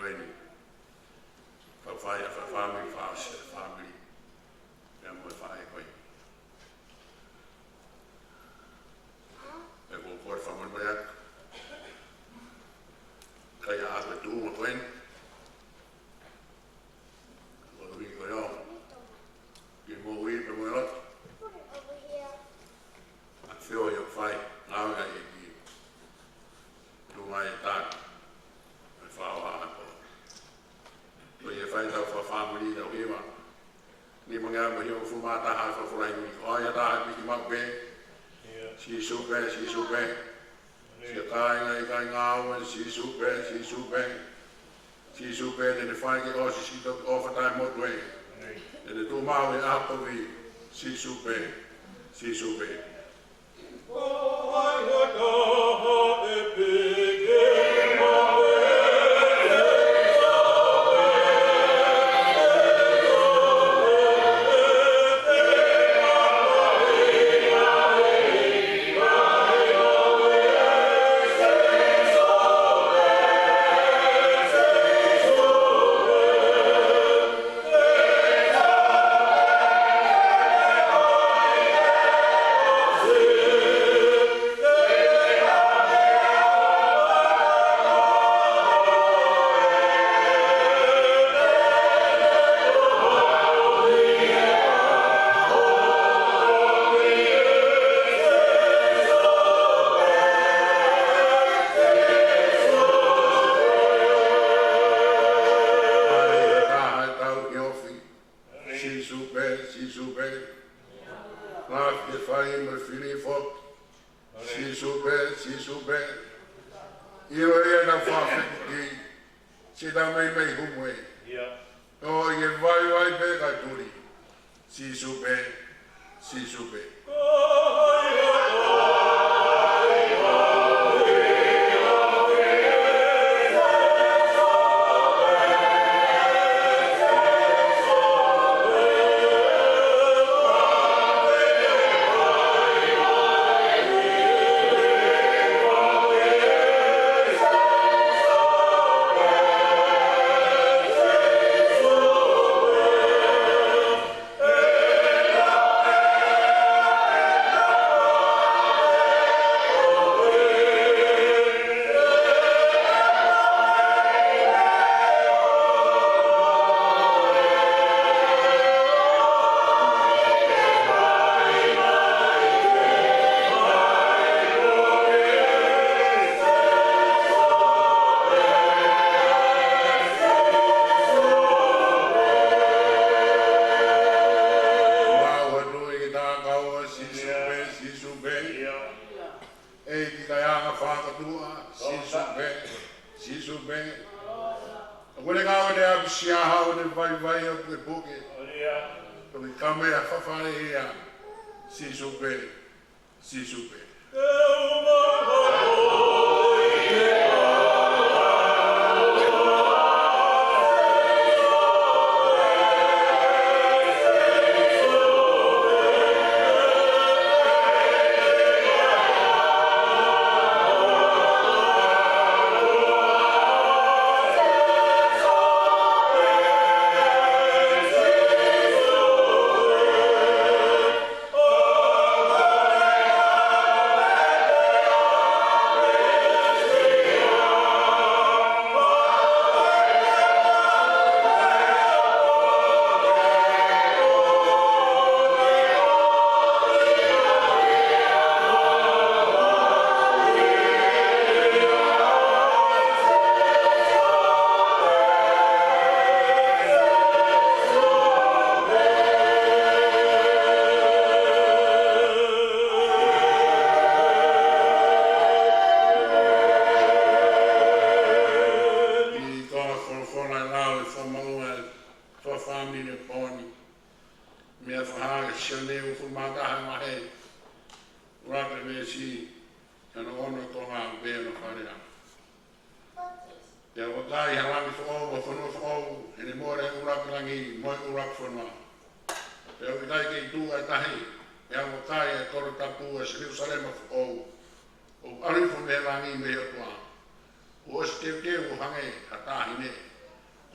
Famili. Famili. Yang mau fai koi. Aku kuat famili banyak. Kayak apa tu mungkin. Kalau ini kau yang, dia mau win bermulut. Feel your fight. Now I get do my time. If I want to. So you find out for family that we want. Ni mga mahiyo fumata ha for flying. Oh ya ta bi magbe. Si super. Si kai ngao si super. In the fight get also si overtime mode way. And the two mawe after we si super.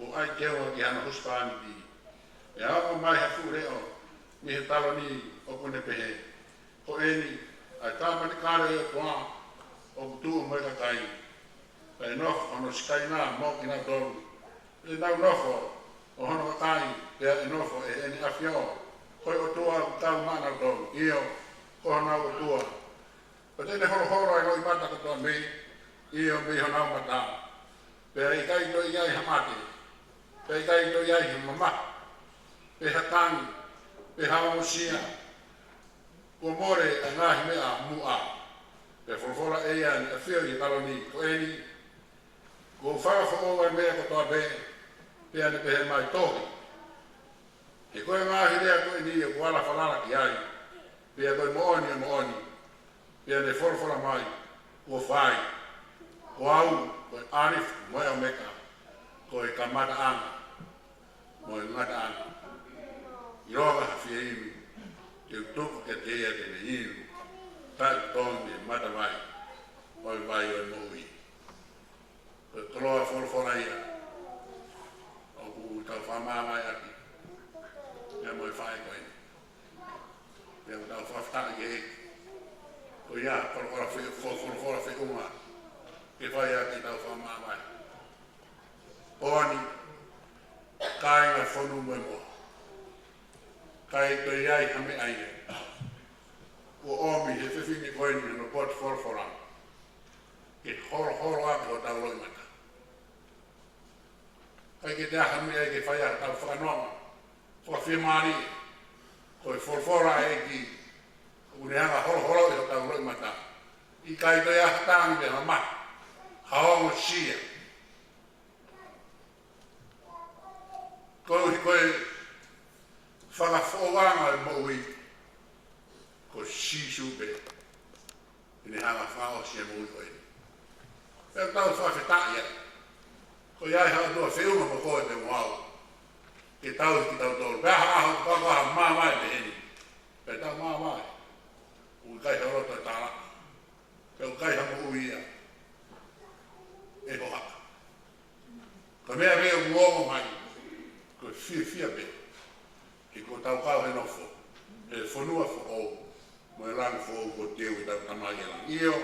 ko ai ke o ki ana huspani di e a mai ha fu re o mi he talo ni o ko ne pehe ko eni ai tama ni kare e toa o tu mo ka kai e no ono skai na mo ki na don e na no o hono ka kai e no e eni afio ko o toa ta mana don io ko na o toa o te ne horo ai no i mata ko me io me hona mata pe ai kai to ia hamate pe kai to ia mama pe hatani pe haosia ko more nga me a mua pe forfora e ia a fio i taloni ko eni ko fa fo o me ko to be pe ane pe mai tohi e ko nga hile ko eni ko ala falala ki ai pe ko mo oni pe ane forfora mai ko fai ko au ko arif mo ya meka ko e kamata ana mo e ngata ana yoga fiei te tuku ke te ia te ne iru tai tongi mata vai o vai o moi ko toloa forfora ia o ku tau Famavae aki ia mo e whae koe ia ku tau whafta ke heki ko ia forfora whi unga ke whai aki tau Famavae Oni kainga whonu mo kai to iai hame aia o omi he whiwhini koeni no pot forfora ke horo ako o tau loi mata kai ke tea hame ai ke whaia tau whakanonga whawhimari ko e forfora e ki uneanga horo i o tau loi mata i kai to ia hatangi te mama haongo sia koe whakawhoranga e moui ko sisu be ine hanga whao sia moui koe pēr tau whawhetai ai ko iai hao tua whiunga mo koe te mwau ke tau ki tau tōru pēr hao kakaha Mamavae te heni pēr tau Mamavae ui kai haurota e tāra pēr kai hamo ui ia e ko haka ka mea mea uongo mai ko fia be ki ko tau kau he nofo e whanua whao mo e rangi whao ko teo i tau tamai e lang io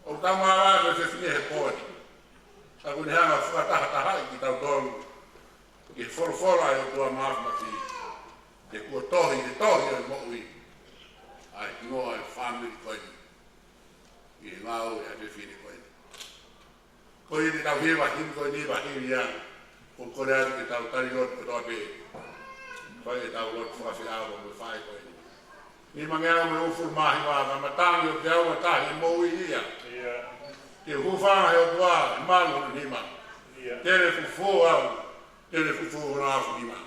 o tau Mamavae me whiwhine he kōni sa kune hanga whakatahataha ki tau tōru ki forfora e o tua maafmati te kua tohi o mo ui ai noa e Famili koeni i ngau e a whiwhine koeni koe ni tau hewa himi koeni wa himi iana ko kore ati ke tau tari lot ko toa pe koe e tau lot whawhi awa mo whae koe ni mangea me ufur mahi wa ka matangi o te aua tahi mo ui ia te hufanga he o tua e malu ni ma tere fufu au tere fufu na afu ni ma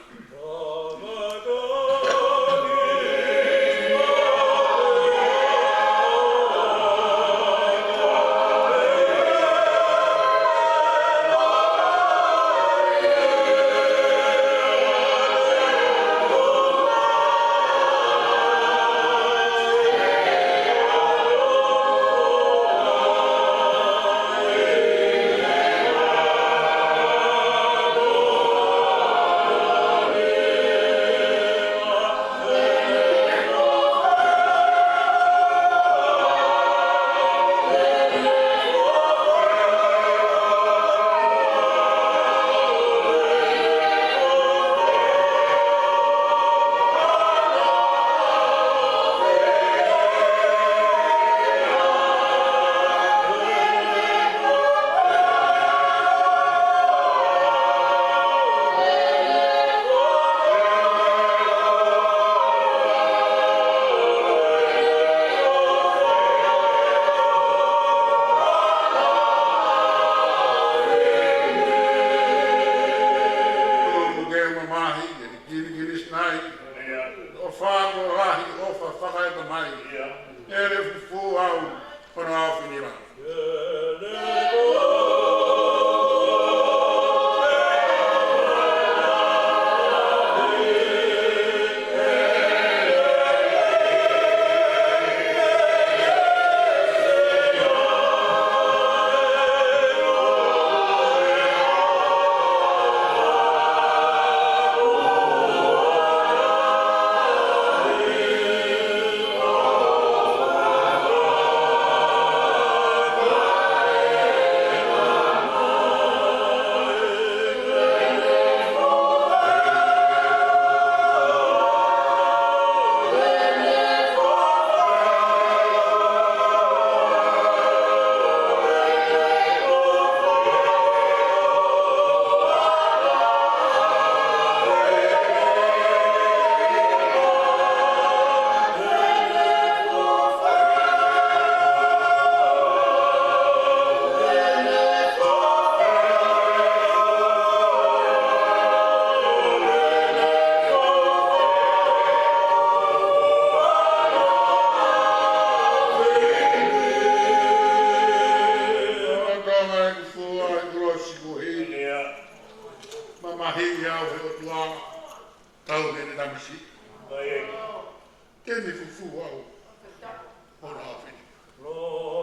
au he o tua tau me na misi. Tēne fufu au. Ora awhini. Oh,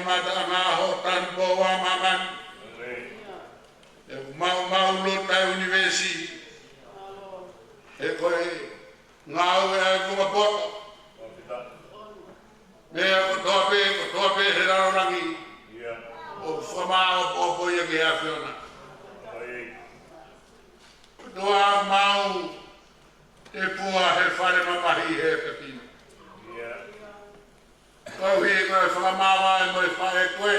mata ngā hotan boa maman. E mau lo tai universi. E koe ngā ue ai kunga poto. Mea ko tope he raurangi. O whamā o poia ki a whiona. Toa mau te pua he whare mamahi he pepino. Kau hi koe Fakamavae mo e whae koe.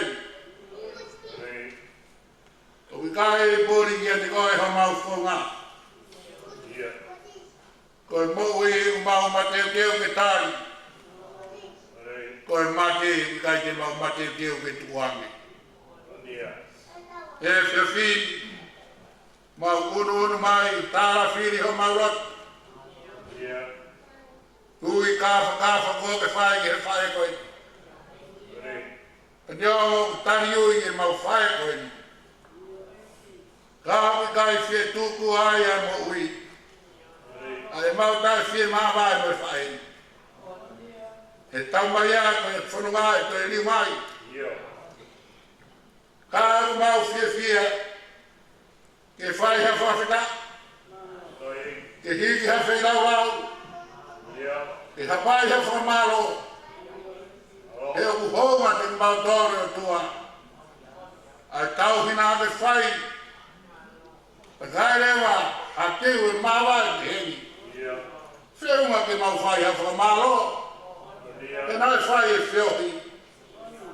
O ki kai e pori ki a te koe ho mau whonga. Koe mo i mau mateo teo ke tari. Koe mate i kai te mau mateo teo ke tuange. E whiawhini. Mau unu mai tāra whiri ho mau rotu. Ui kāwha koe ke whae ki he whae koe. Nio tani ui e mau whae koe ni. Kāwi kai whie tūku ai a mo ui. A e mau tai whie māwai mo e whae ni. E tau mai a koe e whanunga e koe liu mai. Kāwi mau whie ke whae ha whawhita. Ke hiki ha whailau lau. Ke hapai ha whamalo. He o kuhonga te mautore o tua. Ai tau hina ake whai. Pa kai rewa a teu e mawai te heni. Whiunga ke mau whai ha whamalo. E nai whai e whiohi.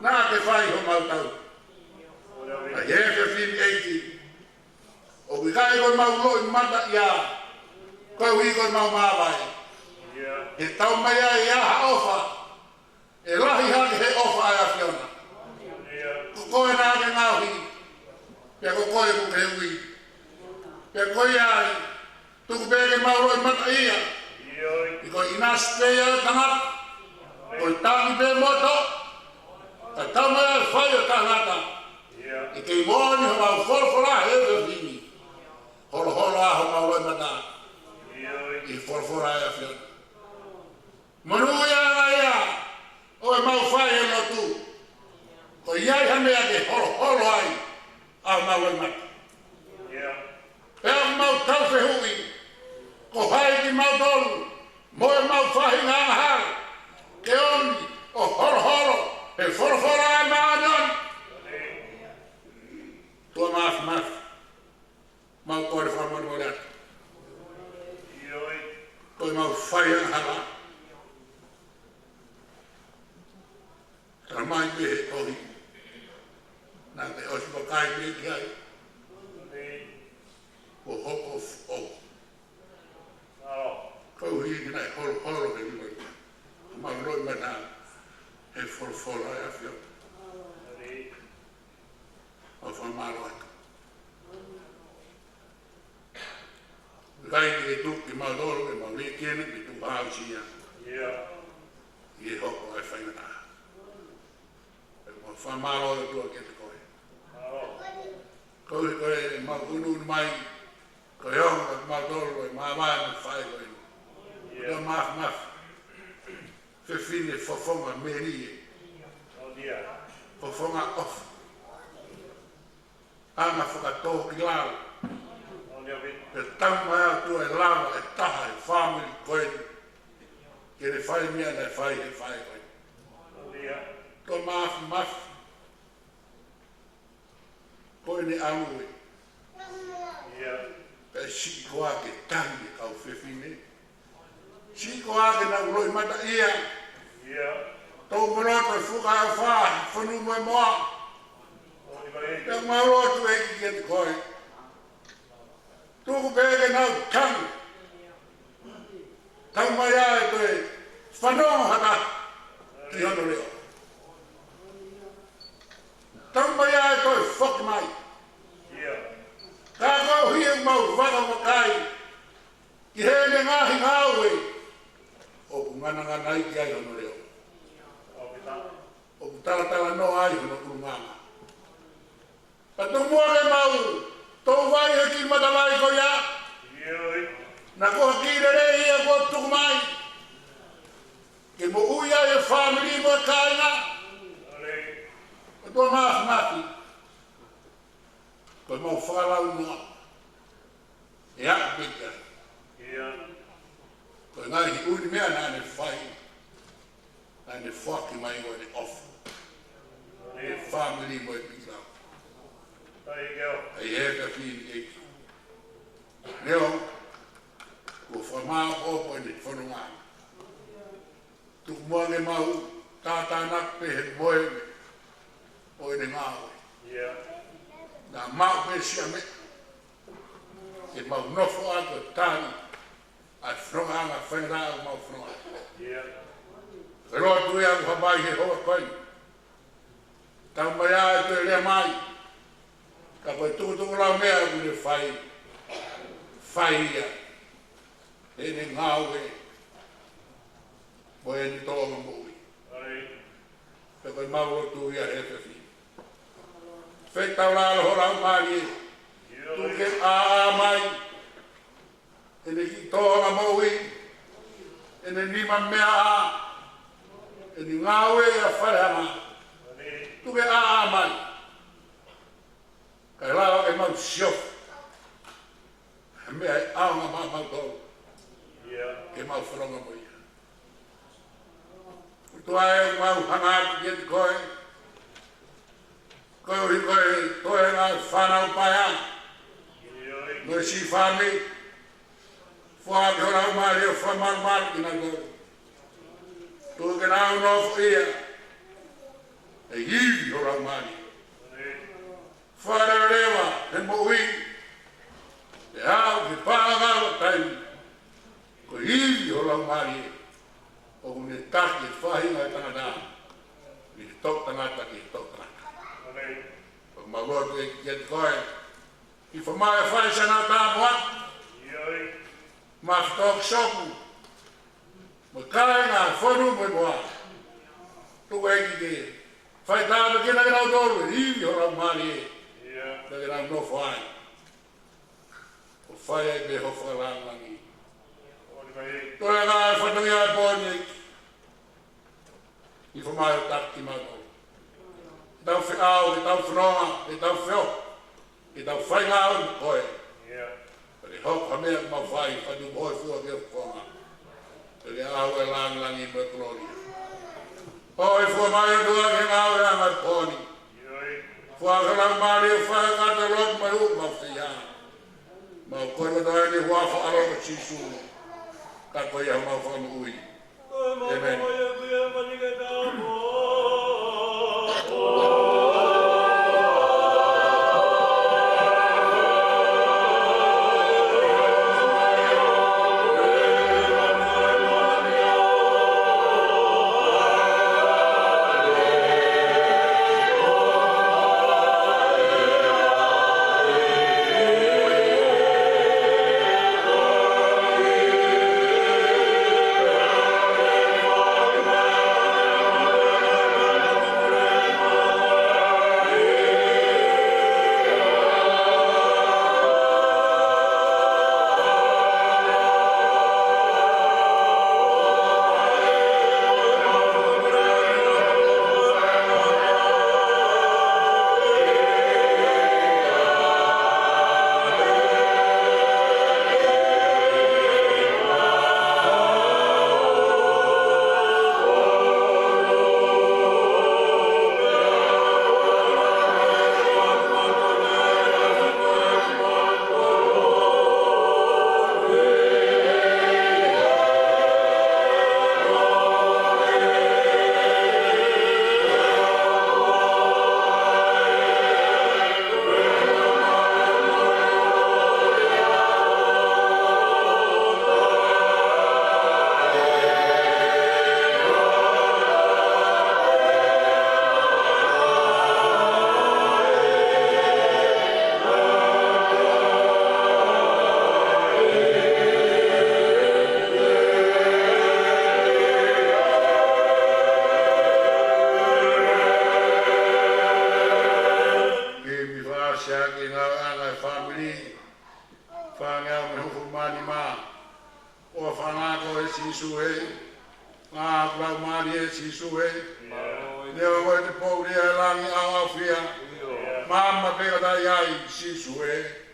Nā ke whai ho mautau. A hefe whini eiti. O ki kai koe mau loi mata ia. Koe hui koe mau mawai. He tau mai ai ia ha ofa. E lahi haki he ofa ai a whiona. Ko koe nā ke ngauhi. Pea ko koe ku ke hui. Pea koe ai. Tuku peke mau loi mata ia. I koe inas pea tangata. Koe tangi pe moto. Ta tau mai ai whai o tangata. I kei mōni ho mau whorwhora he whini. Holo aho mau loi mata. I whorwhora ai a whiona. Manu ia nga ia. O e mau whai e no tu. Ko iai ha mea ke holo ai. A mau loi mata. Pea mau tau se hui. Ko hai ki mau tolu. Mo e mau whahi ngā ngahara. Ke oni o holo. E whorwhora ai maadon. Tua maaf. Mau kore whamoni mo reata. Koe mau whai a ngahara. Tara mai me he tohi. Nā te osi pa kai me ki ai. O hoko o. Kau hi ki nai holo ke ni mai. Mau roi mai nā. He whorwhora ai a whio. O whamaro atu. Kai ki e tuki mau dolo e mau le kene ki tu hao sia. I e hoko ai whaina nā. Whamaro e tua ke te koe. Koe e mau unu mai. Koe honga mau dolo e mawai me whae koe. Koe maaf. Whiwhine whawhonga meri e. Whawhonga off. Anga whakatō ki lau. E tau mai au tua e lava e taha e Famili koe. Ke ne whae mea nei whae e whae koe. Koe maaf. Koe ne angui. Pe si koa ke tangi kau whiwhine. Si koa ke nau loi mata ia. Tau moroto e whuka au whaa, whanu moe moa. Pe mauroto e ki te koe. Tuku peke nau tangi. Tau mai ai koe whanonga hata ki hono leo. Tau mai ai koe whok mai. Ka kau hia mau waka wakai. Ki hene ngahi ngāwe. O ku ngana nai ki ai hono leo. O ku tala no ai hono kurumanga. Pa tu mua ke mau. Tau vai he ki matawai ko ia. Na ko hakire re ia ko tuku mai. Ke mo uia e Famili mo e kainga. tua mafi. Koe mau whalau noa. E aku pika. Koe ngai hi uni mea nane whai. Nane whaki mai o ne ofu. E famili mo e pika. Ai heka whini eki. Neo, ko whamaa opo e ne whanunga. Tuk mua ne mau, tātānak pe he moe o e ne ngāwe. Nā mau pe sia me. E mau nofo ato tāni. Ai whanunga anga whenra au mau whanunga. E roa tui aku habai he hoa koe. Tau mai a e te lea mai. Ka koe tukutuku lau mea aku ne whai. Whai ia. E ne ngāwe. Mo e ni tōma mui. Ka koe mau o tu ia he whiwhi. Whai tau rāra ho rau māri e. Tuke a mai. E ne ki tōma mui. E ne nima mea a. E ni ngāwe a whareanga. Tuke a mai. Kai lao e mau siof. Mea e aonga mau tōu. Ke mau wharonga mo ia. Tua e mau hangāti ki e koe. Koe ui koe toe ngā whanau paia. Noi si whāmi. Whā ke rau maari o whamau maari ki nā tōu. Tō ke nāu nōfu ia. E hiwi o rau maari. Whāra rewa, he moui. Te hau, te pāngāwa taimi. Ko hiwi o rau maari e. O ne taki e whahinga e tangata. I te tōk tangata ki te tōk tangata. O maurotu e ki te koe. I whamai a whaisana tāpua. Ma whatok soku. Mo kai ngā whanu mo e moa. Tuku e ki te. Whai tāpa kina ki nau tōru e hiwi o rau maari e. Nake nau no whai. O whai e me ho whalangangi. Toi ngā e whatangi ai pōni e. I whamai o taki mātou. E tau whiau, e tau whanonga, e tau whio. E tau whai ngā o ni koe. Pari hok hamea mau whai, whanu hoi fua ki o whonga. Pari au e langangi me gloria. Hoi fua mai o tua ki ngā o e angai pōni. Whakarau maari o whakata rok mai u mau whia. Mau koe na toi ni hua whaaro o sisu. Ka koe iau mau whanu ui. Amen. Sisu e, ngā klau maari e sisu e, Neo wa te pau rea langi au au fia. Mama pega da iai sisu e.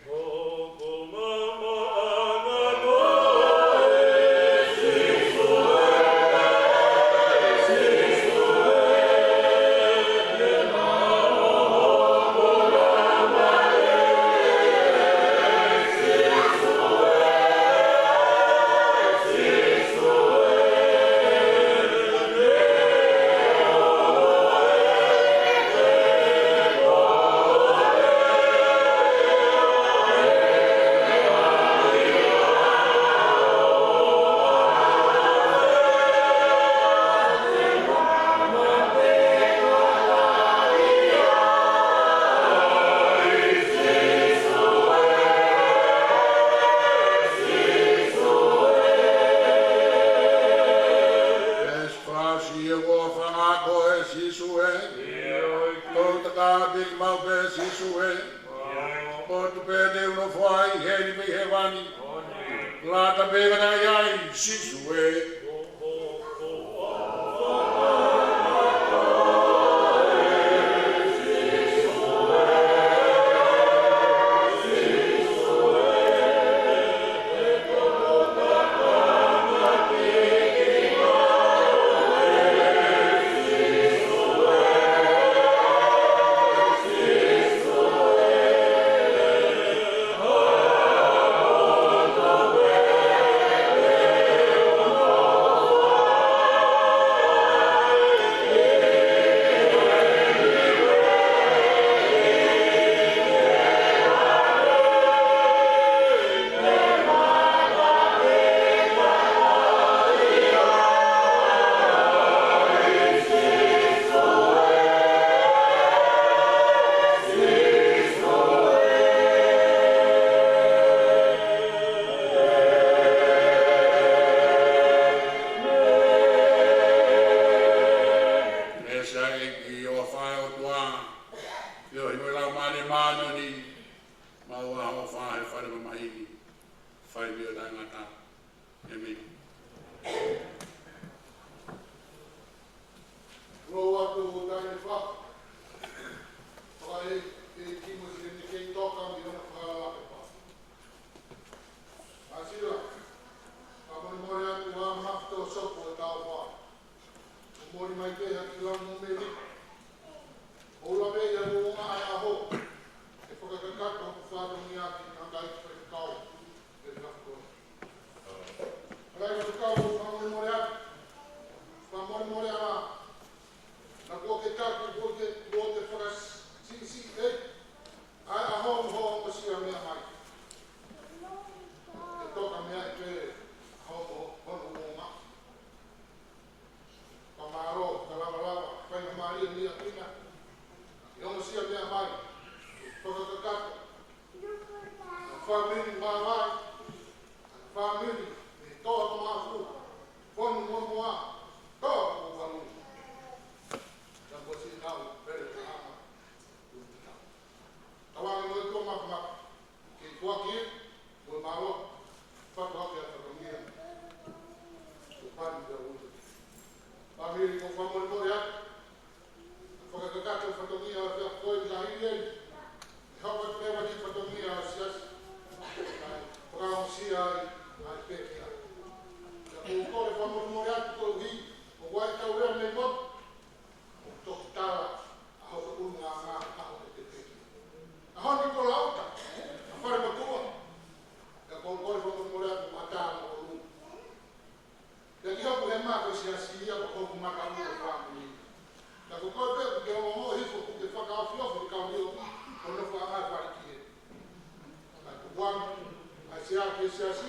Siasi,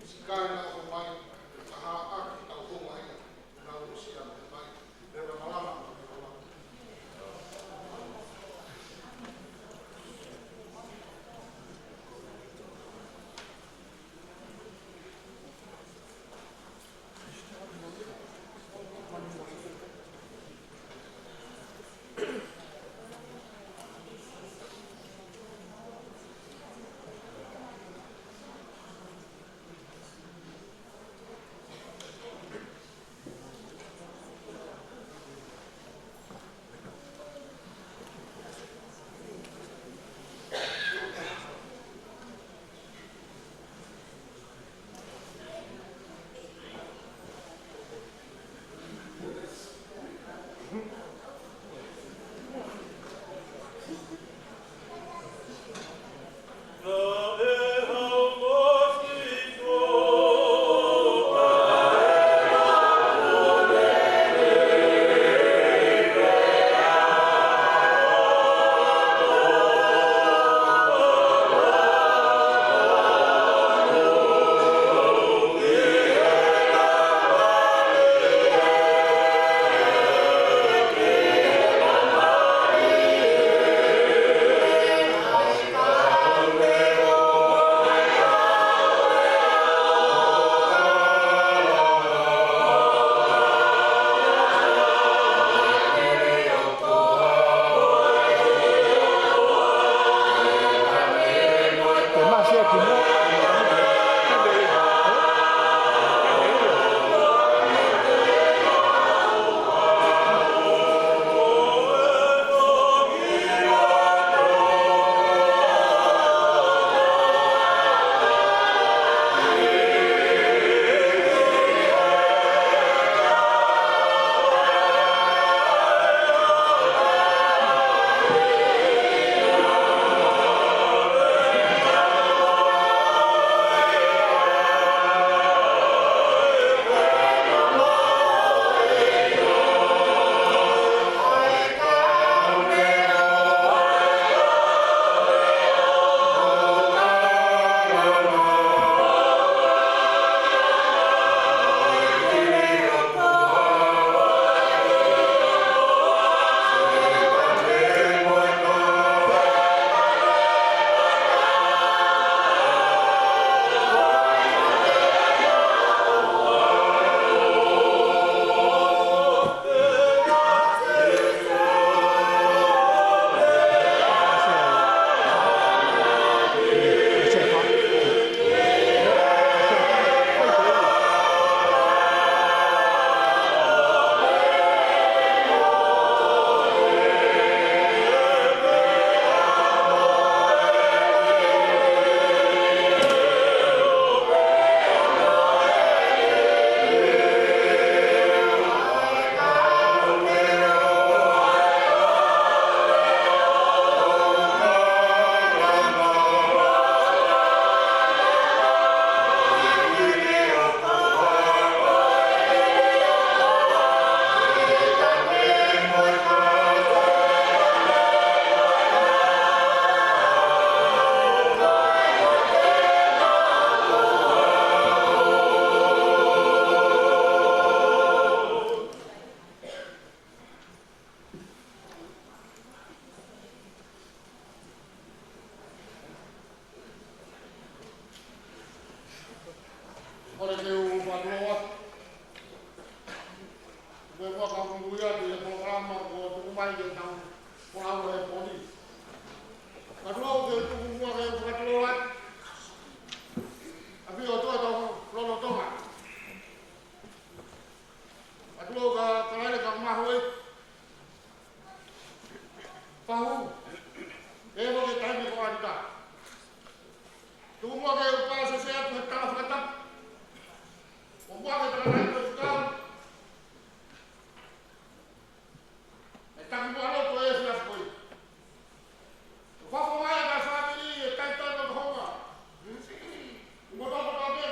Sikana, Omai, Aha, Aki, Omai, Nausia, Omai, Never Malama. Koe mua ka kunguia ki he programa ko tukumai ke tau pōraua he poni. Katoa ke tuku mua ke whakatoloa. Api o toa tau lono tonga. Katoa ka karaire ka mahui. Pahu. Ewa ke taimi ko Anita. Tuku mua ke upasa se atu he tala whakatap. O mua ke takarai ko whakau. E taki mua loto e si askoi. Whako mai a ka Famili e taitana honga. Mo toko ka mea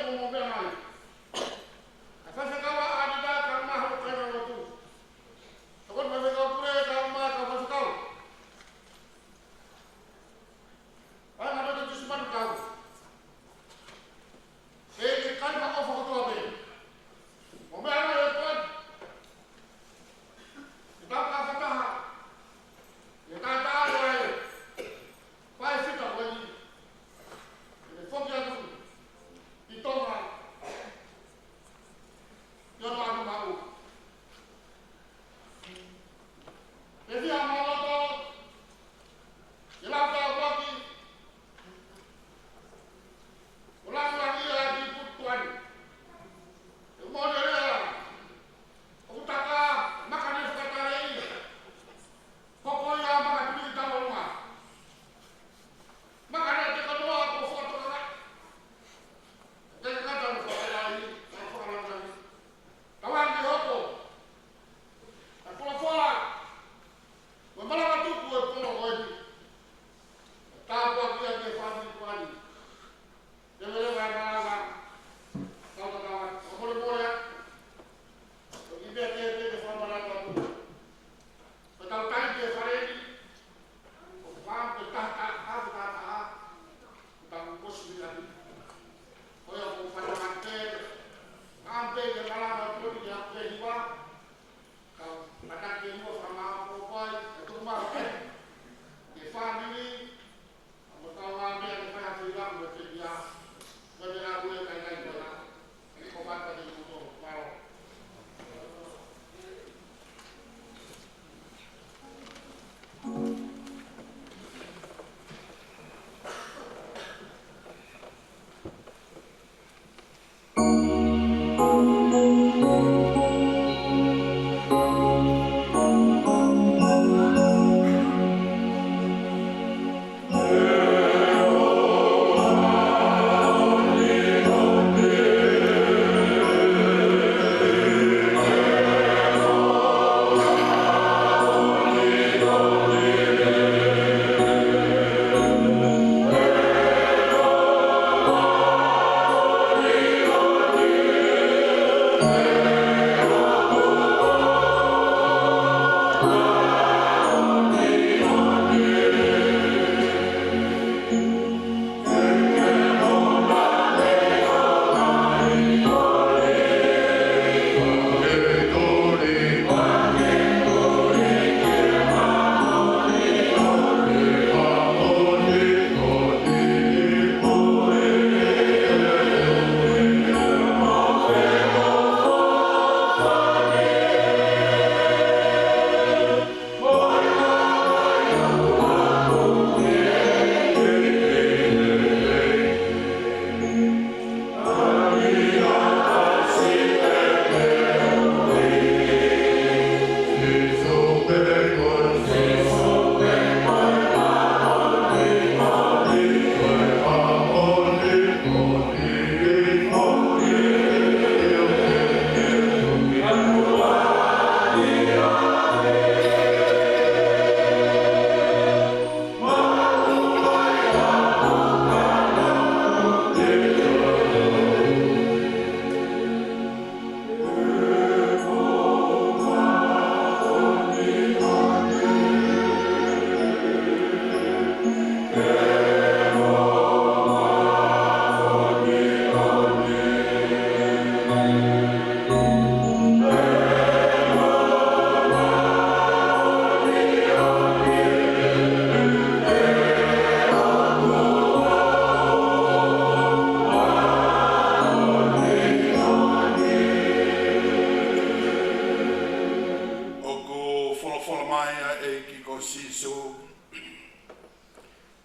maia e ki ko sisu.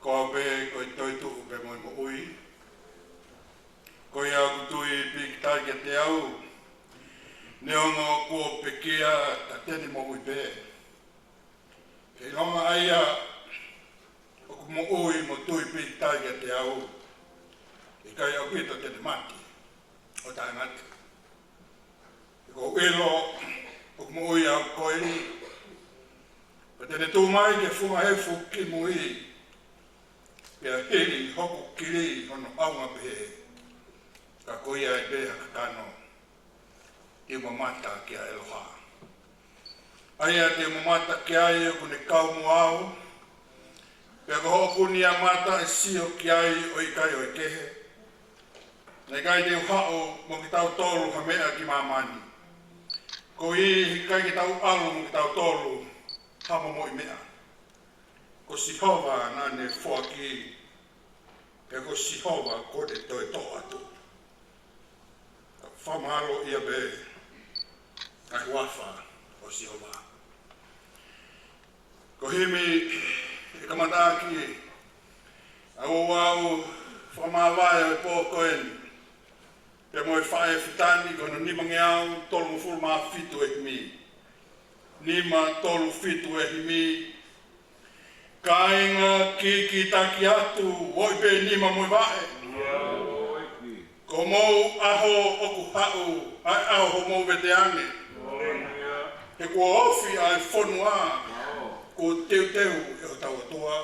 Ko pe ko toitu pe mo mo ui. Ko ia kutui pik takia te au. Neongo ko pekia ta teni mo ui pe. Ke longa aia o ku mo ui mo tui pik takia te au. E kai au pito teni mati. O tai mati. Ko elo o ku mo ui au koeri. Pa tene tū mai ke funga hefu ki mui. Pea hiri hoku kiri hono aunga pehe. Ka koia e beha katano. Te mamata kia eloha. Aia te mamata kia ai o kune kaumu au. Pea ko hoku ni a mata e sio kia ai o i kai o i kehe. Nei kai te uhao mo ki tau tolu ha mea ki mamani. Ko i kai ki tau alu mo ki tau tolu ha mo i mea. Ko sihova nane fuaki. Pea ko sihova ko te toi to atu. Whamalo ia be kai wafa o sihova. Ko himi e kamataki au Famavae o pōkoeni. Pea mo e whae fitani kono nima ngeau tolu mo fulu maa fitu e himi. Nima tolu fitu e himi. Kainga ki taki atu oi pe nima mo vae. Ko mou aho oku hau ai aho mou veteane. He kua ofi ai whanua ko teu e o tau atua.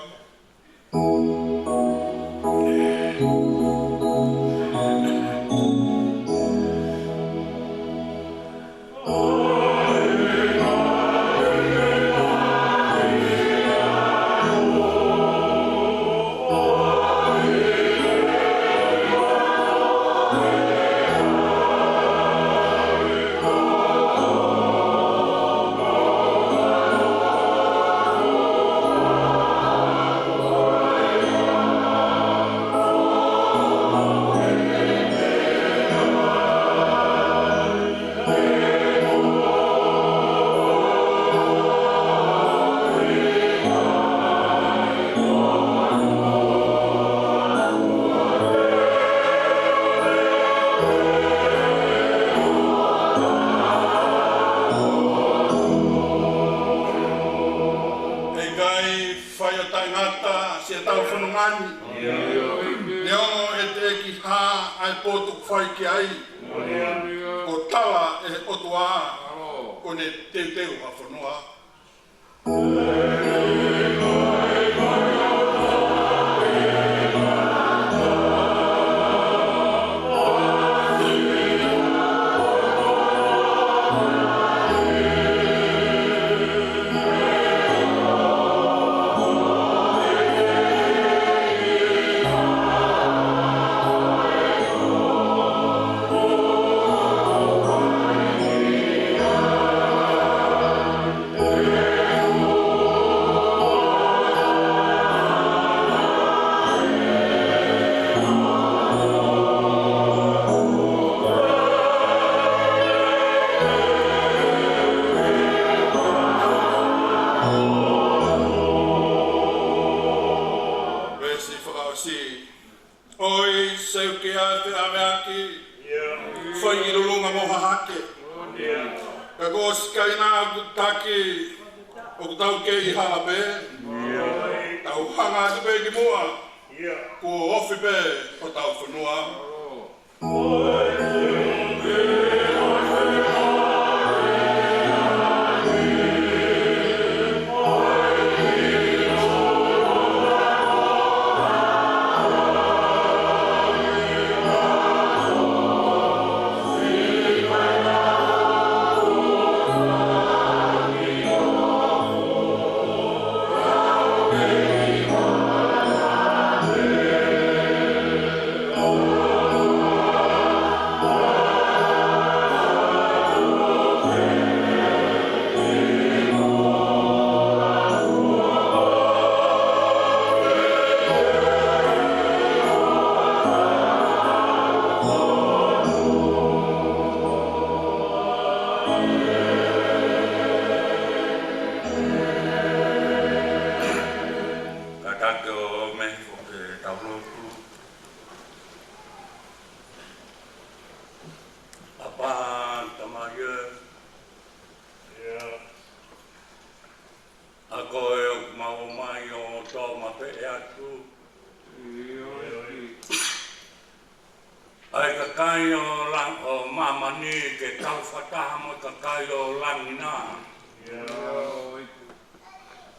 ni ke kau whataha mo ka kai o langi nā.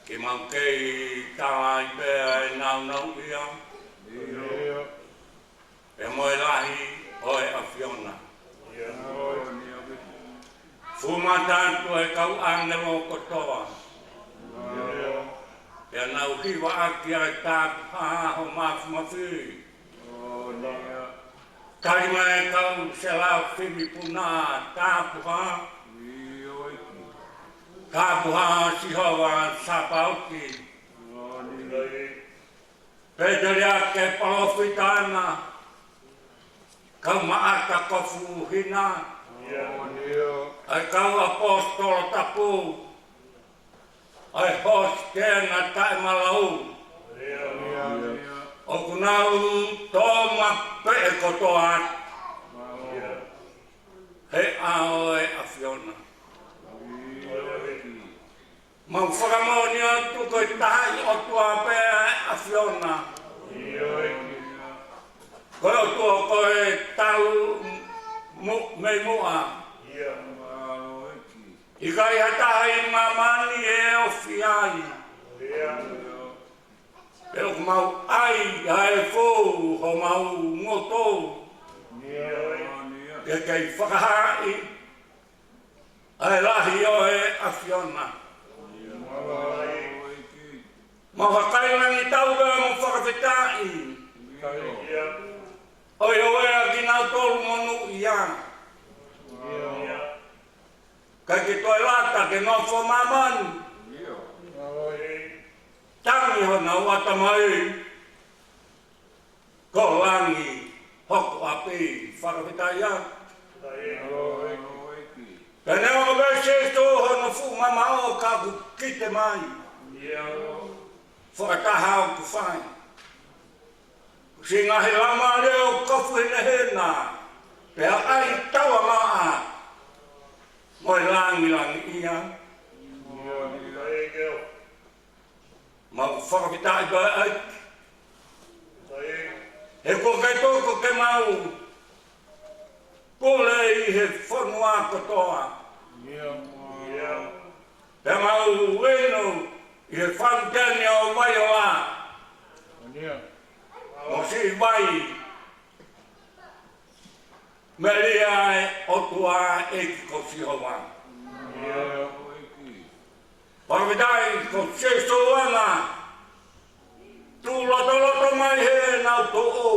Ke mau kei tāwai pēa e nau ia. E moe lahi oe a Fiona. Fumatantu e kau angelo kotoa. E nau hiwa aki ai tāku haho mafu mawhi. Karima e kau se lau whimi puna tāku ha. Tāku ha sihowa sapauki. Pēteri ake palofitana. Kau maata kofu hina. Ai kau apostolo tapu. Ai hos kena tae malau. O kunau toma pe'e kotoat. He ao e a Fiona. Mau whakamonia tu koe tahi o tua pe'e a Fiona. Koe o tua koe tau mei mua. I kai hatahi mamani e o fiai. E o mau ai hae fō ho mau ngoto. Ke kei whakahai. Ai lahi o e a Fiona. Mau hakailangi tau bea mo whakawhetai. Oi o e a ginau tolu monu ia. Kai ki toi lata ke nofo mamani. Tangi hona wata mai. Ko langi hoko api whakawhitai a. Pene o vese sto hono fu mama o kaku kite mai. Whakataha o ku whai. Si ngahi lama leo kofu hene hena. Pea ai tawa maa. Moi langi ia. Mau whakawhitai ba ai. He ko kai toko ke mau. Palei he whanua kotoa. He mau weno i he whantene o Waioa. O si vai. Meria e otua e ki ko sihowa. Whakawhitai ko sesoana. Tu loto mai he nau to'o.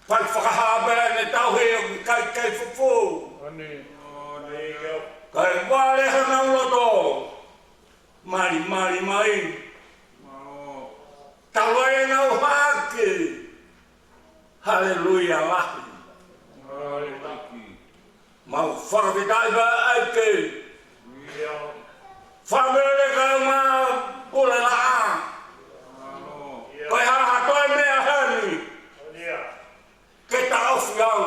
Whai whakahabea ne tau he o ki kai fufu. Kai wale hana loto. Mari mai. Tawai nau hake. Haleluia lahi. Mau whakawhitai ba aike. Famili kau ma pule laa. Kai haha toi mea heni. Ke tauwhi au.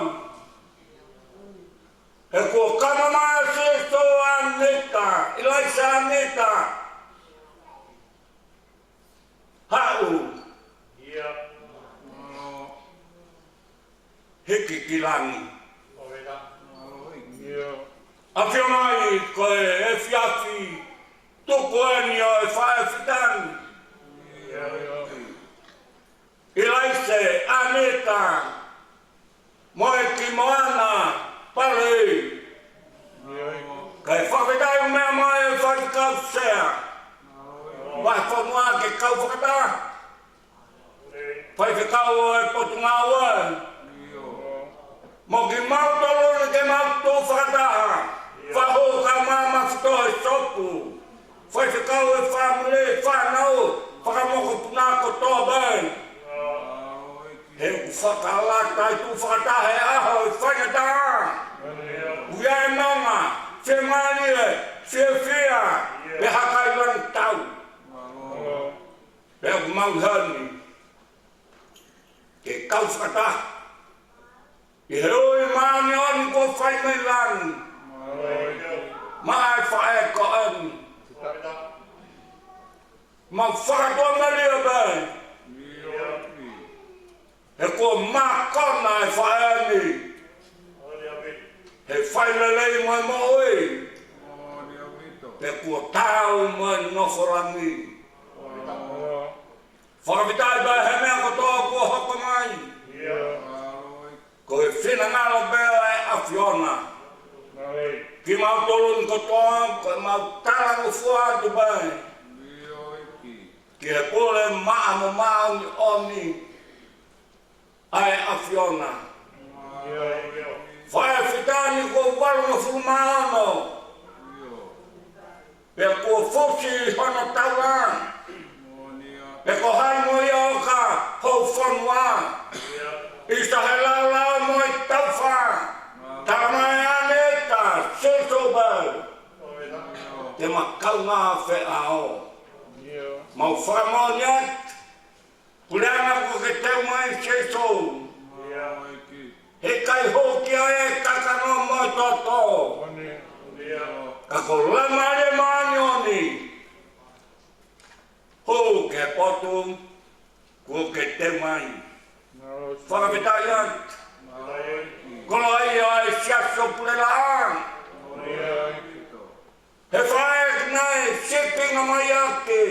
E ko kamama sesto Anita. Ilaise Anita. Hau. Hiki ki langi. A whio mai koe e whiawhi. Tuku eni o e whaewhitani. Ilaise Anita. Moana-Ki Moana. Palei. Kai whawhitai mea mai e whaikau sea. Wai whanua ke kau whakata. Whaikau o e potunga oe. Mo ki mautolo ke mauto whakataha. Whaho ka mama whito e sopu. Whaikau e Famili whanau. Whakamoko puna kotoa bai. He whakalata i tu whakataha e aho e whaikataha. Uia e maunga. Whia mani e. Whia. He hakai wani tau. He ku mauhani. Ke kau whakataha. I he oi maani oni ko whai mai langi. Mai whae ko ani. Ma whakatoa maria bai. He kua makona e whaeani. He whailelei mai moe. He kua tau mai noforangi. Whakapitai bai he mea kotoa kua hoko mai. Ko he whina ngalo bea e awhiona. Ki mau tolun kotoa, ko mau tarangu fuatu bai. Ki he pole maamo maoni oni. Ai awhiona. Whae whitani ko walunga fulmaano. Pea kua fuki hono taurang. E ko hango i oka hou whanua. Isa he lau mo i tauwha. Taramai Anita, Siltobau. Te makau ngā wheao. Mau whamoniat. Puleana ko ke teu mai Siltou. He kai hoki ai kakano mo i toto. Kako lamare maanioni. Ho ke potu, ko ke te mai. Whakapitai at. Kono ai ai siaso pulela ang. He whaek nei, shipping a mai ake.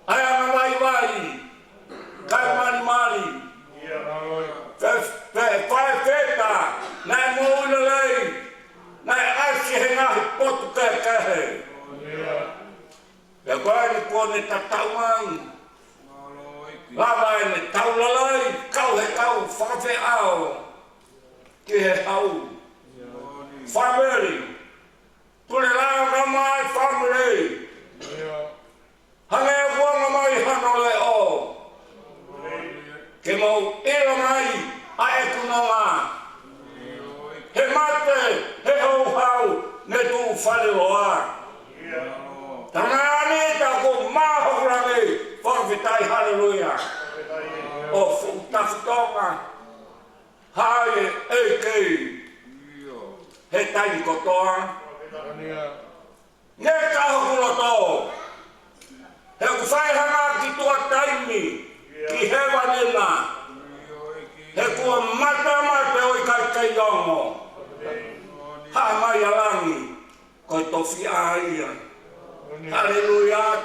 Ai ana vai. Kai mari. Whae feta, nei moulelei. Nei asi he ngahi potu kehe. E koe ni kone tatau mai. Lava e ne taulalai, kau he kau, whakawhe ao. Ki he hau. Famili. Pule lao na mai famili. Hane e wanga mai hano le o. Ke mau ila mai, a e kunonga. He mate, he hau, ne tu whaliloa. Tana Anita ko mahorangi, whakawhitai hallelujah. O whutafutonga, hae eikei, he taini kotoa. Nge kahukula tō, he kuwhaihanga ki tua taimi, ki hewa nina. He kua mata o i kai ongo. Ha mai alangi, koi tofi aia. Hallelujah.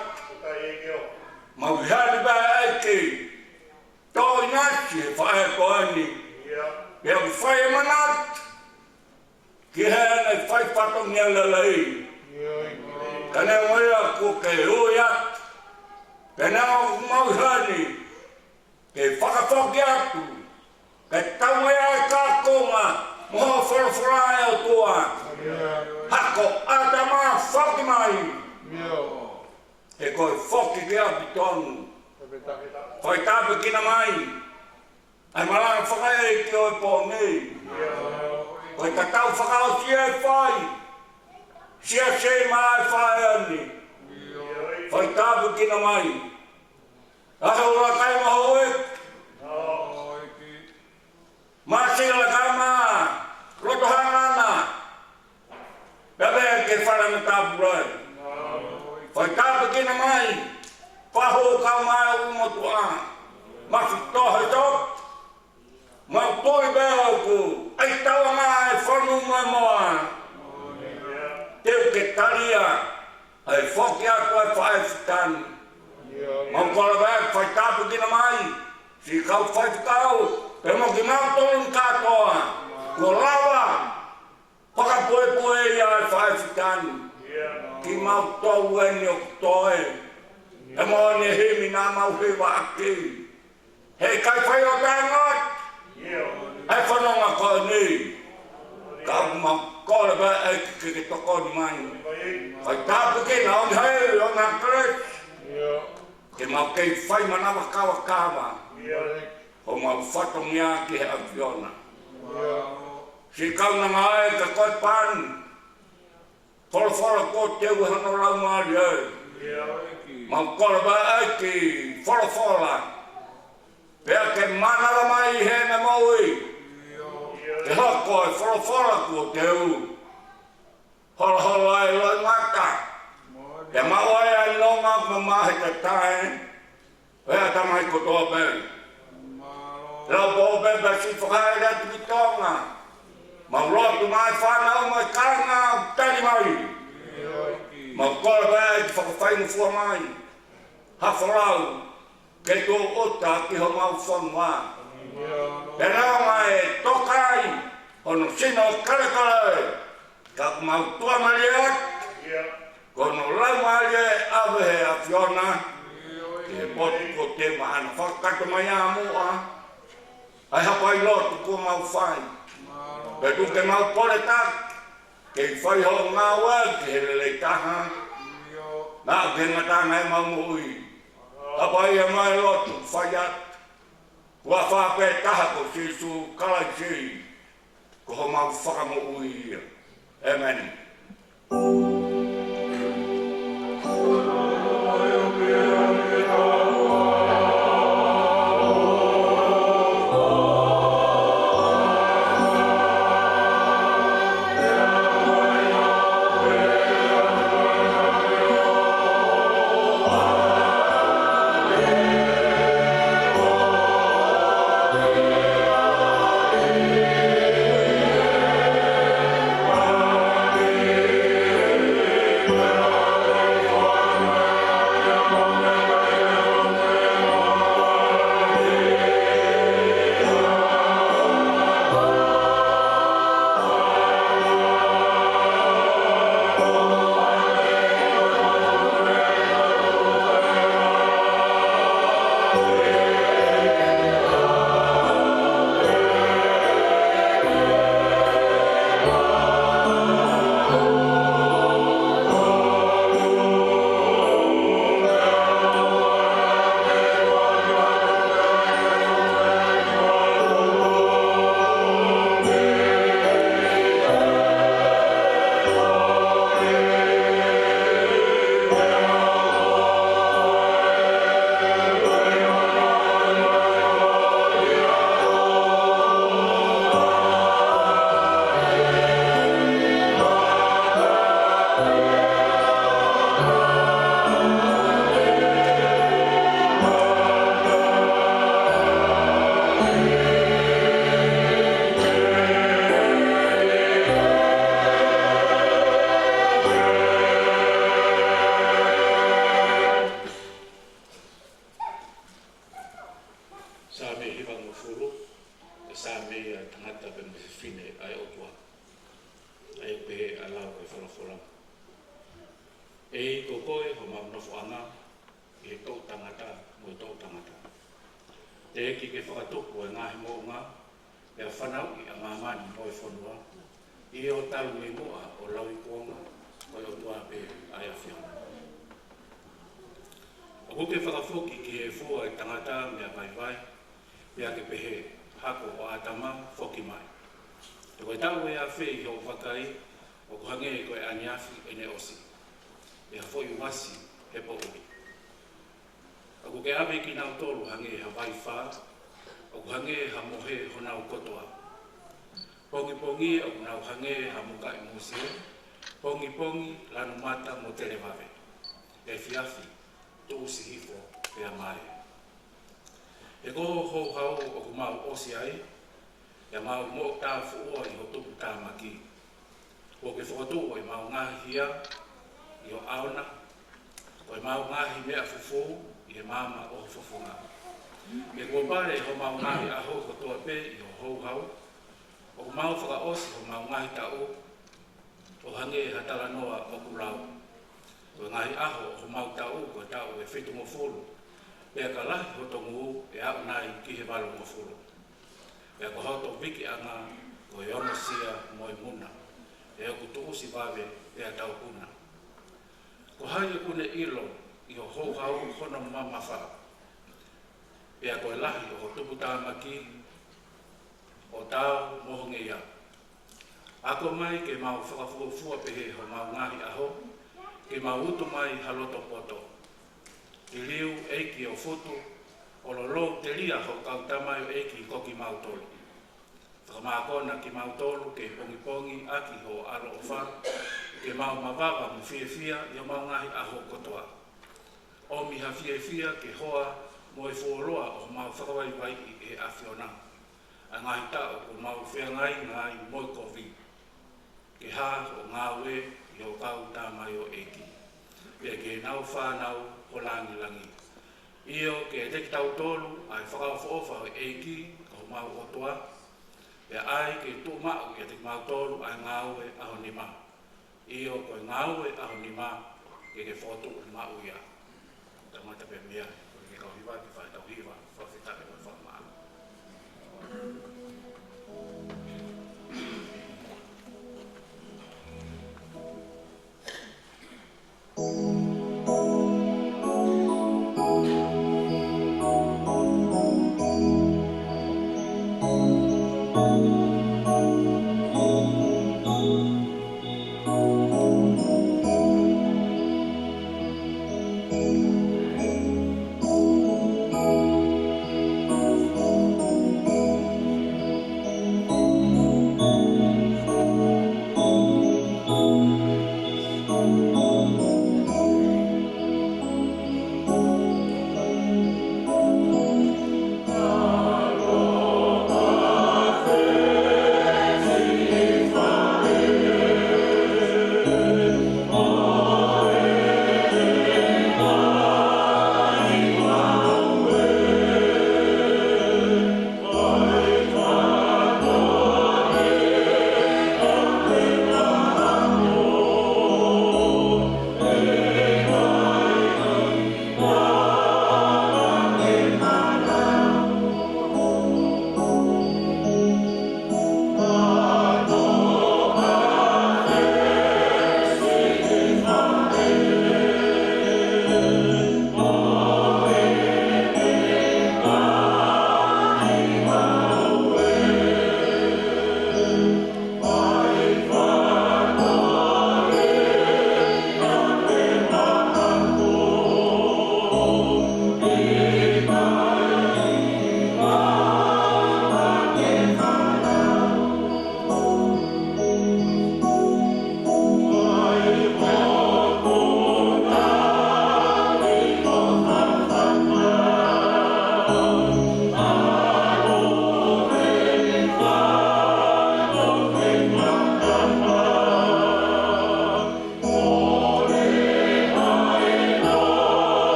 Mau hali ba aiki. Tō inati e whae koani. Pea ku whae manat. Ki hea nei whae patongi alalei. Kane moia ku ke huiat. Kane mau hali. Ke whakawhoki atu. Ke tau ea e kākonga. Moho whorofora o tua. Hako atama whaki mai. He koe whoki ki api tonu. Koe tāpe kina mai. Ai malanga whakae ki oi pōnei. Koe tatau whakao si e whai. Siasi mai whai ani. Koe tāpe kina mai. Ahe ura kai maho e. Masila kai maa. Roto hangana. Pepe ke wharanga tāpu rai. Whai tāpe kina mai, whaho kau mai umotua, mafi tohe tot, mau toi beo ku, ai taua mai whanu mai moa. Teu ke taria, ai whoki atu ai whae whitani. Mau kora vek whai tāpe kina mai, si kau whai whikau, pe mo ki mau tolun katoa, ko lawa, whakapoe ia ai whae whitani. Ki mau tau eni o toe. E mo ni himi nā mau hewa aki. Hei kai whai o tāngat. Hei whanonga koe ni. Kau mau kore ba e ki toko ni mai. Whai tāpu ki na on hei o ngā kret. Ke mau kei whai manawa kawa. Ho mau whatongi a ki he awhiona. Si kau na ngai ka koe pan. Whora ko teu hano lau maari ai. Mau kora ba ai ki whora. Pea ke manara mai he me maui. Ke hako e whora ko teu. Hora ai loi mata. Ke mau ai ai longa ma mahi te tae. Pea tamai ko toa pēr. Lau po beba si whakai rea tu tonga. Mau lotu mai whanau mai kanga tani mai. Mau kola bai ki whakawhainga fua mai. Hawharau ke tō ota ki ho mau whanua. Te rao mai tokai hono sino kare kare. Ka mau tua mariat. Kono lau maria awehe a Fiona. Ke potu ko te maana whakakato mai a mua. Ai hapai lotu ko mau whai. Pe tu ke mau pole tak. Ke whai ho ngā wā ke hele le taha. Nā ke ngatana e mau mui. Hapai e mai lotu whai at. Kua whape taha ko sisu kalai si. Ko ho mau whakamo ui. Amen. Ako mai ke mau whakafuafua pehe ho mau ngahi aho, ke mau utu mai haloto poto. Te liu eiki o futu, o lo te lia ho kautamai o eiki koki mau tolu. Whakamākona ki mau tolu ke pongi pongi aki ho aro o wha, ke mau mawawa mu fia fia i o mau ngahi aho kotoa. O miha fia fia ke hoa mo e fōroa o mau whakawai vai I e awhiona. A ngai ta o ko mau whengai ngai moi kovi. Ke ha o ngā we I o kau tā mai o eki. Pea ke nau whānau o langi langi. Io ke te tau tolu ai whakawhoofa o eki o mau otoa. Pea ai ke tū mau ke te mau tolu ai ngā we aho ni ma. Io koe ngā we aho ni ma ke whotu o mau ia. Tamata pe mea. Ke kau hiwa ki whai tau hiwa. Whawhita pe koe whamaa.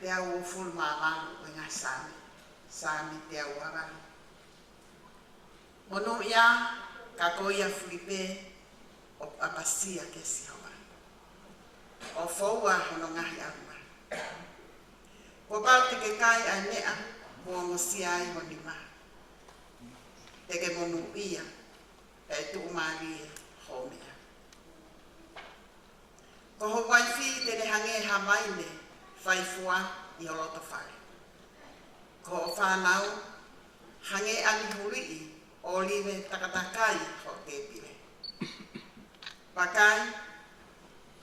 te au o fulu māmalu o ngā Sami. Sami te au agalu. Mono ia, ka koia Filipe o apasia ke sihoa. O foua hono ngahi auma. Ko pau te ke kai a nea, ko ngosia ai honi maha. Te ke monu ia, e tu maria homea. Ko ho waifi te ne hange ha maine, whaifua i holoto whare. Ko o whanau, hange ani hurii, o liwe takatakai ho te pire. Pakai,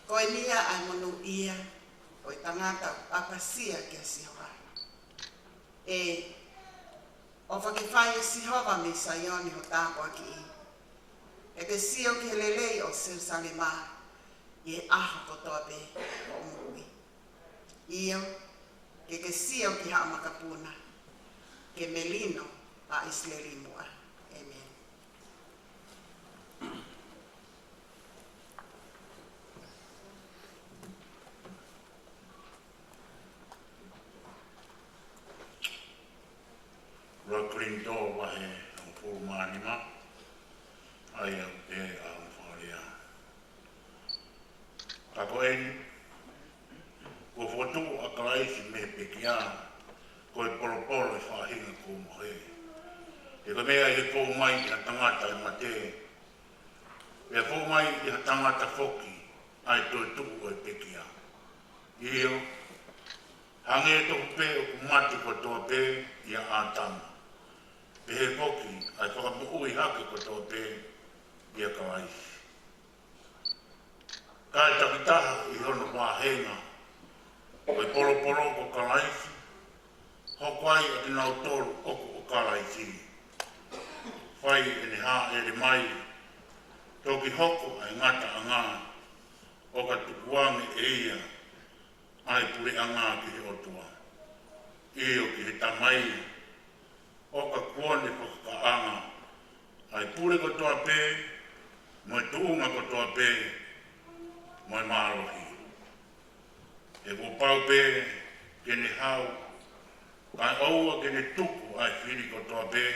ko e nia ai monu ia, o i tangata apasia ke sihoa. E, o whakewhai e sihoa me saioni ho tāpua ki i. E ke sio ki lelei o Jerusalema, i aho kotoa be o mui. Io, ke sio ki haa makapuna, ke melino a Israeli mua. Amen. Rakrin tō wahe o pūru mānima, ai au te au whārea. Ka koeni, ko whotu a Ilaise me pekia, ko e polopolo e whahinga ko mohe. E ka mea e pō mai i ha tangata e mate. E pō mai i ha tangata whoki, ai tō tuku o e pekia. Io, hange e tō pē o kumati ko tō pē i a ātama. Pe he poki, ai whakamu ui hake ko tō pē i a Ilaise. Kai takitaha i hono wāhenga, o e polopolo ko Ilaise, hokwai a te nau tōru oku o Ilaise. Whai e ne hā e re mai, toki hoko ai ngata a ngā, o ka tukuange e ia, ai puri a ngā ki he otua. Io ki he tamai, o ka kuone whakakaanga, ai pure ko toa pē, moi tuunga ko toa pē, moi mārohi. E ko pau pē, ke ne hau, kai aua ke ne tuku ai whiri ko toa pē,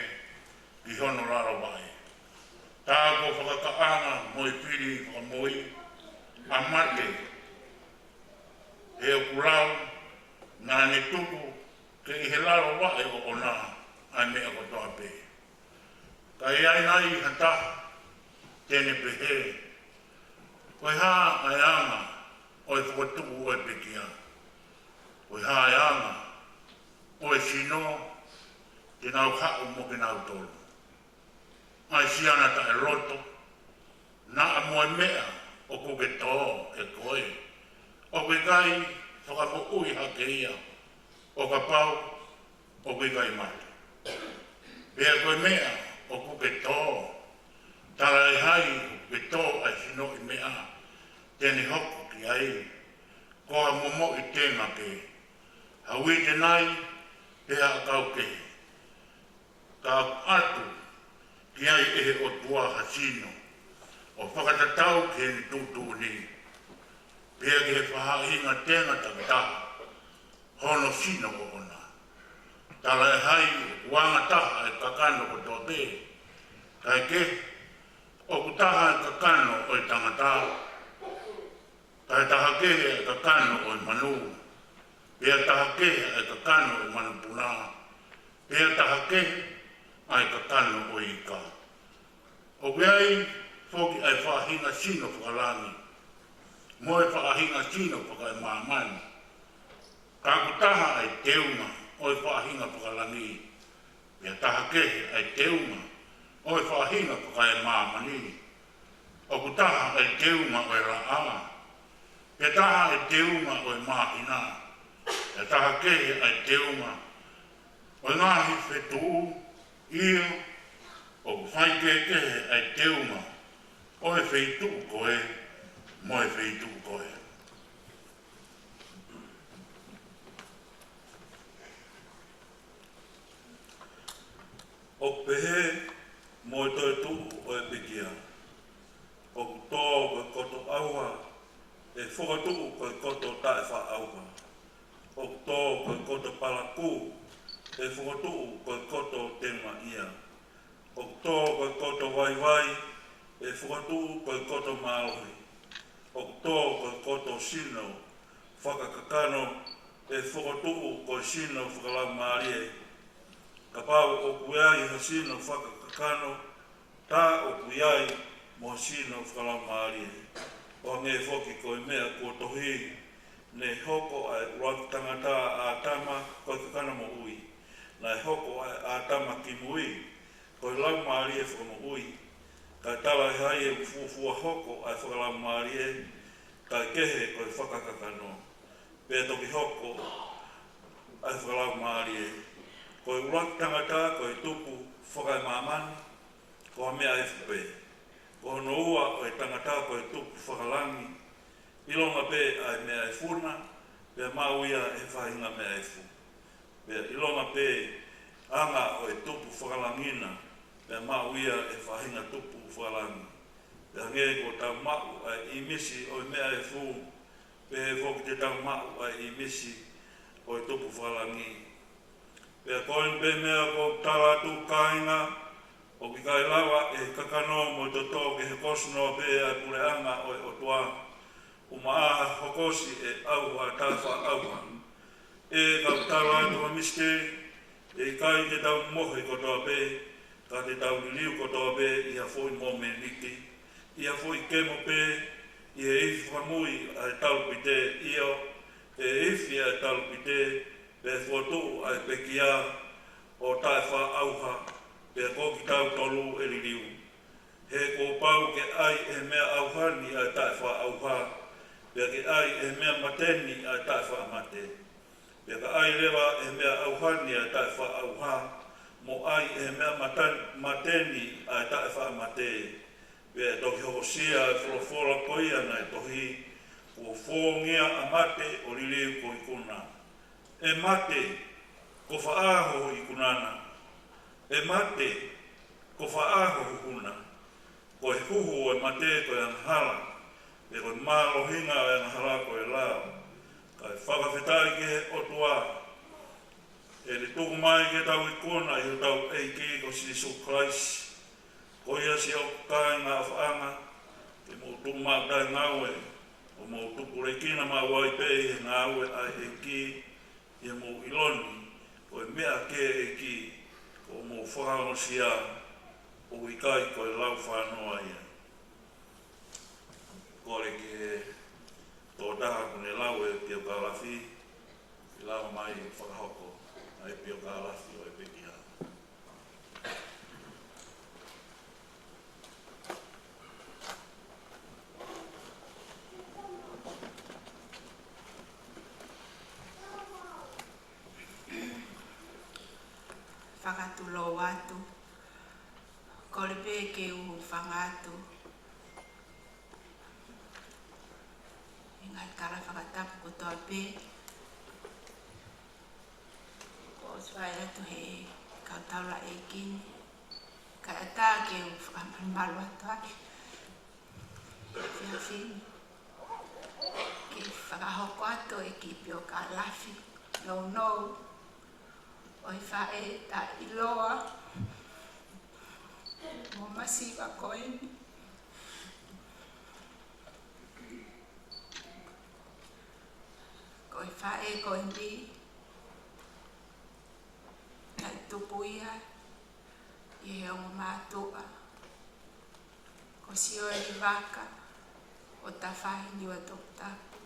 ki hono raro vai. Tā ko whakakaanga moi whiri whakamoi, a mate, e o kurau, nā ne tuku, ke i he raro vai o ona, ai mea ko toa pē. Kai ai nai hata, tēne pehe, koe hā ai anga, o e whakatuku o e pekia. Koe hā ai anga, o e sino, te nau hako mo ke nau tolu. Ai siana ta e roto, na a moe mea, o kuke tō e koe. O koe kai, whakamu ui hake ia, o ka pau, o koe kai mate. Pea koe mea, o kuke tō, tara e hai, o kuke tō ai sino i mea, tēne hoko ki ai, koa momo i tēnga ke. Haui te nai, pea a kau ke. Ka atu, ki ai e o tua hasino, o whakatatau ke ni tūtū ni. Pea ke he whahainga tēnga takataha, hono sino o ona. Tala e hai, wanga taha e kakano ko tō pē. Kai ke, o kutaha e kakano o i tangata. Kai taha ke e kakano o i manu. Pea taha ke e kakano o i manu puna. Pea taha ke ai kakano o i ka. O keai, whoki ai whahinga sino whakalangi. Moe whahinga sino whakai māmani. Ka kutaha ai teunga o i whahinga whakalangi. Pea taha ke ai teunga o i whahinga whakai māmani. O kutaha ai teunga o i raa. Pea taha ai teunga o i māhina. Pea taha ke ai teunga o i ngahi whetuu, ia, o whai ke ai teunga o i wheitu koe, mo i wheitu koe. O pehe, mo i toi tuku o e pikia. O tō koe koto aua, e whakatuku koe koto tae wha aua. O tō e whakatu koe koto tema ia. O tō koe koto waiwai, e whakatu koe koto maohi. O tō koe koto sino, whakakakano, e whakatu koe sino whakalau maarie. Ka pau o kuiai ha sino whakakakano, tā o kuiai mo sino whakalau maarie. O nge whoki koe mea kua tohi, ne hoko ai uaki tangata a tama koe kakana mo ui. Nei hoko ai a tama ki mui, koe lau maarie whakamo ui. Kai tala e hai e fuafua hoko ai whakalau maarie, kai kehe koe whakakakano. Pea toki hoko ai whakalau maarie. Koe uaki tangata koe tupu whakai mamani, koe mea e whape. Ko no ua o e tangata koe tupu whakalangi, ilonga pe ai mea e funa, pea mauia e whahinga mea e fu. Pea ilonga pe anga o e tupu whakalangina, pea mauia e whahinga tupu whakalangi. Pea nge ko tau mau ai imisi o e mea e fu, pea whoki te tau mau ai imisi o e tupu whakalangi. Pea koe pe mea ko talatu kāinga, o ki kai lawa e kakano mo to ke he kosno pe a pureanga o o tua uma hokosi e au a tafa au e ka tala to misteri e kai te tau mohe ko to pe ka te tau liu ko to pe ia foi mo me niki ia foi kemo pe ia e famui a tau pite io e ifia tau pite pe foto a pekia o tafa auha pea ko ki tau tolu e liriu. He ko pau ke ai e mea auhani a tae wha auha. Pea ke ai e mea mateni a tae wha mate. Pea ka ai lewa e mea auhani a tae wha auha. Mo ai e mea mateni a tae wha mate. Pea toki hokosia e wholofola koia na e tohi. Ko whongia a mate o liriu ko ikuna. E mate ko whaaho i kunana. E mate, ko whaaho hukuna, ko e huhu e mate ko e anghala, e ko malo hinga e anghala ko e lao, ka e whakawhetai ke he otua, e le tuku mai ke tau ikuna i tau eiki ko Sisu Christ, ko ia si au kai ngā whaanga, ke mo tuku mai kai ngaue, o mo tuku reikina mai wai pei he ngaue ai eiki, e mo iloni, ko e mea ke eiki, o mo whakao sia o i kai koe lau whanoa ia. Kore ke tō taha kune lau e pio kālafi, i lau mai whakahoko a e pio kālafi o e pekia. Whakatulo watu, kore pe ke uhu whangatu. Ingai kara whakatapu ko toa pe. Ko oswai atu he kautaula e kini. Kai ata ke uhu whakamalu atu ake. Whiawhini. Ke whakahoko atu e ki pio ka lafi. No. Oi whae ta iloa, mo masiwa koeni. Koi whae koeni, nai tupu ia, i he o mātua. Ko sio e ni waka, o ta whahi niwa toktapu.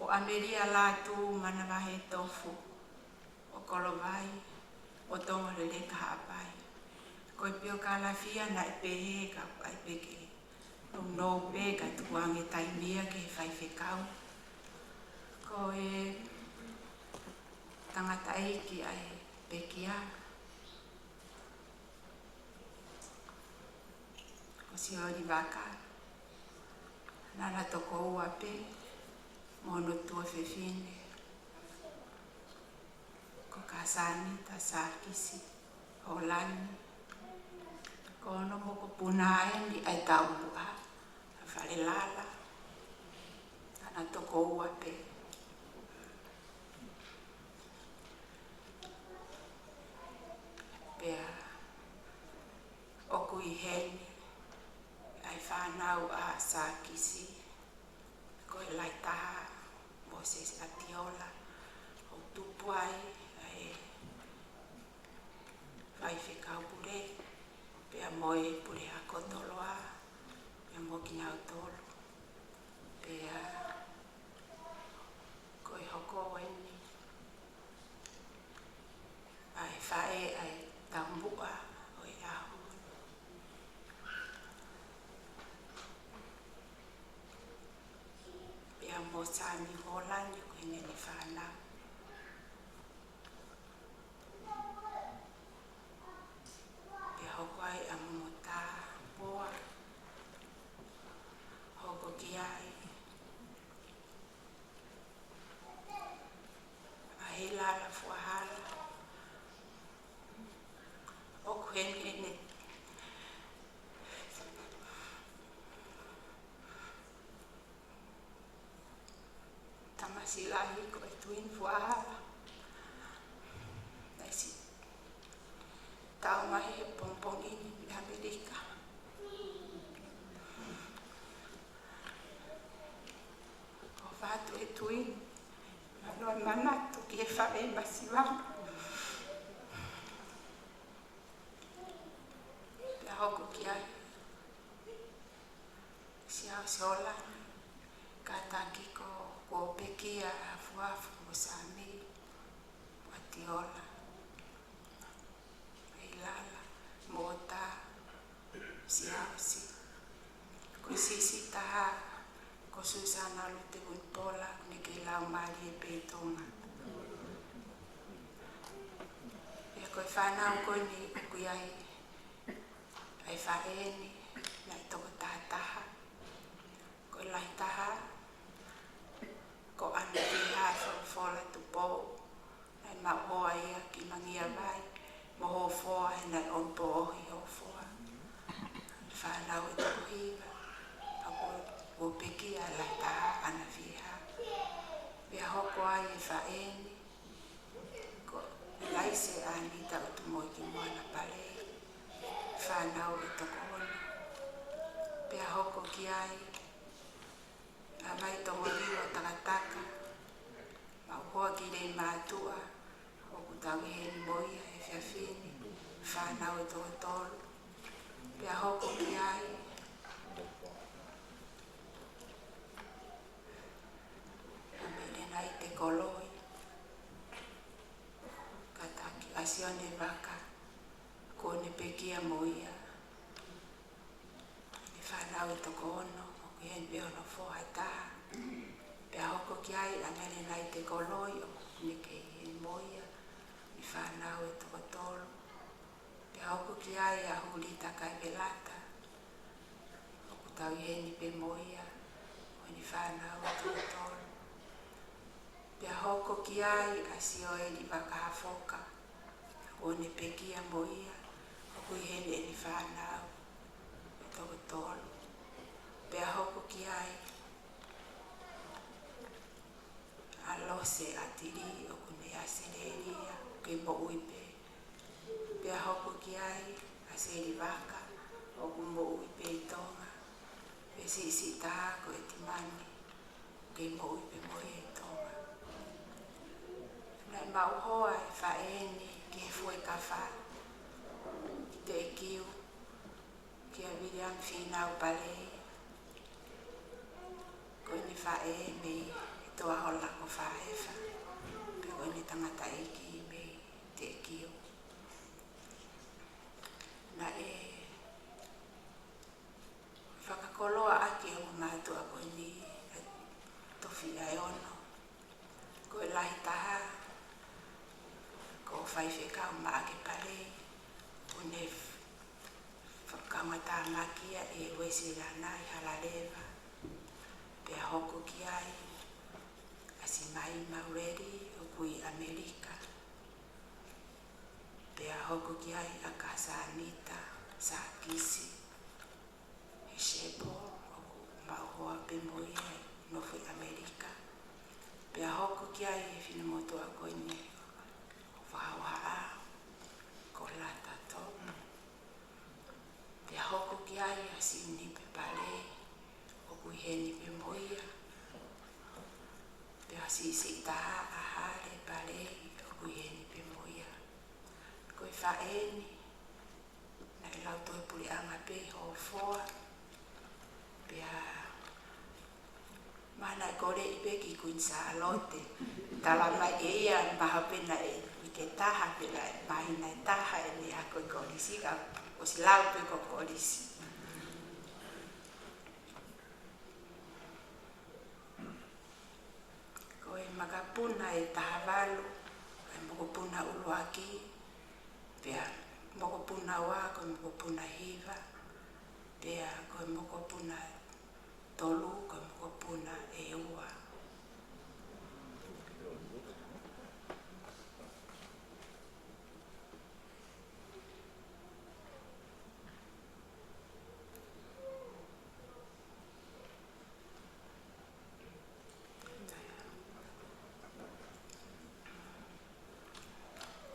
O Ameria lātu mana wahe tofu. O kolovai, o tongo lele ka hapai. Ko pio ka lafia na e pehe ka ai peke. No pe ka tuange taimia ke fai whekau. Ko e tangata eiki ai pekia. Ko si ori waka. Nana toko ua pe, mono tua whewhine. Anita, Siasi, Holani, kono moko punae ni ai taulua, whare lala, tana toko ua pe. whanau a Siasi, ko e lai taha mo se atiola o tupuai e vai whekau pure, pia moe pure a kotoloa, pia mo ki ngau tolu, pia ko e hoko weni, ai whae ai tambua o e ahu. Pia mo sami holani ko e ngeni whanau. Pia hoko ai a mumota boa, hoko ki ai, a hilala fuahala, o kuhene tamasilahi ko e tuin fuahala. Nasi tau mahi e pompong ini di Amerika. O whatu e tuin, manoe manatu ki e whae masiwanga. Pia hoko ki ai, siau seolani, kataki ko pekia a fuafu mo sami, atiola, ilala, mota, siasi, ko sisi taha, ko susana lute untola, ne ke lau mali e peitonga. Pia ko e whanau ko ni kui ai whaeni, na i toko taha, ko e lai taha, ko ana fiha fola tu po, ai mahoa ia ki mangia vai, moho foa e nai on po ohi o foa. Whanau e toko hiva, ako o peki a lai taha ana fiha. Pia hoko ai e whaeni, ko Ilaise a Anita Utumoe-Ki Moana Palei, whanau e toko ona. Pia hoko ki ai, a mai tongo liwa takataka, ma hoa ki rei mātua, o kutawi heni moia e whiawhini, whanau e toko tolu. Pia hoko ki ai, a mele nai te koloi, kataki asione waka, kone pekia moia, e whanau e toko ono, yen be ono fo ata pe hoko ki ai anele nai te koloi o ne ke moia i whanau e toko tolu pe hoko ki ai a hulita kai velata o kutau heni pe moia o ni whanau e toko tolu pe hoko ki ai a sio e ni wakahafoka o ne pekia moia o kui heni e ni whanau e toko tolu pe hoko ki ai a lose a tiri o kune a sereria ke mo uipe pe hoko ki ai a seri waka o kumo uipe i tonga pe si taha ko e timani ke mo uipe moe i tonga nai mauhoa e whaeni ki e fue ka wha ki te e kiu ki a William Finau Palei ko ni whae me e toa hola ko whaewa. Pe ko ni tangata eki me te kiu. Na e whakakoloa ake o mātua ko ni tofi ai ono. Ko e lahi taha ko whaiwheka o maa ke Palei. Ko ne whakamata makia e wesi rana i halarewa. Pea hoko ki ai, asi mai maureri o kui Amerika. Pea hoko ki ai a kasa Anita, Siasi, e shepo o mauhoa pe moia no fui Amerika. Pea hoko ki ai e whinamoto a koine o whaohaa ko lata to. Pea hoko ki ai a sini pe Palei. heni pe moia. Pe asisi taha ahare palei o kui heni pe moia. Koe whaeni. Na i lau toi puli anga pe ho foa. Pe a mana kore i pe ki kuin sa alote. Tala mai e ia maha pena e ke taha pena e mahina e taha e ni a koe kolisi ka o si lau pe ko kolisi. Koe makapuna e taha walu, e mokopuna Utumoe-Ki, pea mokopuna wa, koe mokopuna hiva, pea koe mokopuna tolu, koe mokopuna e ua.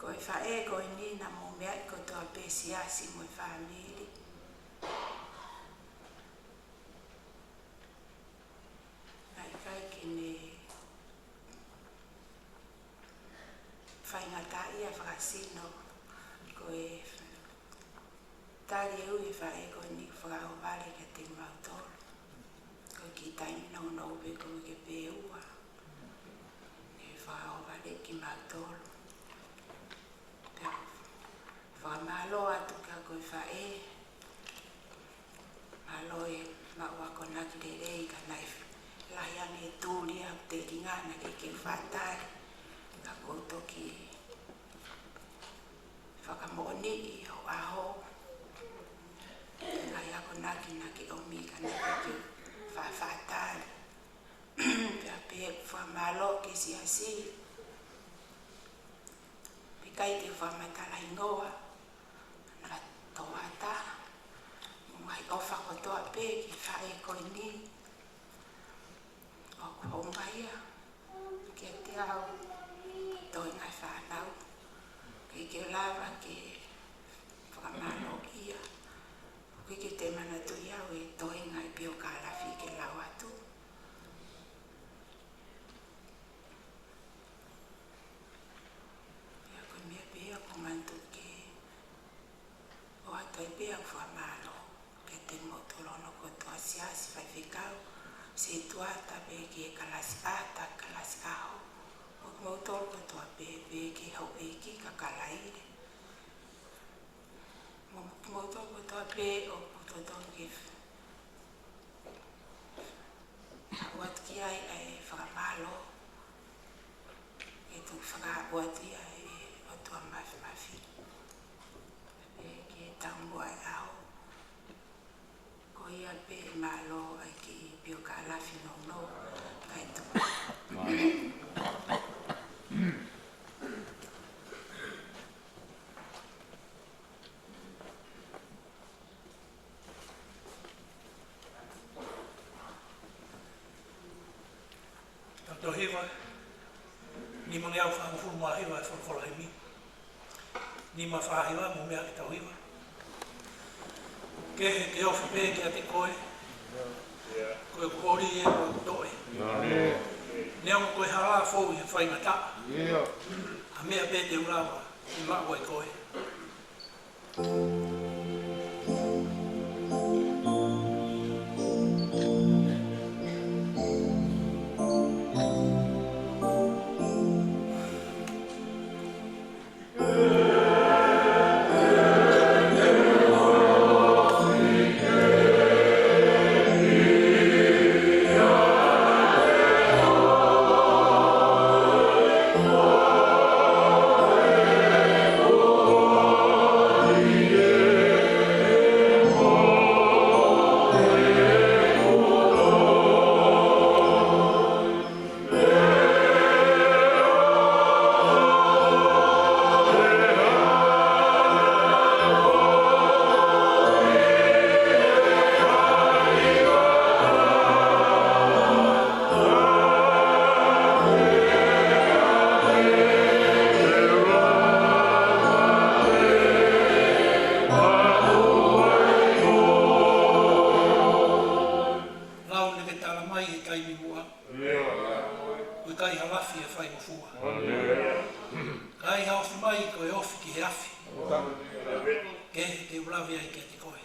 Koe whae koe nina mo mea i koe toa pe Siasi mo i Famili. Nai kai kene whaingata ia whakasino koe tari e ui whae koe ni whakao vare ke te mautoro. Koe ki taimi nau nau pe koe ke pe ua. Ke whakao vare ki mautoro. Whamalo atu ka koe whae. Malo e maua kona ki re rei ka naifu. Lahi ane tūri au te ringana ke ke whatai. Ka kouto ki whakamoni i ho aho. Lahi ako naki na ki omi ka naifu ke whatai. Pea pe whamalo ke Siasi. Kai te whamatala ingoa. Nga toa ta. Ngai ofa ko toa pe ki whae koe ni. O kuhonga ia. Ke te au. Toi ngai whanau. Kei ke lava ke whakamano ia. Kei ke te mana tu iau e toi ngai pio ka lafi ke lau atu. Mantu ke o atai pea whamalo ke te motolono ko toa Siasi whai whikau se tuata pe ke kalasi ata kalasi aho o motolo ko toa pe ke hau eiki ka kalaire motolo ko toa pe o motolo ke wat ki ai ai whamalo ke tu whakawati ai o tua mafi mafi. Ke tango ai au. Ko ia pe malo ai ki pio ka lafi no no. Kai tu. Tato hewa. Ni mangi au whaangfuru maa hewa e whakawhala he mi. Ni ma whahewa mo mea ki tau hewa. Ke he te ofi pē ki a te koe. Koe kori e koe kutoe. Nea mo koe hara fōu i whaingata. A mea pē te urawa i maua i koe. Yeah. Kai hawhi mai koe ofi ki he afi. Ke te ulawi ai ke te koe.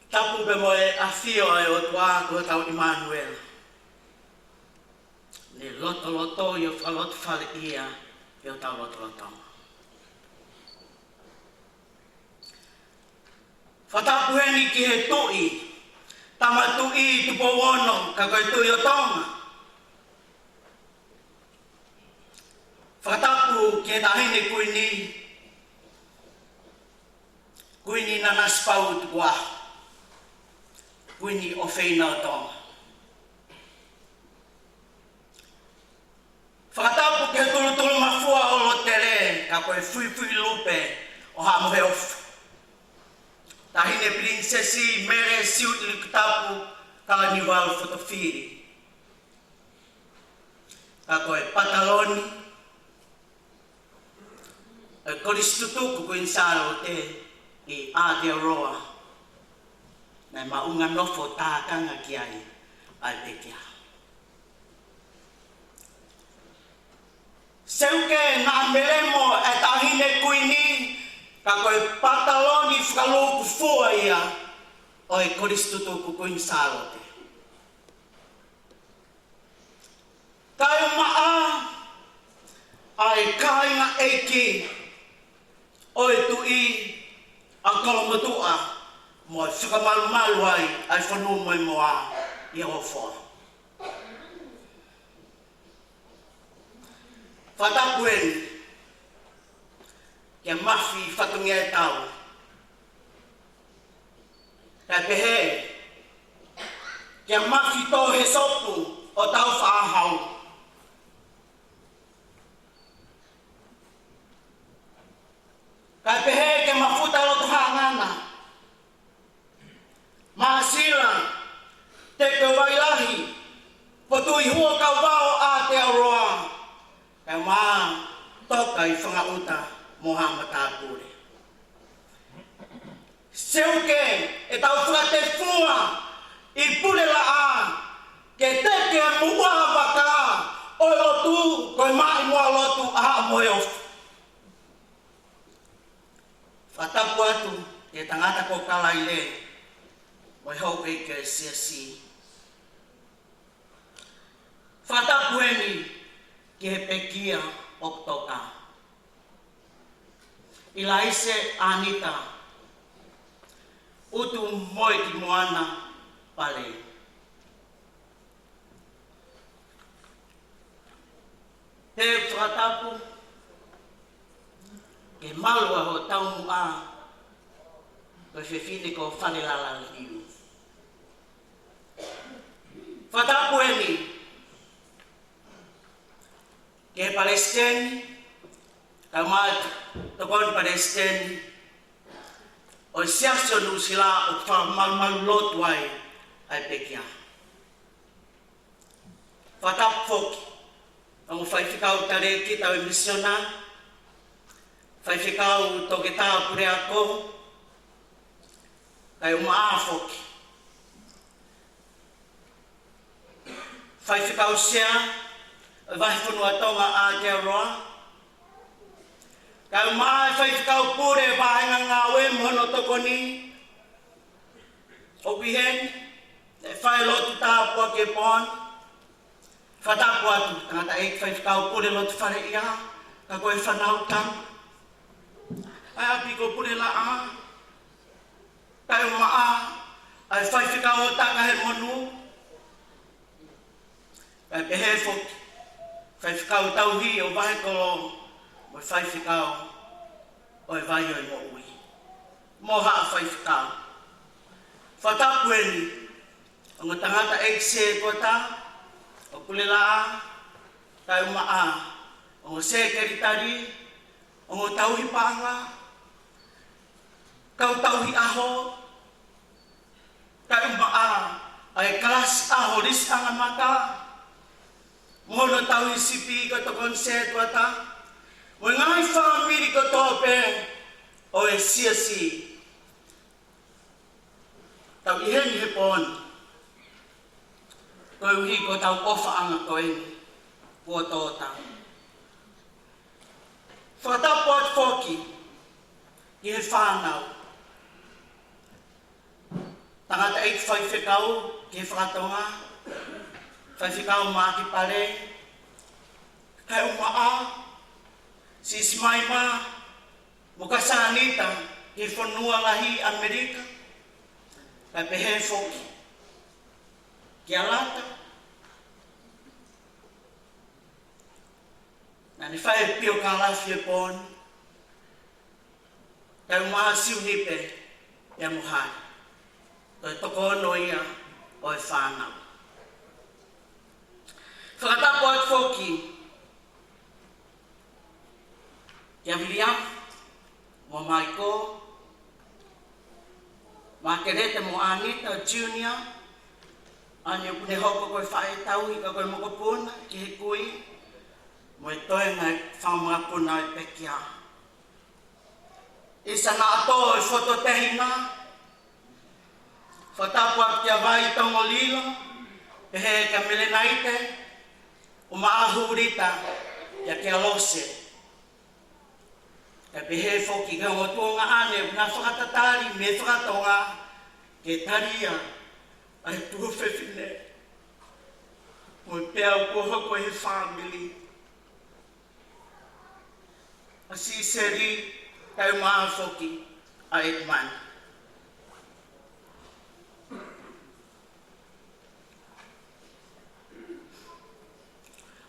Tapu be moe a fio e o tua ko tau Emmanuel. Ne loto loto yo falot fale ia yo tau loto loto. Fatapu heni ki he tui. Tama tui tupo wono ka koe tui o tonga. Fatapu ki he tahine kuini nanas pau tukua. Kuini o feina o tonga. Whakatapu ke tulu mafua o lo tere, ka koe fui lupe o hamohe ofu. Tahine prinsesi mere siut li kutapu ka niwal fotofiri. Ka koe pataloni. E koristutuku ko insaro te I Aotearoa. Na maunga nofo tākanga ki ai pekia. Seuke na meremo e tahine kuini ka koe pataloni whakaloku fua ia o e koristutuku ko insaro te. Kai maa ai kainga eiki o e tui a kolomatua mo e whakamalu ai whanu mo e moa I hofo. Whatapuen kia mafi whatungia e tau. Kai pehe kia mafi tō he sopu o tau whaahau. Kai pehe ke mafuta lo tuhangana. Maasila, te ke wailahi, potui hua kau wao Aotearoa. Kai maa toka I whangauta moha matāpure. Seuke e tau whakate fua I pule la a, ke teke mua waka o lotu koe mai mua lotu a moe ofu. Whatapu atu te tangata ko kalaile mo hau ke Siasi. Whatapu eni ke he pekia oktoka. Ilaise Anita, Utumoe-Ki Moana, Palei. Te whatapu ke malua ho tau mua koe whewhine ko whanelala liu. Whatapu eni ke Palestine, ka mat tokon Palestine, o Siasi o nusila o whamalu lotu ai pekia. Whatapu foki, ang whaiwhikau tareki tau e misiona, whaiwhikau toke tā pure ako, kai umaa foki. Whaiwhikau sea, wahifunu atonga Aotearoa, kai umaa whaiwhikau pure wahenga ngawe mohono tokoni, o pihen, e Failotu tāpua ke pon, whatapu atu, tangata e whaiwhikau pure lotu whare ia, ka koe whanau tang. Ai api ko pure la a, kai umaa, ai whaiwhikau o taka he monu, kai pehe foki, whaiwhikau tauhi o wahe kolo, mo whaiwhikau o e vai o e mo ui. Mo haa whaiwhikau. Whatapu eni, o ngā tangata ekse kota, o pulela a, kai umaa, o ngā sekeritari, o ngā tauhi panga, kau tauhi aho, kai umaa, ai kelas aho ris anga maka, mono tauhi sipi ko tokon se kota, mo ngai Famili ko tope, o e Siasi. Tau iheni he pon, koe uhi ko tau ofa anga koe kua tōta. Whatapu atu foki, I he whānau. Tangata eik whaiwhikau ki he whakatonga, whaiwhikau mā ki Palei, kai umaa, si Ismaima, mukasa Anita, ki he whanua lahi Amerika, kai pehe foki, ki alata. Nani whae pio ka lafi e pon, kai umaa siu nipe e muhai, koe toko ono ia o e whanau. Whakatapu atu foki, Kia William, mo Maiko, ma kerete mo Anita Junior, anyo kune hoko koe whae tau i ka koe moko puna, ki he kui, mo e toe ngai whamanga puna i pekia. Isa na ato e whoto tehina, whatapua kia vai tongo lilo, e he ka melenaite, o maahurita, ia kia lose. Ka pehe foki ka ngotonga ane, na whakatatari me whakatonga, ke taria, ai tuwhewhine. Mo pēr ko hoko he Famili. Asi seri, tau maa foki, a Edman.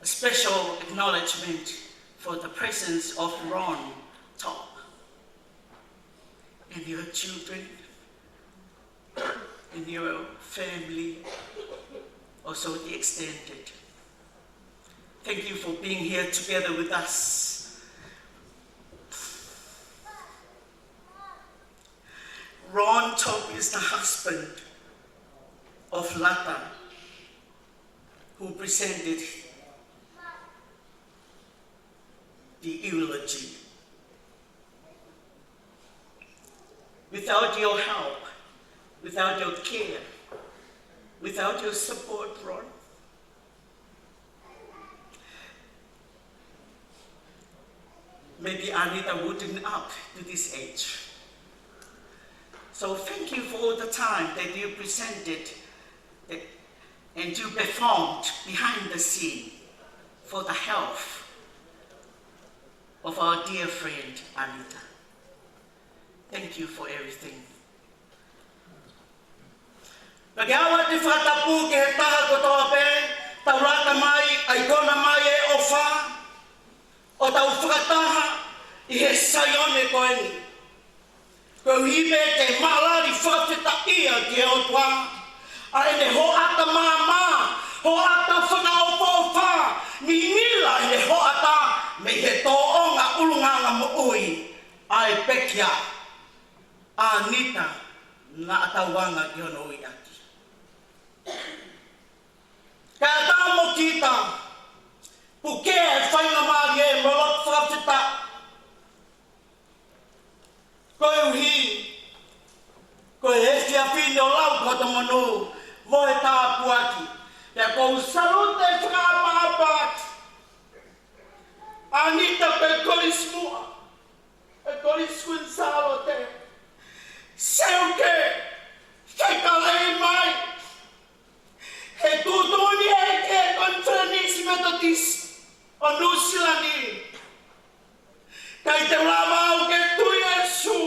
A special acknowledgement for the presence of Ron Top and your children and your family, also the extended. Thank you for being here together with us. Ron Top is the husband of Lata, who presented the eulogy. Without your help, without your care, without your support, Ron, maybe Anita wouldn't up to this age. So thank you for all the time that you presented and you performed behind the scene for the health of our dear friend Anita. Thank you for everything. Pag awa te whatapu ke he taha ko toa pe, tau rata mai, ai kona mai e ofa, o tau whakataha i he saione koeni. Ko hibe te malari whakawhita ia ki o tua, a ene ho ata mama, ho ata whakaopofa, ni nila ene ho ata, me he tō onga ulunganga mo ui, ai pekia, Anita na atawanga ki hono ui aki. Kaya tā mo kita, puke e whainga maari e molot whakawhita, koe uhi, koe e whiawhine o lau kota manu, mo e tā puaki, ya kou salute whakapapaki, Anita pe kolismua, e koliskuin salote, seuke, whekalei mai, he tutuni eke konferenis metodis, o Nusilani, kai te lamau ke tui esu,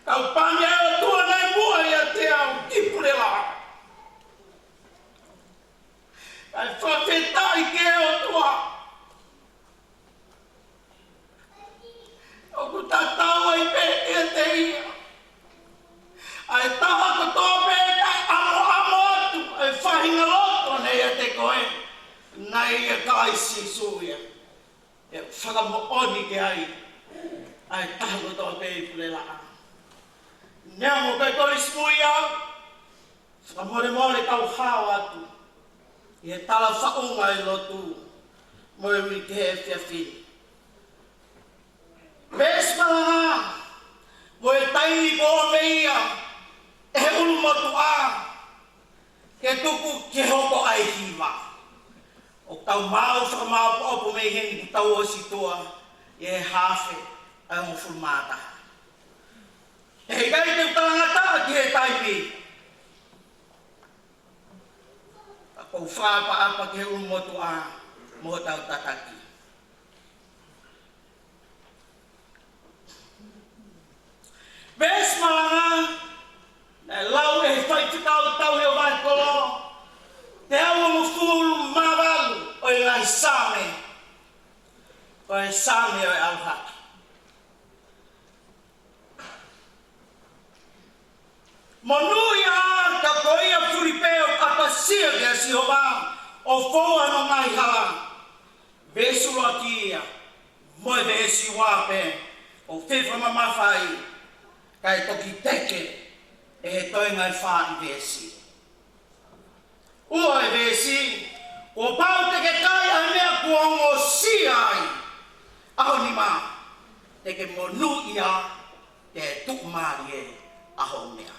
kau panya o tua nei mua ia te au kipurela, kai whawhetai ke o tua, o ku tatau ai pētia te ia. Ai taha ko tō pētai amo atu, ai whahinga loto nei a te koe, nei a kaisi suia. E whakamo oni ke ai taha ko tō pēpule laa. Nea mo kai koi smui au, whakamore kau hao atu, i he tala whaunga i lotu, mo e mi ke he whiawhini. Ves malaha, mo e taini ko o meia, e he ulu motu a, ke tuku ke hoko ai hiwa. O tau mau whakamau pa opo mei heni ki tau o si toa, i he hawhe ai mo fulmata. E he kai te utalangata ki he taimi. A kou whapa apa ke he ulu motu a, mo tau tataki. Ves malanga, na lau e whai tikau tau heo vai kolo, te awa mo fulu mawalu o i ngai same, o e same o e alhaki. Monui a ka koia furipeo kapasia ke a sihoba, o foa no ngai hala, vesula kia, Moe vesi wape o Famili kai toki teke e he toinga I wha I vesi. Ua e vesi, o pau teke kai a mea kuongo si ai. Aho ni mā, teke monu ia te tukmari e aho mea.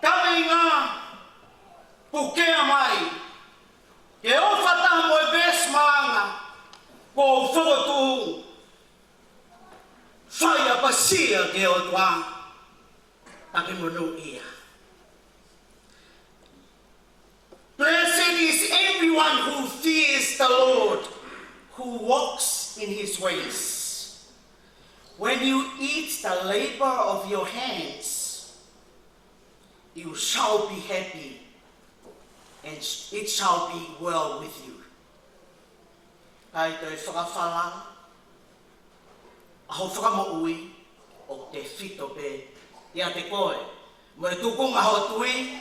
Kawe ngā pukea mai, ke o whata mo e ves maanga, ko o whakatu whai a pasia ke o tua, take monu ia. Blessed is everyone who fears the Lord, who walks in his ways. When you eat the labor of your hands, you shall be happy, and it shall be well with you. Kai te whakawhala, aho whakamaui o te Fita pe ia te koe. Mo e tukunga ho tui,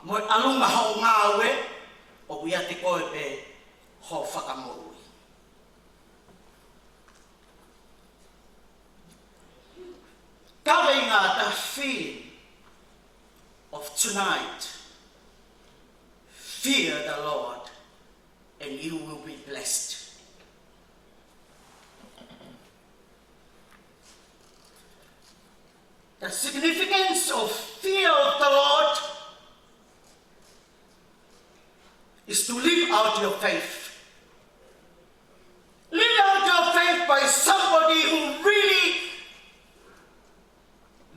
mo e alunga ho ngāwe, o ia te koe pe ho whakamaui. Kawe ngā the fear of tonight. Fear the Lord, and you will be blessed. The significance of fear of the Lord is to live out your faith. Live out your faith by somebody who really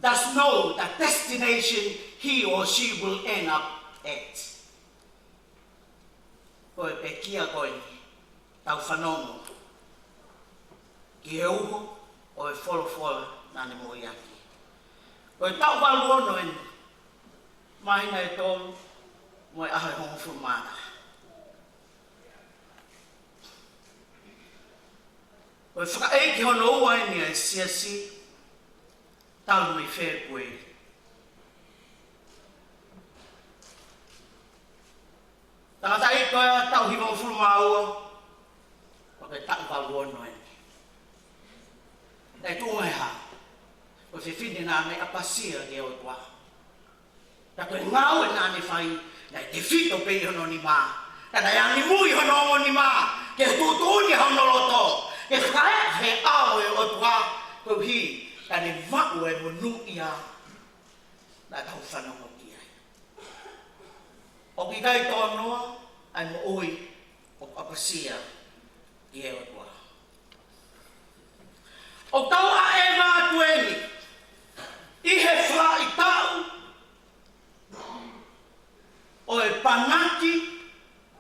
does know the destination he or she will end up at. Koe pe kia koe tau whanongo. Ki he uho o e wholo nane mo iaki. Koe tau waluono en mahina e tolu mo e ahe hongo fumana. Koe whakaeki hono ua e nia e Siasi talu mei where koe. Tangata I koe tau himo furuma ua, koe tau waluono e. Nei tu mai ha, koe whiwhine nā me apasia ke o tua. Ta koe ngau e nā ne whai, nei te Fita pe hono ni mā. Ta nei ani mui hono ni mā, ke tūtūni hono loto, ke whae he ao e o tua, koe hi, ta ne mau e monu ia, nā tau whanongo. O ki kai tonoa, ai mo oi o papasia ki e o tua. O tau a e mā tueni, I he wha I tau, o e panaki,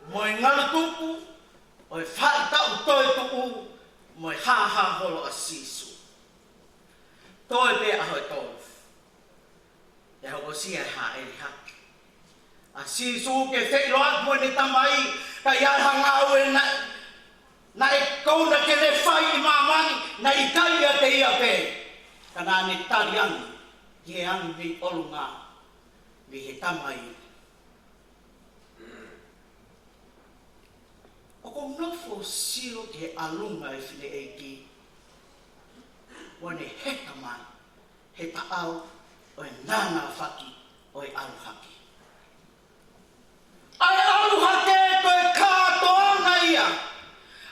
mo e ngalutupu, o e wha I tau toi tuku, mo e haha holo a sisu. Toi pe aho e tolu. E hoko sia e ha e haki. A sisu ke whairoat mo ne tamai, ka ia hangau e na e kauna ke ne whai I mamani, na I kai a te ia pe. Ka nā ne tari angi, ki e angi mi olunga, mi he tamai. O ko nofo sio ke alunga e whine eiki, wane he tamai, he taau, o e nana whaki, o e alu haki. Ai aluhake koe kātoa na ia.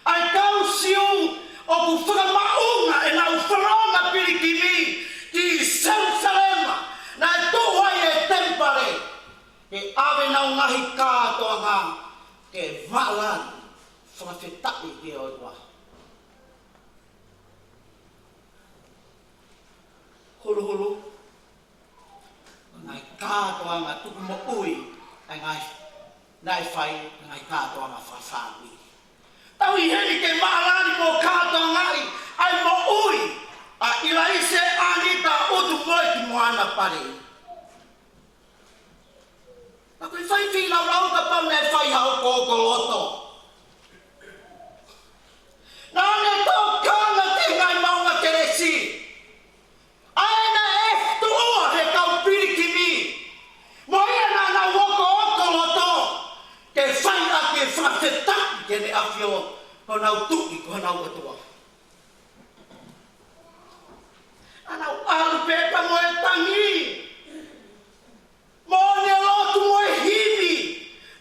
Ai kau siu o ku whakamaunga e nau wharonga pirikimi ki Jerusalema. Na e tūhai e tempare. Ke awe nau ngahi kātoa ngā. Ke waalani whakawhetaki ke o tua. Hulu hulu. Ngai kātoa ngā tuku mo ui. Ai ngai nai whai ngai kātoa ngā whawhāwi. Tau I heni ke maalani mo kātoa ngai, ai mo ui, a Ilaise, Anita, Utumoe-Ki Moana Palei. Na koe whai whilau rau ka pau nei whai hau kōko loto. Nā ne tō kāna te ngai maunga keresi. Aina e tua he kau pirikimi. Mo ia nā woko oko loto. Ke ne afio ko nau tuki ko nau atua. Anau alu pepa mo e tangi. Mo ne lotu mo e hivi.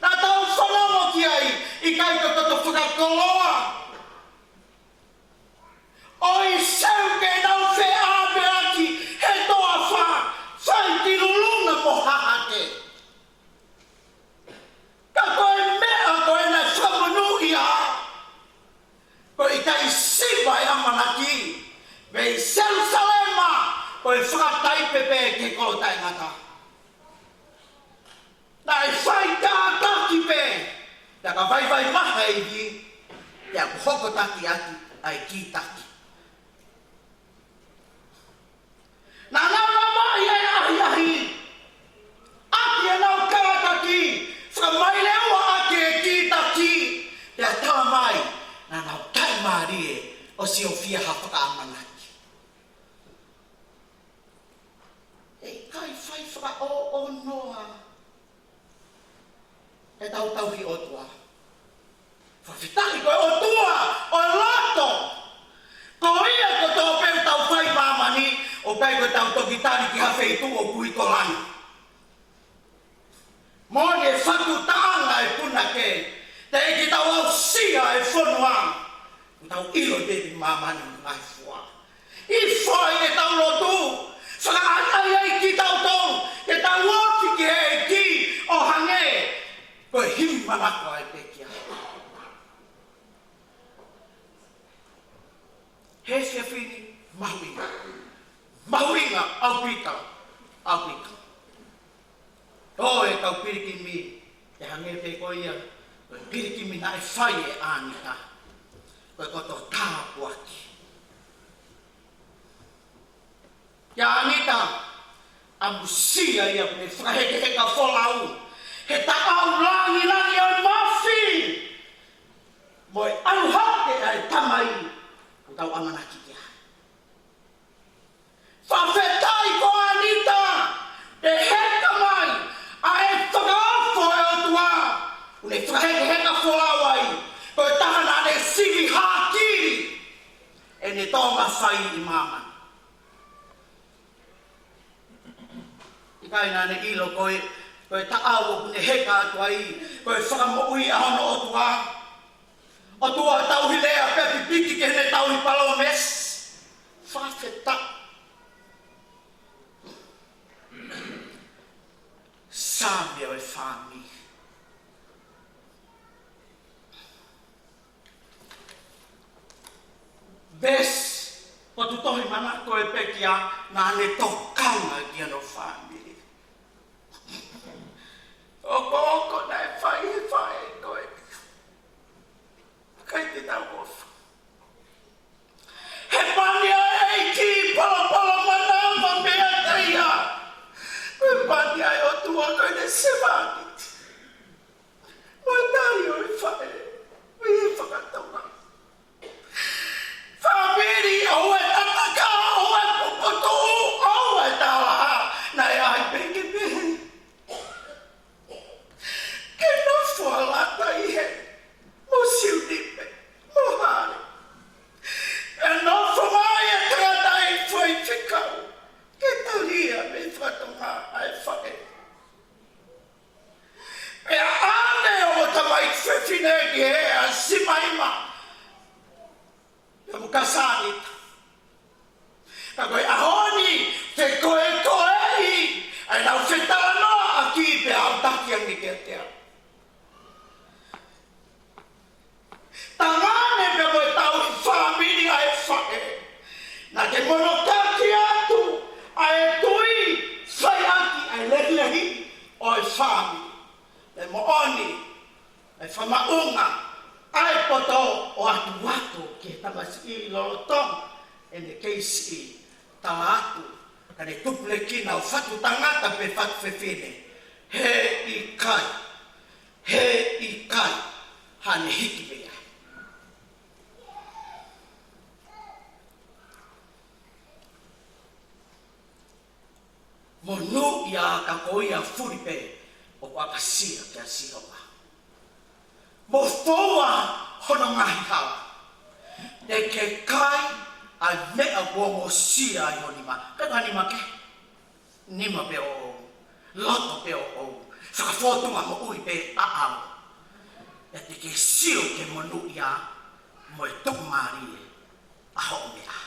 Na tau whanamo ki ai i kai ko toto whakakoloa. Oi seu ke nau whe ape aki he toa wha. Whai ki lulunga mo hahake. Ka koe mea koe na whamanu ia. Koe i kai siwa e amanaki. Vei Jerusalema, koe whakatai pepe ke kolotai ngata. Nai whai tātaki pe, te ka vai maha i ki, te aku hoko taki ati, ai ki taki. Nā nāra mai ai ahi, aki e nau karataki, whakamailea aki e ki taki, te atawa mai, nā nau tai marie, o si o fia ha whakaamanaki. E kai whai whaka o noa. E tau hi o tua. Whawhitaki koe o tua, o lato. Ko ia ko tō peu tau whai mamani, o pei koe tau toki tari ki hawhei tu o kui kolani. Mone e whatu taanga e puna ke, te eki tau au sia e whanua. Tau ilo debi mamani ngai fua. I whai e tau lotu. Whakaatai ai ki tau tau, e tau oti ki hei ki o hange, koe himi manako ai pekia. He whiawhini, mahuinga. Mahuinga, au pika. O e tau piriki mi, e hange pe koe ia, koe piriki mi na e whai e Anita, koe koto tāpuaki. Ya Anita, amusia ia me whaheke ka wholau. He takau langi o mafi. Moi aluhake ai tamai. Utau amanaki kia. Whawhetai ko Anita. Te heka mai. A e whakaafo e o tua. Une whaheke ka wholau ai. Koe tahana ne sivi hākiri. E ne tonga whai I mama. Kai nā ne ilo koe taau ne heka atu ai, koe whakamoui a hono o tua. O tua tauhi lea pepi piki ke ne tauhi palo mes. Whawheta. Sāmia o e whāmi. Ves, o tu tohi mana koe pekia nā ne tokanga ki ano whāmi. Oko na e whai koe. Kai te tau ofa. He pania e ki pala mana mea teia. Koe pania e o tua koe ne sevanit. Moe tari o e whai. Ui e whakatonga. Famili o e tataka o e pukotu o e tawa. Na e ai peke pehe. Ke no whalata I he, mo siunipe, mo hare. E no whamai e tangata I whai whikau, ke taria me whatonga ai whake. E ane o tamai whewhine ki he a simaima. E mukasanita. Ka koe ahoni, te koe I, ai nau whetano a ki pe au takiangi ke tea. Tangane pe koe tau I whamiri ai whake. Na te monotaki atu, ai tui, whai aki ai lehilehi o ai whami. E mooni, ai whamaunga, ai poto o atu ke tamasi I lolotong, e ne keisi I tawa atu, ka ne tupule kina o whatu tangata pe whatu whewhine. He I kai, hane hiki mea. Mo nu ia ka koia furipe o akasia ke asioa. Mo foa hono ngahi hau. Te ke kai ai mea wongo sia i honi ma. Kaka ni ma ke. Nima pe o. Loto pe o. Whakafotunga mo ui pe a au. E te ke sio ke monu ia mo e tuk maari e a ho mea.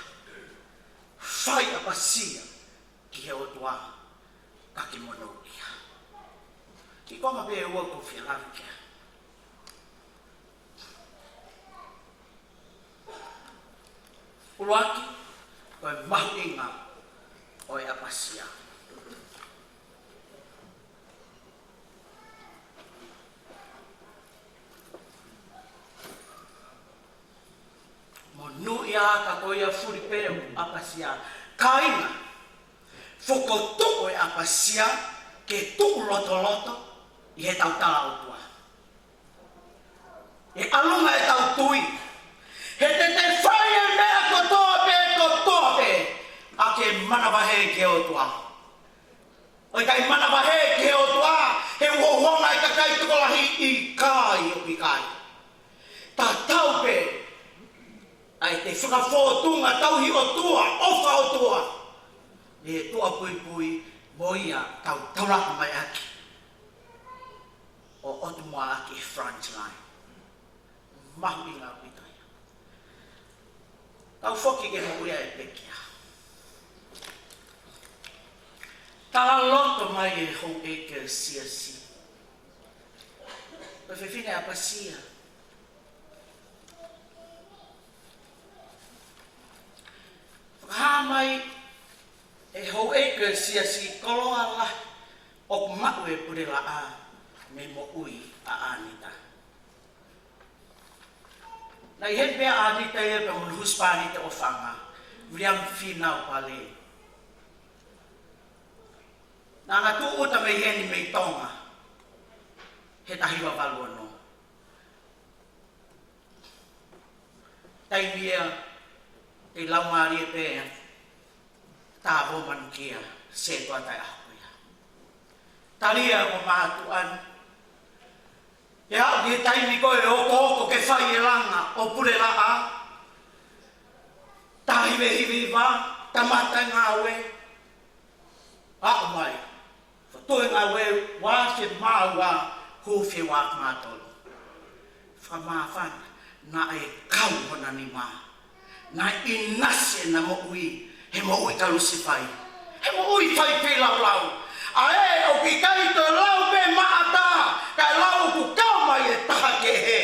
Whai a pasia ki he o tua ka ki monu ia. Ki koma pe e ua ku whialaru kia. Uruaki, koe mahu inga o e apasia. Mo nui a ka koe a furipeo apasia. Kaina, whokotuko e apasia ke tuku loto i he tau tala o tua. E alunga e tau tui. He te whai e mea kotope, a ke Manavahe ke o tua. O kai Manavahe ke o tua, he uhohonga i kakai tukolahi i kai o i kai. Ta taupe, ai te whakawhotunga tauhi o tua, ofa o tua. E tua pui moia tau tauraka mai aki. O Utumoe-Ki frontline. Mahu inga pita. Tau whoki ke mo uia e pekia. Tala loto mai e hou eke siasi. Pe whiwhine a pasia. Whakaha mai e hou eke siasi koloa la o kumau e purela a me mo ui a Anita. Nai he pea Anita e pe mon huspani te o whanga, William Fina o Palei. Nā ngā tū uta mei heni mei tonga, he tahiwa valua no. Taimia, te laungari e pēa, tā homan kia, se tua tai ahuia. Talia o mātuan, e hau ki he taimi koe oko ke whai e langa o pure laa. Tahiwe hiwi wā, tamata ngā we. Ako mai, whatoe ngā we wā se māua hūwhi wā mātolo. Whamāwhana, nā e kau hona ni mā. Nā i nase na mo ui, he mo ui karusi whai. He mo ui whai pē lau lau. A e o ki kai to lau pe maata, kai lau ku kau mai e taha ke he,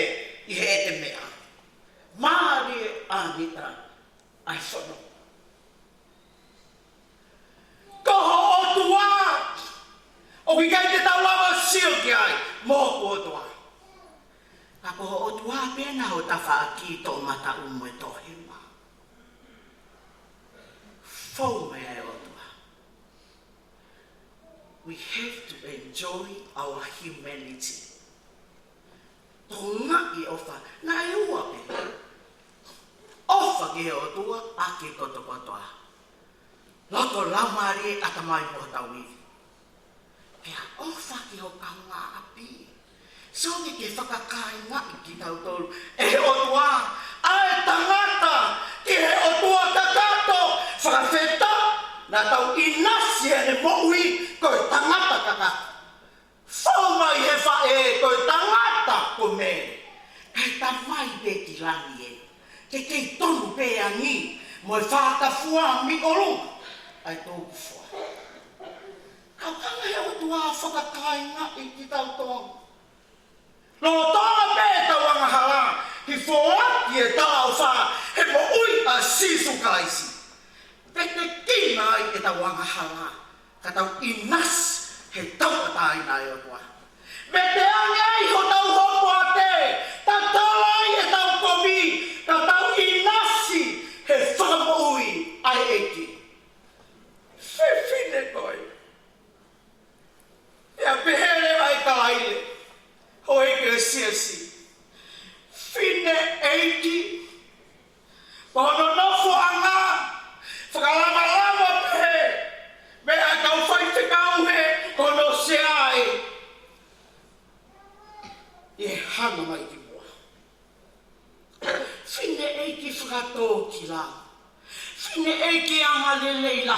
i he te mea. Māri e Anita, ai whono. Koho o tua, o ki kai te tau lava sio ki ai, mō ku o tua. Ka koho o tua pēna o tawha a ki tō mata umu e tō hima. Whau me e o tua. We have to enjoy our humanity. Tō ngaki ofa, nā e ua pe. Ofa ki he o tua, ake koto kotoa. Loko laumari e atamai po taui. Pea ofa ki ho kaunga api. Songi ke whakakai ngaki ki tau tolu. E he o tua, ae tangata, ki he o tua kakato, whakawheta, nā tau inasi ane moui, koe tangata kakato. Whau mai he whae, koe tangata ko me. Kei tamai pe ki langi e. Ke kei tonu pe angi, mo e whakafua mi olunga. Ai tōku whua. Kau kanga he o tua whakakai ngaki ki tau tonga. Lolo tonga pe tau angahala, hi whoaki e tau wha, he mo ui a sisu kalaisi. Pete kina ai e tau angahala, ka tau inas he tau atai nai o tua. Me te ange ai ho tau hopo a te, ta talai e tau komi, ka tau inasi he whakamo ui ai eki. Whiwhine koi. Ia pehere ai kalaile. Ho eke siasi. Whine eiki. Kono nofo anga. Whakalama pehe. Me a kau whai te kau he. Kono se ai. I Fine eiki whakatō ki la. Fine eiki anga lelei la.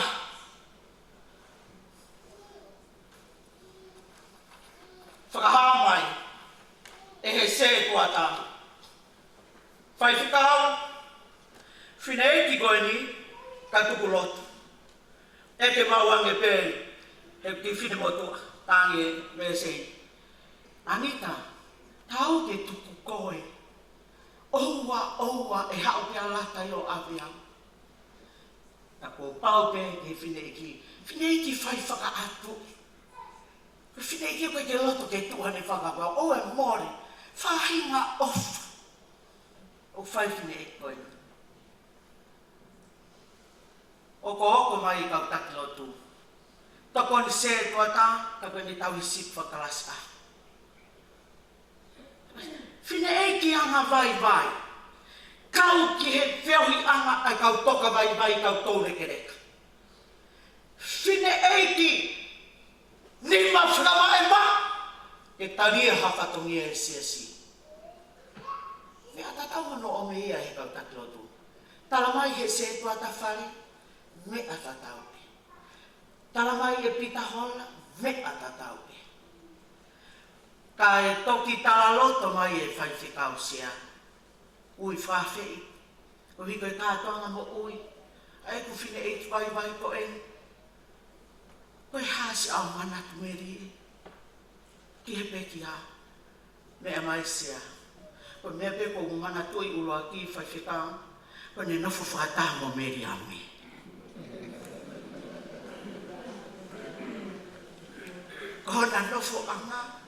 Whakahamai. E he se tuata. Whai whikahau. Fine eiki koe ni, ka tuku lotu. E te mauange pēri. He ki whine motua. Tāngi me se. Anita, tau te tuku koe. Oua e hao te alata i o awea. Ta ko pau pe ke whine eiki. Whine eiki whai whaka atu. Whine eiki koe te loto ke tuhane whakawau. O e mori. Whahinga ofa. O whai whine eiki koe. O ko oko mai i kau taki lotu. Tako ni se tuata, tako ni tau isip whakalasta. Whine eiki anga vai. Kau ki he whiahi anga ai kau toka vai kau tōreke reka. Whine eiki ni ma whakama e ma. E taria hawhatongia e siasi. Me atatau hono o me ia he kau taki lotu. Talamai he se tuata whare. Me atatau e. Talamai e pita hola, me atatau e. Ka e toki talaloto mai e whai whikau sea. Ui whawhei. Ko hiko e kātonga mo ui. Ai ku whine eiki vai ko e. Ko e hāsi au manatu meri e. Ki he peki ha. Mea mai sea. Ko mea peko u manatu i uloa ki whai whikau. Ko ne nofu whakatā mo meri a me. Kona nofo anga,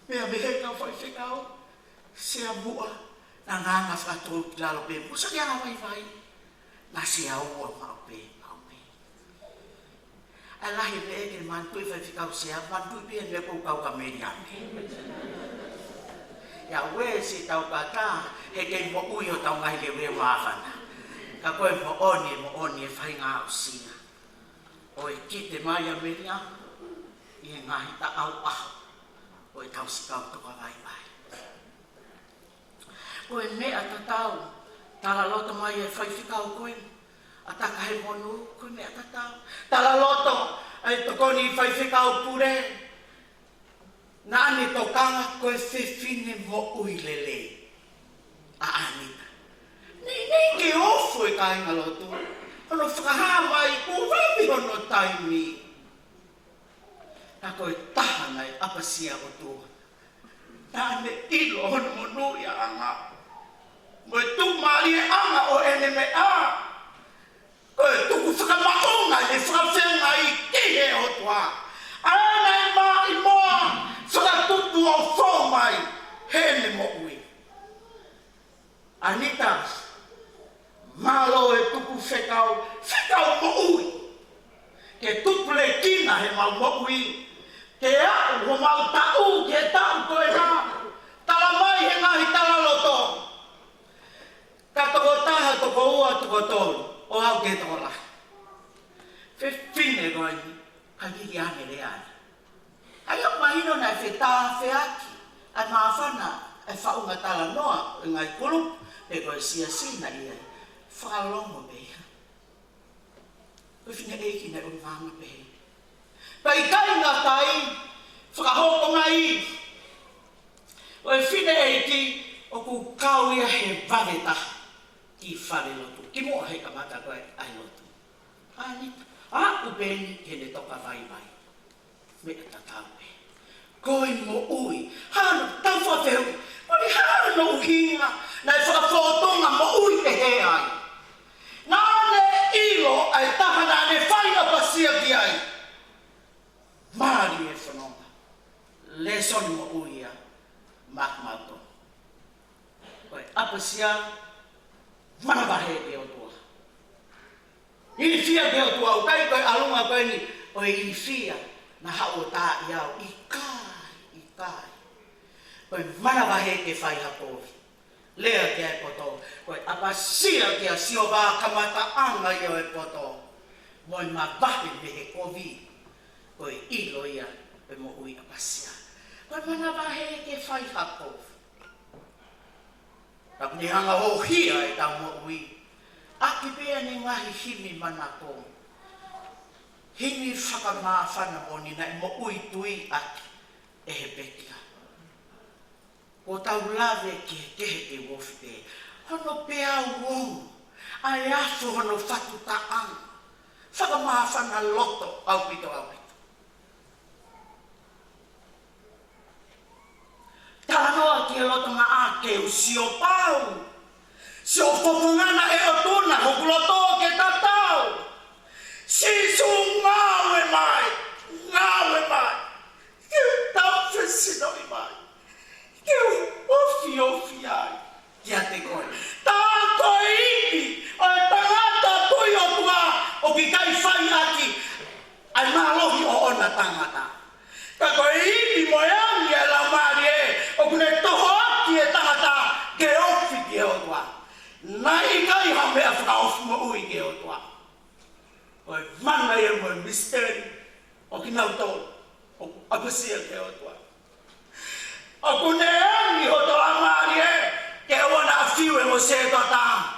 mea mehe kau whai whikau, sea mua, na nganga whakatō ki lalo pe, musa ki anga vai, na sea ua mau pe. Ai lahi me eke mantui whai whikau sea, mantui pe me kou kau ka meri ame. Ia ue si tau kata, he kei mo ui o tau ngai le ue wāwhana. Ka koe mo oni e whai ngā o singa. O e kite mai a meri ame. I e ngahi ta au aho, o e tau sikau toka vai. Ko e mea tatau, tala loto mai e whai whikau koe, a taka he monu, ko e mea tatau. Tala loto, e tokoni i whai whikau pure, na ane tokanga ko e whiwhine mo ui lele, a Anita. Nei ke ofu e kainga loto, kono whakahawa i kuwawi hono taimi. Na koe tahana e apasia o tua. Tāne ilo hono monu ia anga. Moe tumari e anga o ene me a. Koe tuku whakamaunga e whakawhenga i kihe o tua. Ana e mā i moa whakatutu o whomai. Hene mo ui. Anita, malo e tuku whekau mo ui. Ke tupule kina he mau mo ui. Ke au ho mau tau ke tau koe nā. Tala mai he ngahi tala loto. Ka toko taha toko ua toko tolu. O au ke toko lahi. Whine koe ni. Ka kiki ane le ane. Ai au mahino na e Fita whiaki. Ai maafana e whaunga tala noa. E ngai kulu. E koe Siasi na ia. Whakalongo beha. Koe whine eiki na unganga beha. Pai kai ngā tai, whakahoko ngai. O e whine eiki, o ku kau ia he vareta ki Failotu. Ki mua he kamata koe ai lotu. Anita, a upeni ke ne toka vai. Me e tatau e. Koe mo ui, hano tau whawhehu. Koni hano uhinga, na e whakawhotonga mo ui te he ai. Nāne ilo ai tahana ne whaia pasia ki ai. Mari e whanonga. Le soni mo uia. Makmato. Koe apasia. Manabahe ke o tua. I fia ke o tua. Ukai koe alunga koe ni. O i fia. Na hao tā iau. Ikai. Koe manabahe ke whai hakovi. Lea ke ai poto. Koe apasia ke a sio wā kamata anga i o e poto. Moi mabahe me he kovi. Koe ilo ia e mo ui apasia. Koe manabahe ke whai hakovi. Tak ni hanga ho hia e tau mo ui. Aki pea ni ngahi himi manako. Himi whakamawhana o ni nai mo ui tui aki e he pekia. Ko tau lawe ki he kehe te wofi hono pea wong. Ai afu hono whatu taang. Whakamawhana loto au pito. Tānoa ki e loto ngā ake u sio pau. Sio whopungana e o tuna hoku loto ke tatau. Sisu ngawe mai. Kiu tau whesino i mai. Kiu ofi ai. Kia te koe. Tā koe ipi o e tangata tui o tua o ki kai whai aki. Ai malohi o ona tangata. Ka koe ipi mo eani e la mari e. O kune toho aki e tangata ke ofi ki o tua. Nai kai hamea whaofi mo ui ki o tua. Koe mana e mo misteri o ki nau tau. O apusia ki o tua. O kune eani o toa mari e. Ke wana afiu e mo se tota.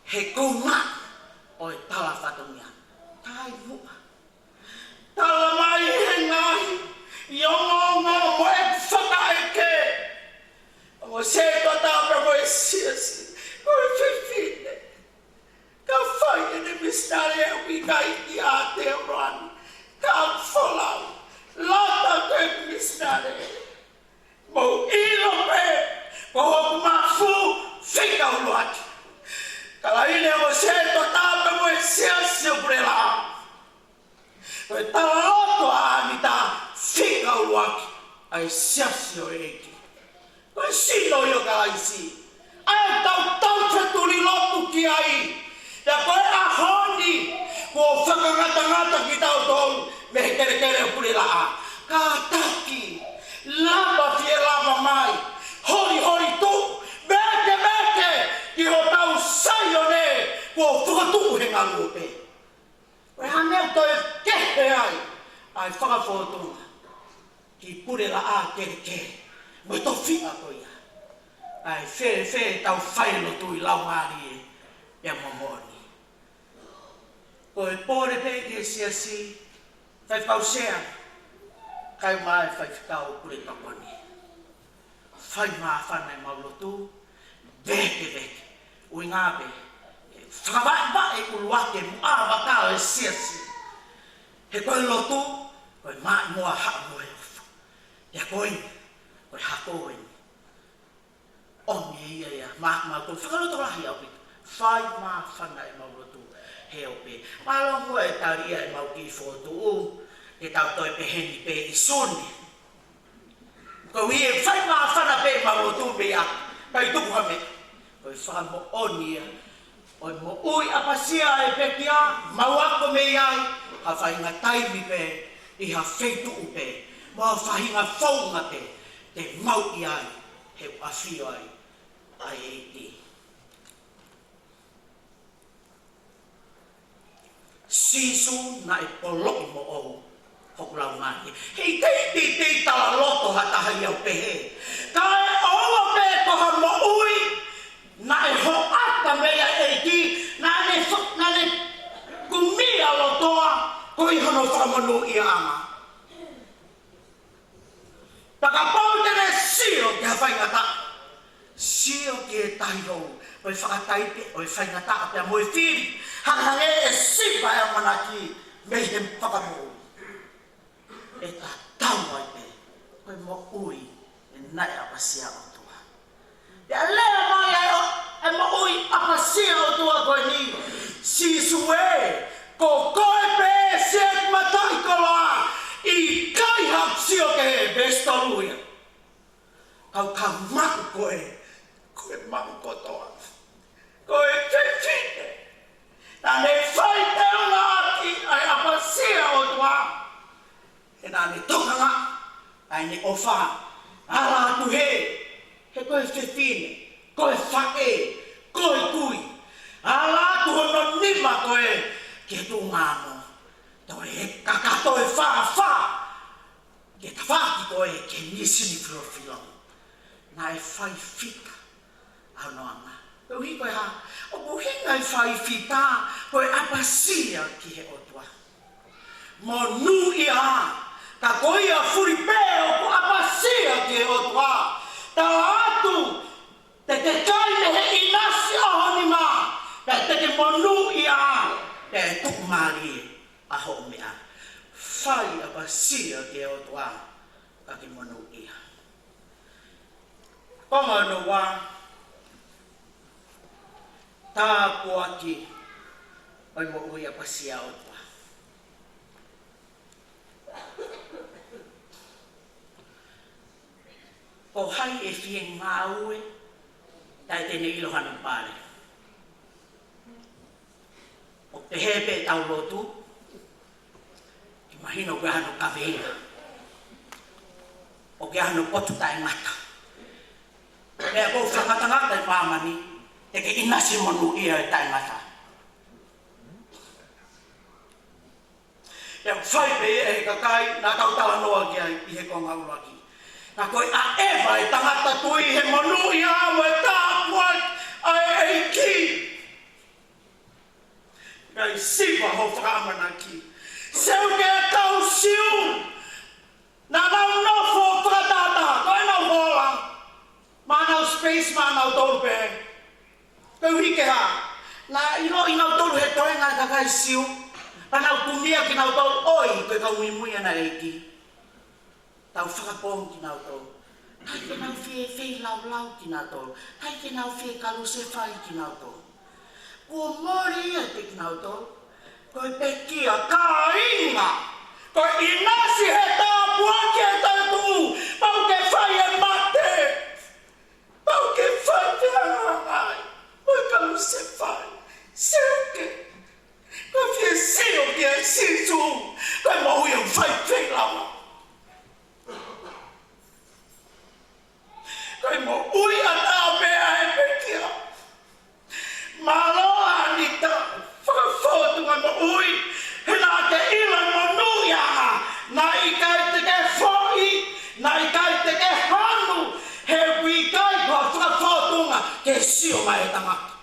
He kouma o e tala whatongia. Tai mua. Tala mai he ngahi. Iongo mo e whaka e ke. O se tota pra mo e siasi. Ko e whiwhine. Ka whai e ne mistare e wika i a te rani. Ka wholau. Lata te mistare. Mo ilo pe. Ko hoku mafu, whika uluaki. Kala ine o se to tāpe mo e siasi o prela. Ko e tala loto a Anita, whika uluaki. Ai siasi o eki. Ko e sino i o kalaisi. Ai tau wheturi lotu ki ai. Ja ko e ahoni. Ko whakangata ki tau tolu. Me he kere o prela. Ka taki. Lava fie lava mai. Hori tu, beke, ki ho tau sai o ne, ko whakatu he ngā lupe. Koe haneu toi kehe ai whakafotunga, ki pure la a kere, mo to whia ko ia. Ai where tau Failotu i laumari e momoni. Koe pore peke Siasi, whai pausea, kai mai whai whikau pure tokoni. Whai mawhana e Failotu, veke, ui ngāpe, whakawaiwa e uluake muawakao e Siasi. He koe lotu, koe mai mua haa mua e ufu. Ia koe hako e. Oni ia, maa koe, whakaloto rahi au pita. Whai mawhana e Failotu, he ope. Malo mua e taria e mau ki whotu, e tau toi peheni pe i soni. Koe e whai mawhana pe Failotu pe a, kai tuku hame. Koe whamo onia, oi mo ui apasia e pekia, mauako me iai, ha whainga taimi pe, i ha wheitu upe, ma whainga whaunga te mau iai, he awhio ai eiti. Sisu na e poloi mo ou, hokulau mahi. Hei teiti tala loto hatahai au pehe. Kai oa pe toha mo ui, na e ho ata mea eiti, na ne kumia lotoa, ko i hono whamanu i ama. Takapau tere sio ke hawhaingata. Sio ke tairo, oi whakataipe, oi whaingata apea moe whiri, hangange e sipa e manaki, mei he whakamu. E ta taua i pe, oi mo ui, e nai apasia o tua. Ia lea mai e mo ui apasia o tua koe ni, Sisu e, ko koe pe siet matai koloa, i kai hap sio ke he bestoruia. Kau ka maku koe maku kotoa, koe whiwhine. Nā ne whai te unga aki ai apasia o tua. E nā ne tokanga, ai ne ofa, ala atu he koe whiwhine, koe whake, koe kui. Ala atu hono nima koe ke tu ngāmo. Toi he kakatoe wha, ke ta whaki koe ke nisini whirowhirong. Nā e whai Fita, Anoanga. Koe hi koe ha. O ko hingai whai Fita. Koe apasia ki he otua. Mo nu i ha. Ka koe a furipe o ko apasia ki he otua. Ta atu. Te kai me he inasi aho ni ma. Te mo nu i ha. Te tuku mari aho mea. Whai apasia ki he otua. Ka ki mo nu i ha. Konga no wā. Tā Utumoe-Ki, oi mo ui apasia o tua. O hai e fie ngā ue, tai tene ilohana pare. O te hepe tau lotu, ki mahino ke hano kawena. O ke hano potu tai ngata. Ea kou whakatangata i pāmani, e ke inasi monu ia e tai ngata. Ea whai pe e kakai, nā kautawa noa ki ai i he konga uraki. Nā koe a ewa e tangata tui he monu ia mo e tāpuat ai e ki. Kai siwa ho whakamana ki. Seu ke a tau siu, nā nau nofo whakatata, koe nau hola. Manau space, manau tolpe. Kau hike ha. Na ino tolu he toenga kakai siu. Panau kumia ki nau tolu. Oi, koe kau muimuia na eiki. Tau whakapong ki nau tolu. Tai ke nau whee lau ki nau tolu. Tai ke nau whee kalu se whai ki nau tolu. Kua mori ia te ki nau tolu. Koe pekia ka inga. Koe inasi he tā puaki he tautu. Pau ke whai e mate. Pau ke whai te hangai, oi kalu se whai, seuke. Koe whia seo ki a sisu, koe maui au whai whengawa. Koe maui a tāpea e pekia. Maloa Anita, whakawhotu ngai maui, he nā te ila monuianga, nā i kai te ke whoi, nā i kai te ke hanu, he wi kai kua whakawhotunga ke sio mai e tangata.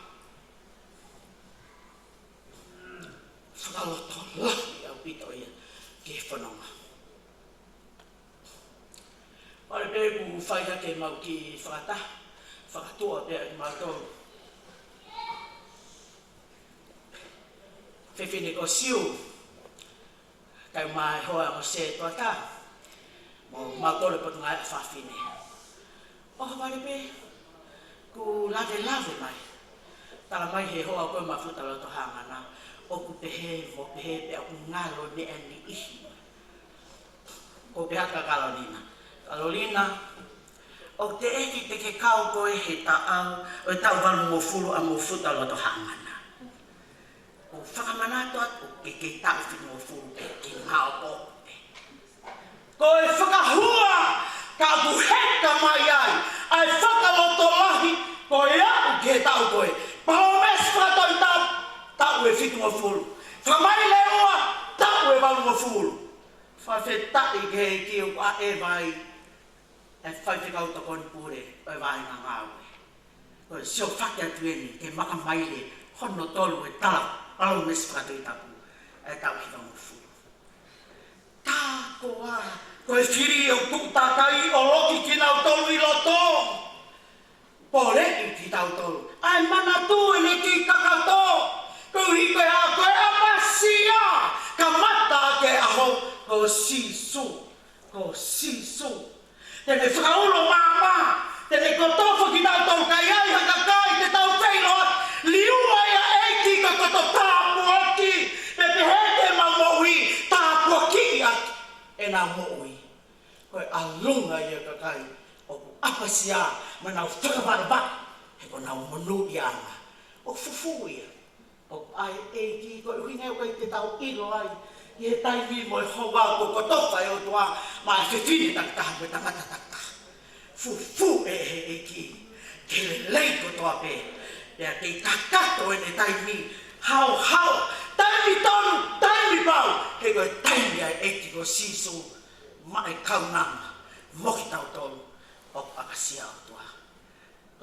Whakaloto lahi au pito ia ke whanonga. Pare peku whaia ke mau ki whakata, whakatua pia ki mātou. Whewhine ko siu, kai mai hoa o se tuata, mo mātore potu ngai a whawhine. O hawari pe, ku lave mai. Tala mai he hoa koe mawhuta loto hangana. O ku pehe, mo pehe pe aku ngalo ne ani ihi. Ko pe haka Kalolina. Kalolina, o te eki te ke kau koe he taau, o e tau walu mo fulu a mo futa loto hangana. O whakamanato atu, ke tau whinu mo fulu pe ki ngao pope. Koe whakahua! Ka buheka mai ai, ai whakaloto lahi, koe aku ke tau koe. Pahomes whakatoi tau e whitu mo fulu. Whamai leoa, tau e walu mo fulu. Whawhetai ke he ki o a e vai, e whaiwhikau to koni pure, e vai ngā ngāwe. Koe sio whake atu eni, ke maka maile, hono tolu e tala, pahomes whakatoi tapu, e tau hika mo fulu. Tā koa, koe whiri o tūtakai o loki ki nau tolu i loto. Pore i ki tau tolu. Ai mana tu e ne ki kakauto. Koe hi koe a koe apasia. Ka mata ke aho. Ko sisu. Ko sisu. Tene whakaulo mama. Tene kotofo ki tau tolu kai ai haka kai te tau whailoa. Liua ia eiki ko koto Utumoe-Ki. Me pehete ma mohi. Utumoe-Ki atu. E nā mohi. Koe alunga ia kakai, o ku apasia, ma nau whakawaraba, he ko nau monu i anga. O fufu ia, o ai eiki, koe uhinga o kai te tau ilo ai, i he taimi mo e hoa ko kotofa e o toa, ma e whiwhine takataha koe tangata takataha. Fufu e he eiki, ke le lei ko toa pe, ea te kakato e ne taimi, hao, taimi tonu, taimi pau, he koe taimi ai eiki ko sisu, mai kaunanga, moki tau tolu, o apasia o tua.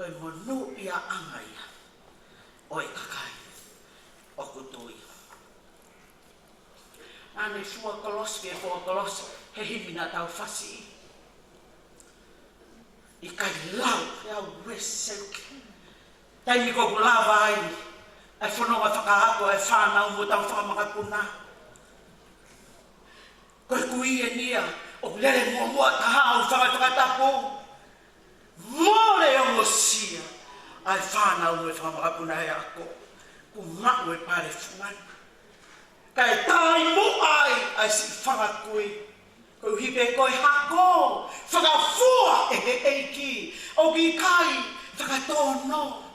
koe monu ia anga ia. Oi kakai. O kutui. Ane fua kolos ke fua kolos he himina tau fasi. I kai lau ia wesek. Taimi ko lava ai. Ai whanonga whakahako ai whanau mo tau whakamakapunā. Koe kui e nia o lere mua taha au whakatapo. More o mosia ai whanau mo whakamakapunā e ako. Ku mako e pare whangan. Kai tai mo ai si whakakui. Koe hipe koe hako. Whakafua e eiki. O ki kai whakatono.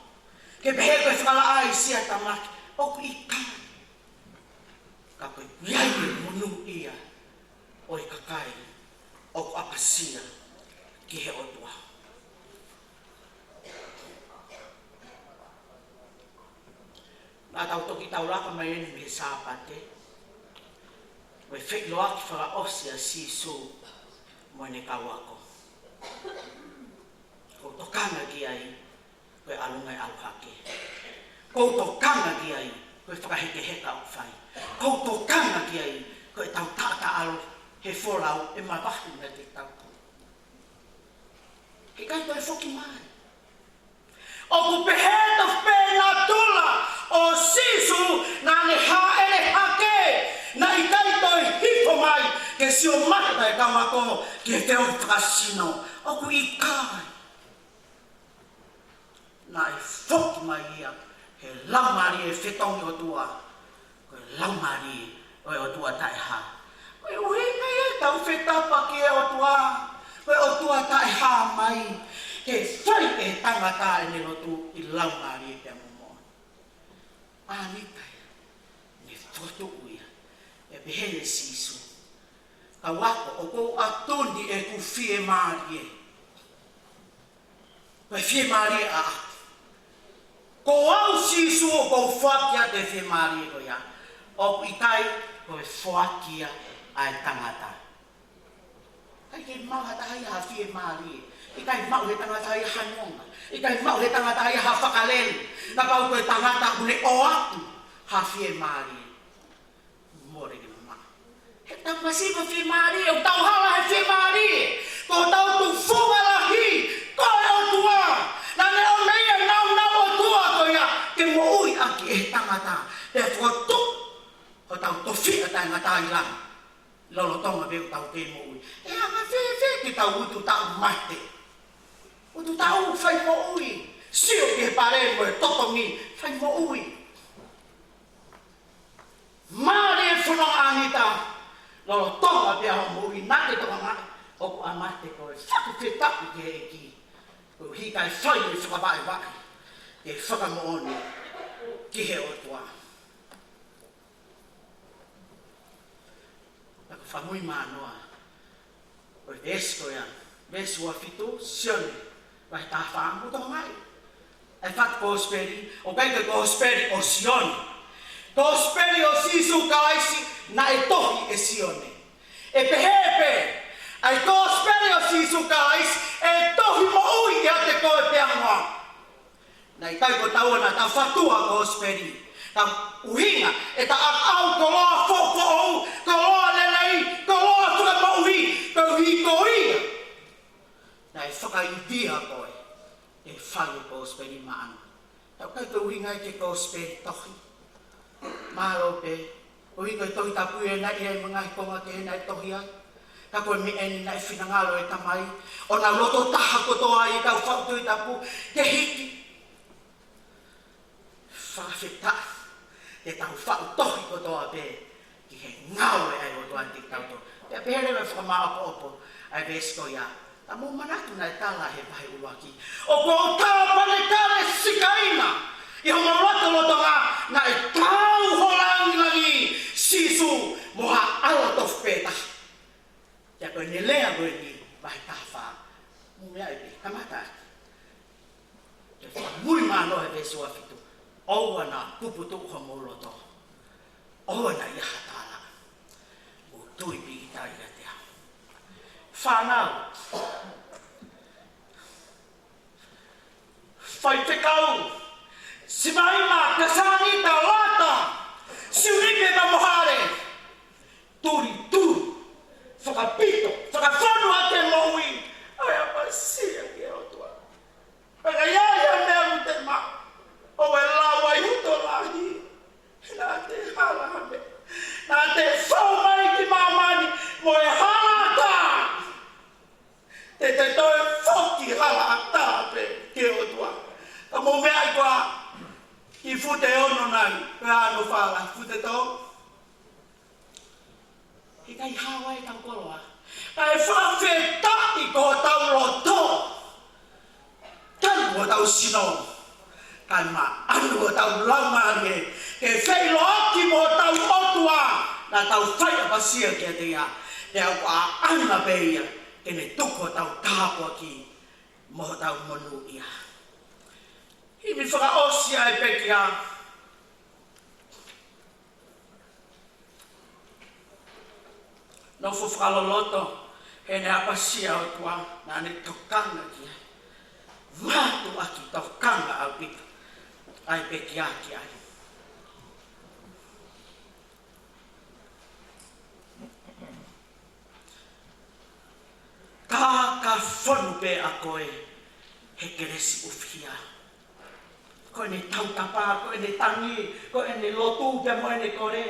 Ke pehe koe whakala ai sia tamaki. O i kai. Ka koe iai e monu ia. O i kakai. O ku apasia. Ki he otua. Nā tau toki tau raka mai eni me sāpate. Koe whekloa ki whaka osia sisu. Moe ne kawako. Ko tokanga ki ai. Koe alunga e aluhake. Kou tokanga ki ai, koe whakaheke heka o whai. Kou tokanga ki ai, koe tau tata alo he wholau e mawahi na te tau. Ke kai koe whoki mai. O ku peheta whena tula o sisu na ne haere hake. Na i kai toi hifo mai ke sio mata e kamako ke te o whakasino. O ku i kai. Na e whoki mai ia, he laumari e whetongi o tua. Koe laumari o tua tae ha. Koe uhinga e tau whetapa ki e o tua. Koe o tua tae ha mai. Ke whai e tangata e ne lotu i laumari e te amumoa. Anita e, ne whotu uia, e behere sisu. Ka wako o kou atoni e ku fie maari e. Koe fie maari e a aku. Ko au sisu o kou whakia te whemari ko ia. O i kai koe whakia ai tangata. Kai ke mau hata hai ha whemari. I kai mau he tangata hai hanonga. I kai mau he tangata hai ha whakaleli. Na pau koe tangata une o atu ha whemari. More ke mama. He tau masipa whemari. O tau hala he whemari. Ko tau tu whungalahi. Koe o tua. Na me o meia nau o tua koia. Ke mo ui aki e tangata. Te whotu. O tau towhia tangata i lang. Lolo tonga veu tau ke mo ui. E anga whe ki tau utu tau mate. Utu tau whai mo ui. Sio ke pare mo e totongi. Whai mo ui. Mare e whanonga Anita. Lolo tonga pia ho mo ui. Nake tonga ngai. Oku a mate koe. Whaku whetapu ke he ki. Koe hikai whai me whakabai waki. Ke whakamooni. Ki he o tua. Laka whamui mānoa. Koe vesko ia. Vesko a fitu. Sione. Vai tā whāmu tō ngai. E whatu kōsperi. O kei kōsperi o sione. Kōsperi o sisu kaisi. Na e tohi e sione. E pehepe. Ai kōsperi o sisu kaisi. E tohi mo ui ia te koe peangoa. Nei kai ko tau na tau whatua kōsperi. Tau uhinga. E ta au koloa whoko ou. Koloa lelei. Koloa tuka mauhi. Kau hi koia. Nei whakaipia koe. E whai kōsperi maana. Tau kai ko uhinga i te kōsperi tohi. Mālo pe. Uhinga i tohi tapu e nai e mga i konga ke nai tohi ai. Ka koe mi eni nai whinangalo e tamai. O na loto taha kotoa i kau whautu i tapu. Te hiki. Whawhita. Te tau whau tohi kotoa pe. Ki he ngau e ai o tuan tik tau to. Te pehere me whakamao opo. Ai vesko ia. Ta mō manatu nai tala he pahe uaki. O ko tau pane kare sikaina. I hongo roto loto ngā. Na e tau holangi langi. Sisu moha ala tof peta. Te koe ne lea koe ni. Vai tawha. Mō mea e pe. Kamata. Te whamui māno he vesu a fitu. Oua nā puputu uha mō loto. Oua nā iaha tāla. O tui pi i tai a te au. Whanau. Fai te kau. Si maima kasani ta lata. Si unipe na mohare. Turi turi. Whakapito. Whakawhanu a te maui. Ai apa sia ki o tua. Pagayaya mea te ma. O e lawa i huto lahi. Nā te hala hame. Nā te whau mai ki mamani. Mo e hala tā. Te toi whoki hala tā pe ki o tua. Ka mo mea i kua. Ki fute ono nai. Pe anu whala. Fute tō. I kai hawa e tau koroa. Kai whawheta i ko tau roto. Tanu o tau sino. Kai ma anu o tau laumare. Ke Failotu mo tau otua. Na tau whaia pasia kia te ia. Te au a ana beia. Ke ne tuko tau tāpua ki. Mo tau monu ia. Himi whakaosia e pekia. No fu whakaloloto. He ne apasia o tua. Na ne tokanga kia. Vatu aki tokanga au pita. Ai pekia ki ai. Ka whanu pe a koe. He keresi ufia. Koe ne tautapa, koe ne tangi, koe ne lotu pe moe ne kore.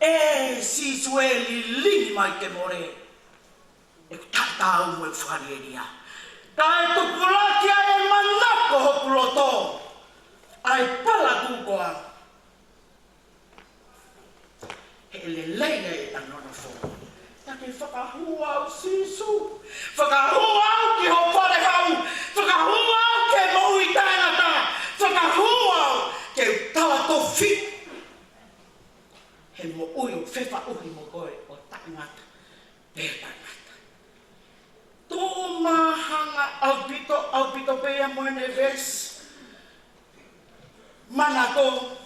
E si sue li lini mai te more. E tatau mo e whanieria. Ka e tukulakia e manako hoku loto. Ai pala kukoa. He le leina e tanono fo. Take whakahua au sisu. Whakahua au ki ho pare hau. Whakahua au ke moui tāngata. Whakahua au ke tawa tofi. He mo ui o whewa uhi mo koe o tāngata. Pea tāngata. Tō mahanga au pito pea moene ves. Mana ko.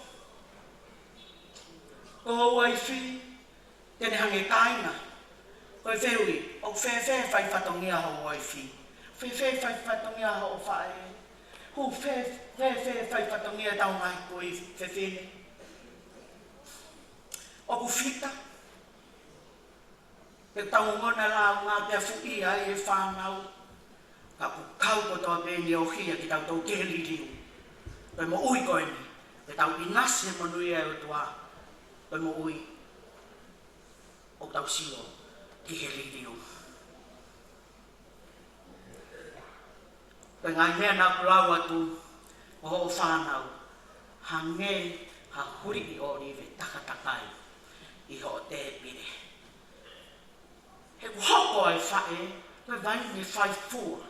Ko waifi. Tene hange kaina. Koe whehui, o whewhe whai whatongia ho waifi. Whewhe whai whatongia ho whae. Hu whewhe whai whatongia tau mai koe whewhene. O ku Fita. Te tau ngona lau ngā pia fuki ai e whāngau. Ka ku kau ko toa pēni o hia ki tau tau keheli liu. Koe mo ui koe ni. Te tau inasi mo nui e o tua. Koe mo ui. O tau sio. Ki he lirio. Koe ngai mea nā kulau atu o ho whānau. Ha nge ha huri i o rive takatakai i ho te pire. He hoko ai whae, koe vai ni whai fua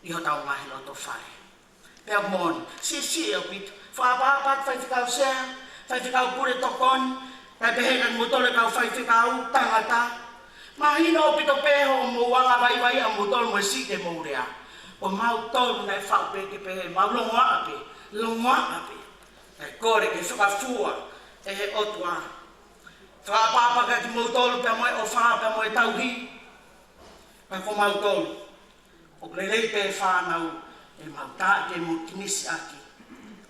i ho tau ngahi loto whae. Pea moni, si o pito. Whaapapat whai whikau sea, whai whikau pure tokoni, kai pehekan mutole kau whai whikau tangata. Mahina o pito peho o moanga vai a mutol mo si te mourea. O mau tolu nei whau peke pehe, mau longa ape. Kai kore ke whakafua e he otua. Whaapapa ka ki mautolu pe moe o whaa pe moe tauhi. Kai ko mautolu. O grelei pe whanau e mau tā te mo kinisi aki.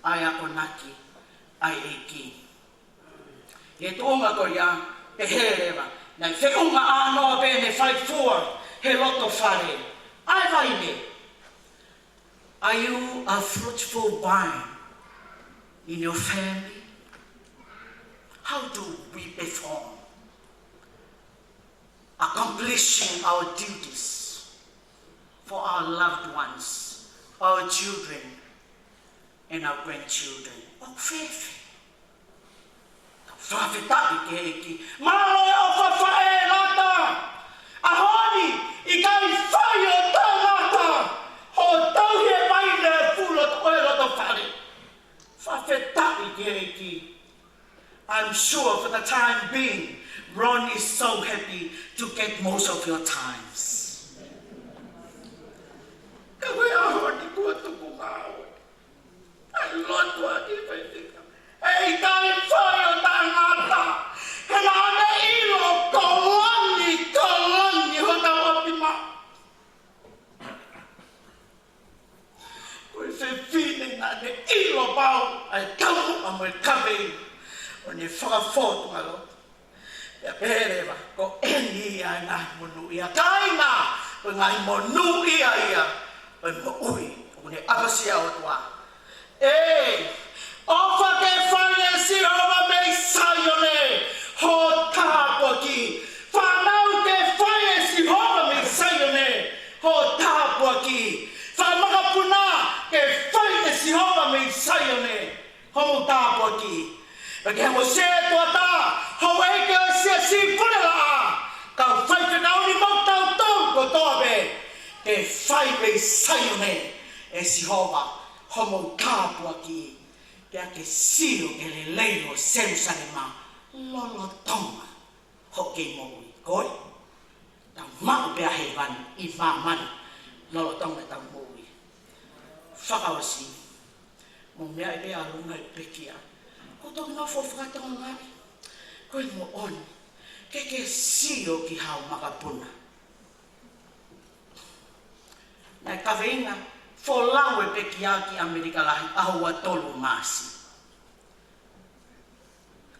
Ai ako naki, ai eiki. E tōnga ko ia, te herewa. Nei whekunga ānoa pēne whai fua, he loto whare. Ai vaine. Are you a fruitful vine in your family? How do we perform? Accomplishing our duties for our loved ones, our children, and our grandchildren. O whewhe. Whawhetaki ke eki. Māloe o whawhae rata. Ahoni, i kai whai o tāngata. Ho tauhe mai ne pūroto oe roto whare. Whawhetaki ke eki. I'm sure for the time being, Ron is so happy to get most of your times. Ka koe ahoni kua tuku ngāo. Ai lotu aki whaitika. Ei kai whai o tāngata. He nā me ilo kolani ho tau api ma. Koe ilo pau ai tau a mo kabe o ne whakafotu ngalo. Pea pereva ko eni a ngai monu ia kaina o ngai monu ia o mo ui o ne apasia o tua. Ofa ke whare si hova mei saione ho tāpua-ki. Whanau ke whare si hova mei saione ho tāpua-ki. Whamakapuna ke whare si hova mei saione ho tāpua-ki. Pake mo se tuata ho eke o Siasi punela kau whai whanau ni mau tau tau ko tobe ke whare mei saione e si hova homo tāpua-ki. Pea ke sio ke le leilo Jerusalema lolo tonga hoke moui. Koi? Tau mau pea he vani I mamani lolo tonga tau moui. Whakawasi. Mo mea I pea alunga I pekia. Ko toki no fo whakatonga ngari. Koi mo oni. Ke sio ki hau makapuna. Nai kaweinga. Folau e pekia ki Amerika lahi ahua tolu masi.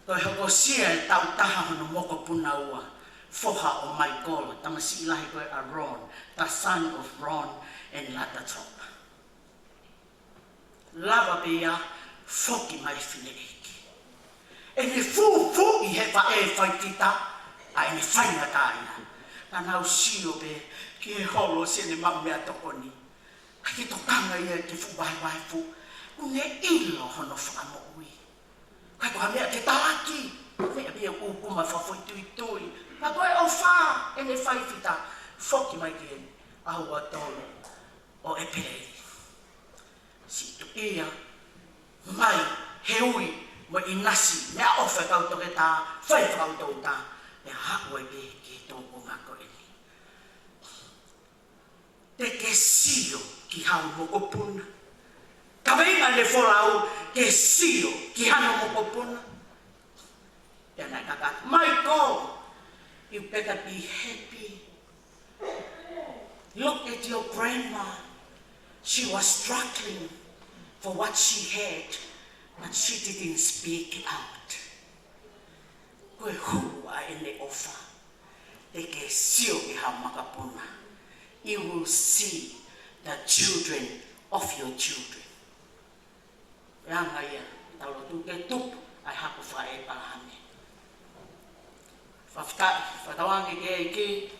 Koe hoko sia e tau taha hono moko puna ua. Foha o Maikola, tamasi ilahi koe Aaron, the son of Ron and Latatop. Lava pia, foki mai fine eki. E ne fu I he pa e whai Fita, a e ne whaina taina. Tanau sio be, ki e holo se ne mamea tokoni. Ki tokanga ia ke fu vai fu. Unge ilo hono whakamoui. Kai koha mea ke talaki. Mea mea upuma whawhoi tui. Ka koe o wha e ne whai Fita. Whoki mai ke ahua tolu o e Palei. Si tu ia mai he ui mo I nasi mea ofa kau toke tā. Whai whakau tau tā. Mea haku e be ke tōku ngako e ni. Te ke sio ki hau moko puna. Ka weinga le wholau ke sio ki hana moko puna. Pena kakata, my God, you better be happy. Look at your grandma. She was struggling for what she had, but she didn't speak out. Koe hua ene ofa. Te ke sio ki hau makapuna. You will see the children of your children. Ranga ia, taulotu ke tupu, ai haku whae palahane. Whatawangi ke iki,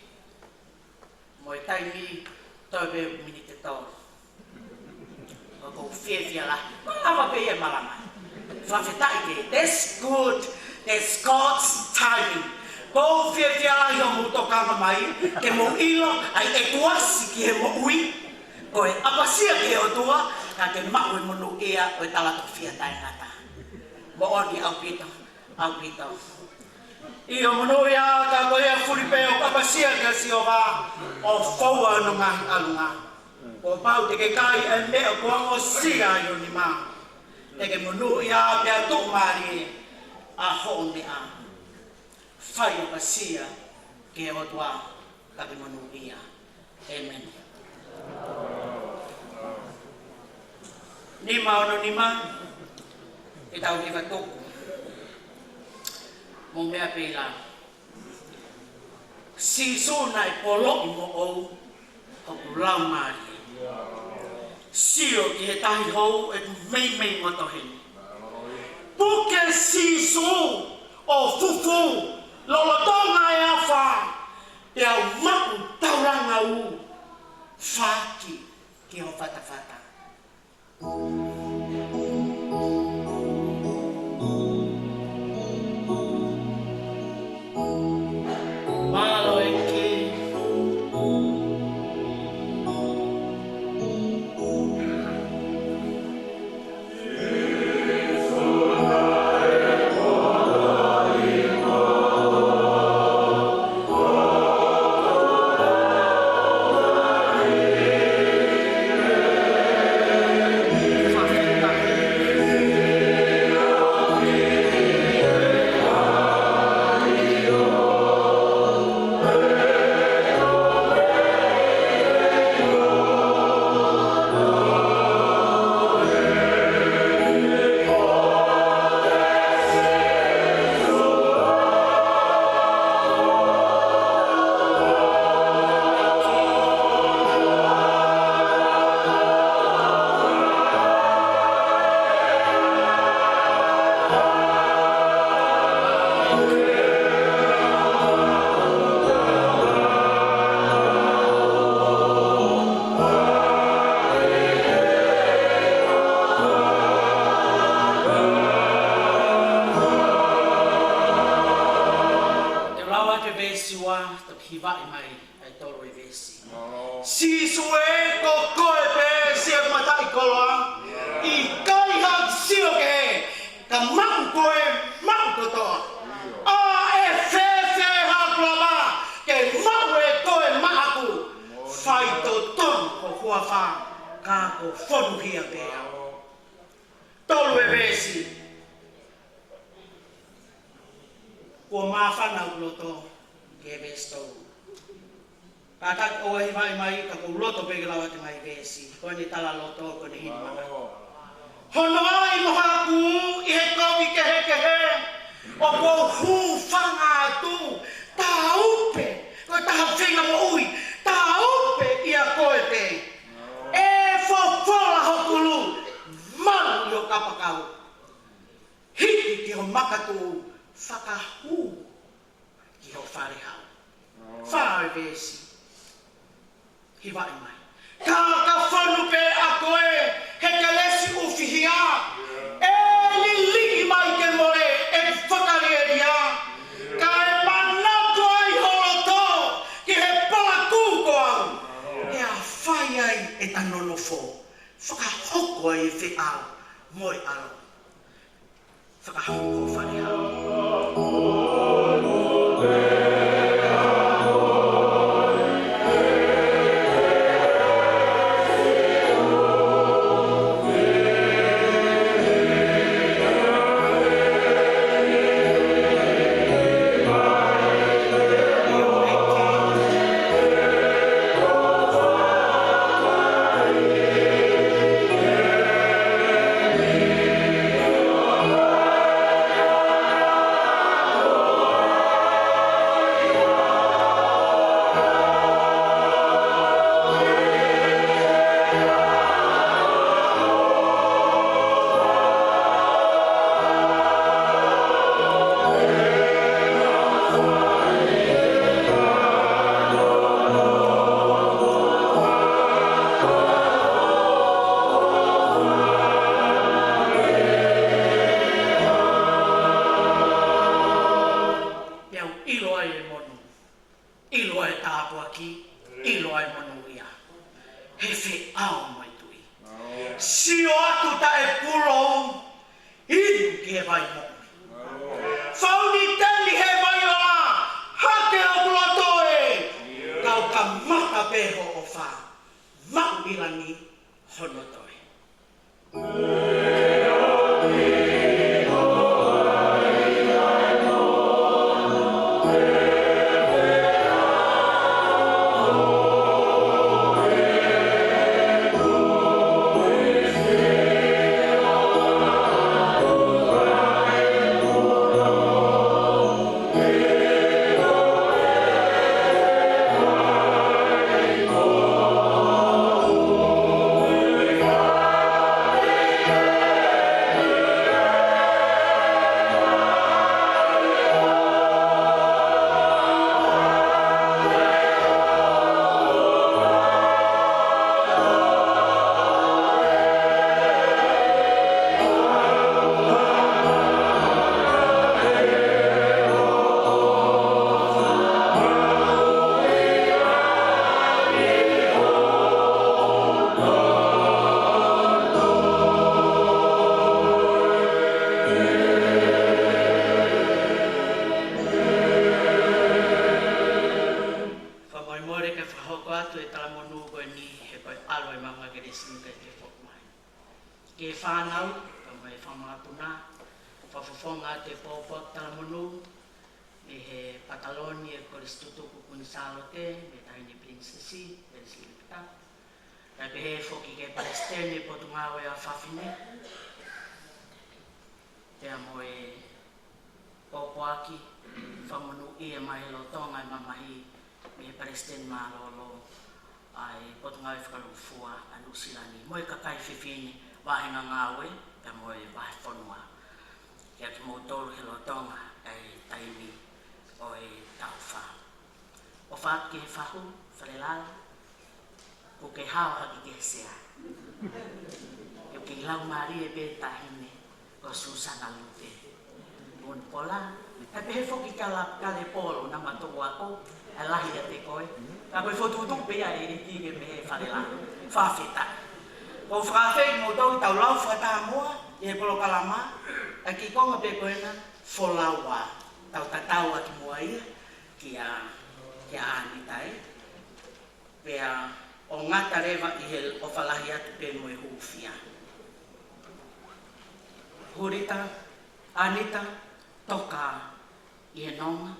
mo e taimi, tobe minite tau. Ko whiawhia la, malawa pe e malama. Whawhetai ke, that's good, that's God's timing. Ko whiawhia la hio muto kama mai, ke mo ilo, ai e kuasi ki he mo ui. Ko e apasia ki he o tua, ka ke mau e monu ea o e talato whia tai ngata. Mo oni au pito. Io monu ea ka ko ea furipe o apasia ki si o va, o whaua no ngahi alunga. Ko pau te ke kai e mea kua o sia yo ni ma. Te ke monu ea pia tuk mari a ho mea. Whai o apasia ki o tua ka ke monu ea. Amen. Nima ono nima, e tau ki watoku. Mo mea pēla. Si sona e polo I mo ou, o kulau mari. Sio ki he tahi hou e mei motoheni. Puke si so o fufu, lolotonga e awha, te au maku tauranga u, whaki ki ho whatawhata. hiwai mai ai tolo e vesi. Si sue ko koe pe sia mata i koloa. I kai hak sio ke ka mau koe mau kotoa. A e fefe hak lama ke mau e koe maaku. Fai to ton ko huafa ka ko fonu hia pea. Tolo e vesi. Ko mafana uloto ke vesto. Kata o mai ka ko uloto pe gelawa te mai vesi. Ko ni tala loto ko ni hima. Hono ai mohaku I he kovi ke. O ko hu fanga tu taupe. Ko ta finga mo ui. Taupe ia koe pe. E fofola hokulu. Malu yo kapakau. Hiki ki ho makatu. Whakahu ki ho wharehau. Whare vesi. Hiwai mai. Ka whanu pe a koe he ka lesi uwhihia. E li mai ke more e whakareria. Ka e manako ai holoto ki he pala kūko au. E a whai ai e tanonofo. Whakahoko ai e whiau moi alo. Whakahoko wharehau. Pun pola. Tapi he foki kala polo na matoa ako. Alahi te koe. Ka koe fotutu pe ai ki ke me falela. Fa Fita. Ko frafe mo tau lau fata moa e polo kalama. Aki konga pe koe na folawa. Tau tatau aki moa ia kia Anita e. Pea o ngata rewa i he o whalahi atu pe mo e hufia. Hurita, Anita, toka i e nonga,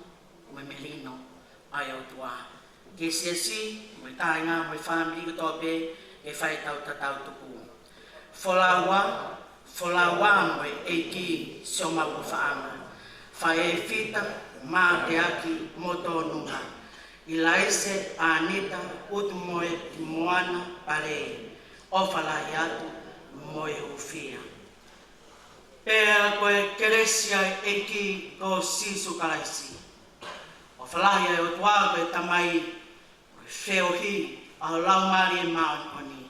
mo e melino, ai au tua. Ke Siasi, mo e tainga, mo e Famili, ko tope, e whai tau tatau tuku. Folawa mo e eiki, sio mau whaanga. Whai e Fita, mā te aki, moto nunga. Ilaise, Anita, Utumoe-Ki, Moana, Palei, o whalahi atu, mo e hufia. Pea koe keresia e ki ko sisu kalaisi. O whalahi e o tua koe tamai whiohi a lau mari e maoni.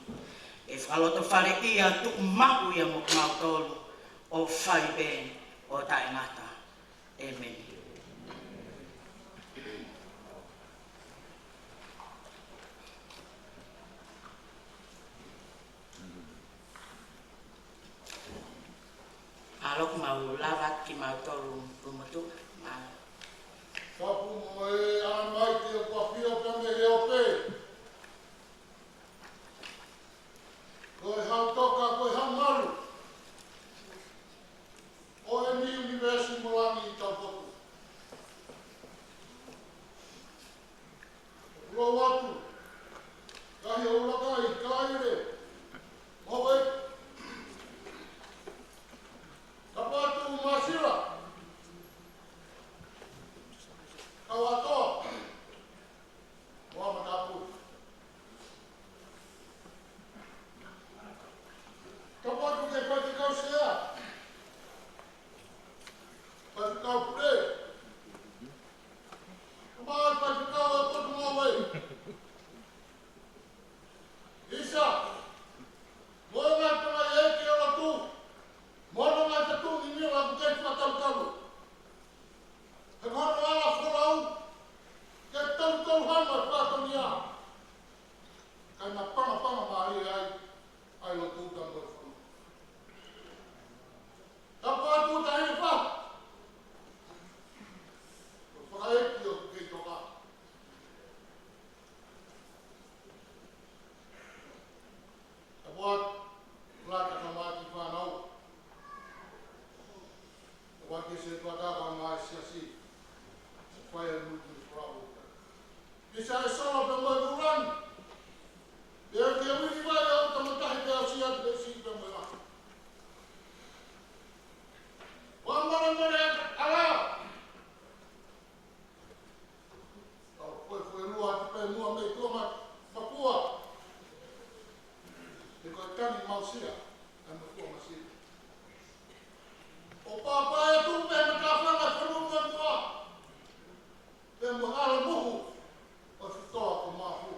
E whaloto whare ia tuku maku ia mo mautolu o whai ben o taingata. Amen. Alok mau lawat ki mau tolu rumatu mau. Sapu mo e amai te o papio pe me he o pe. Koe hau toka, koe hau maru. O e mi universi moangi i tau poku. Ro atu. Kahi o lakai, kaire. O e. Kapatu masira. Kawato. Moa matapu. Kapatu ke pati kau sea. Pati kau pule. Kamat pati kau Utumoe-Ki. Isa. Moana tala eki ala tu. Moana mai tatu ni mio la bukai whatautaru. He kono ala wholau, ke tautau hama whatonia. Kai na panga mahi ai lo tūtang o whanu. Tapa atu ta he wha. O whakaeki o kei toka. Tapuat, lata kamati whanau. Waki se tuataka mai Siasi. Failotu bravo. Isa e solo pe mo ruran. E ke wini vai au tamatahi pe asia te si pe mo la. Wa mara ala. Au foi lua pe mua me toma papua. Te ko tani mausia. Amo toma sia. O papa e tu pe me ka whanga whanunga mua. Pe mo hala muhu. O whitoa ko mahu.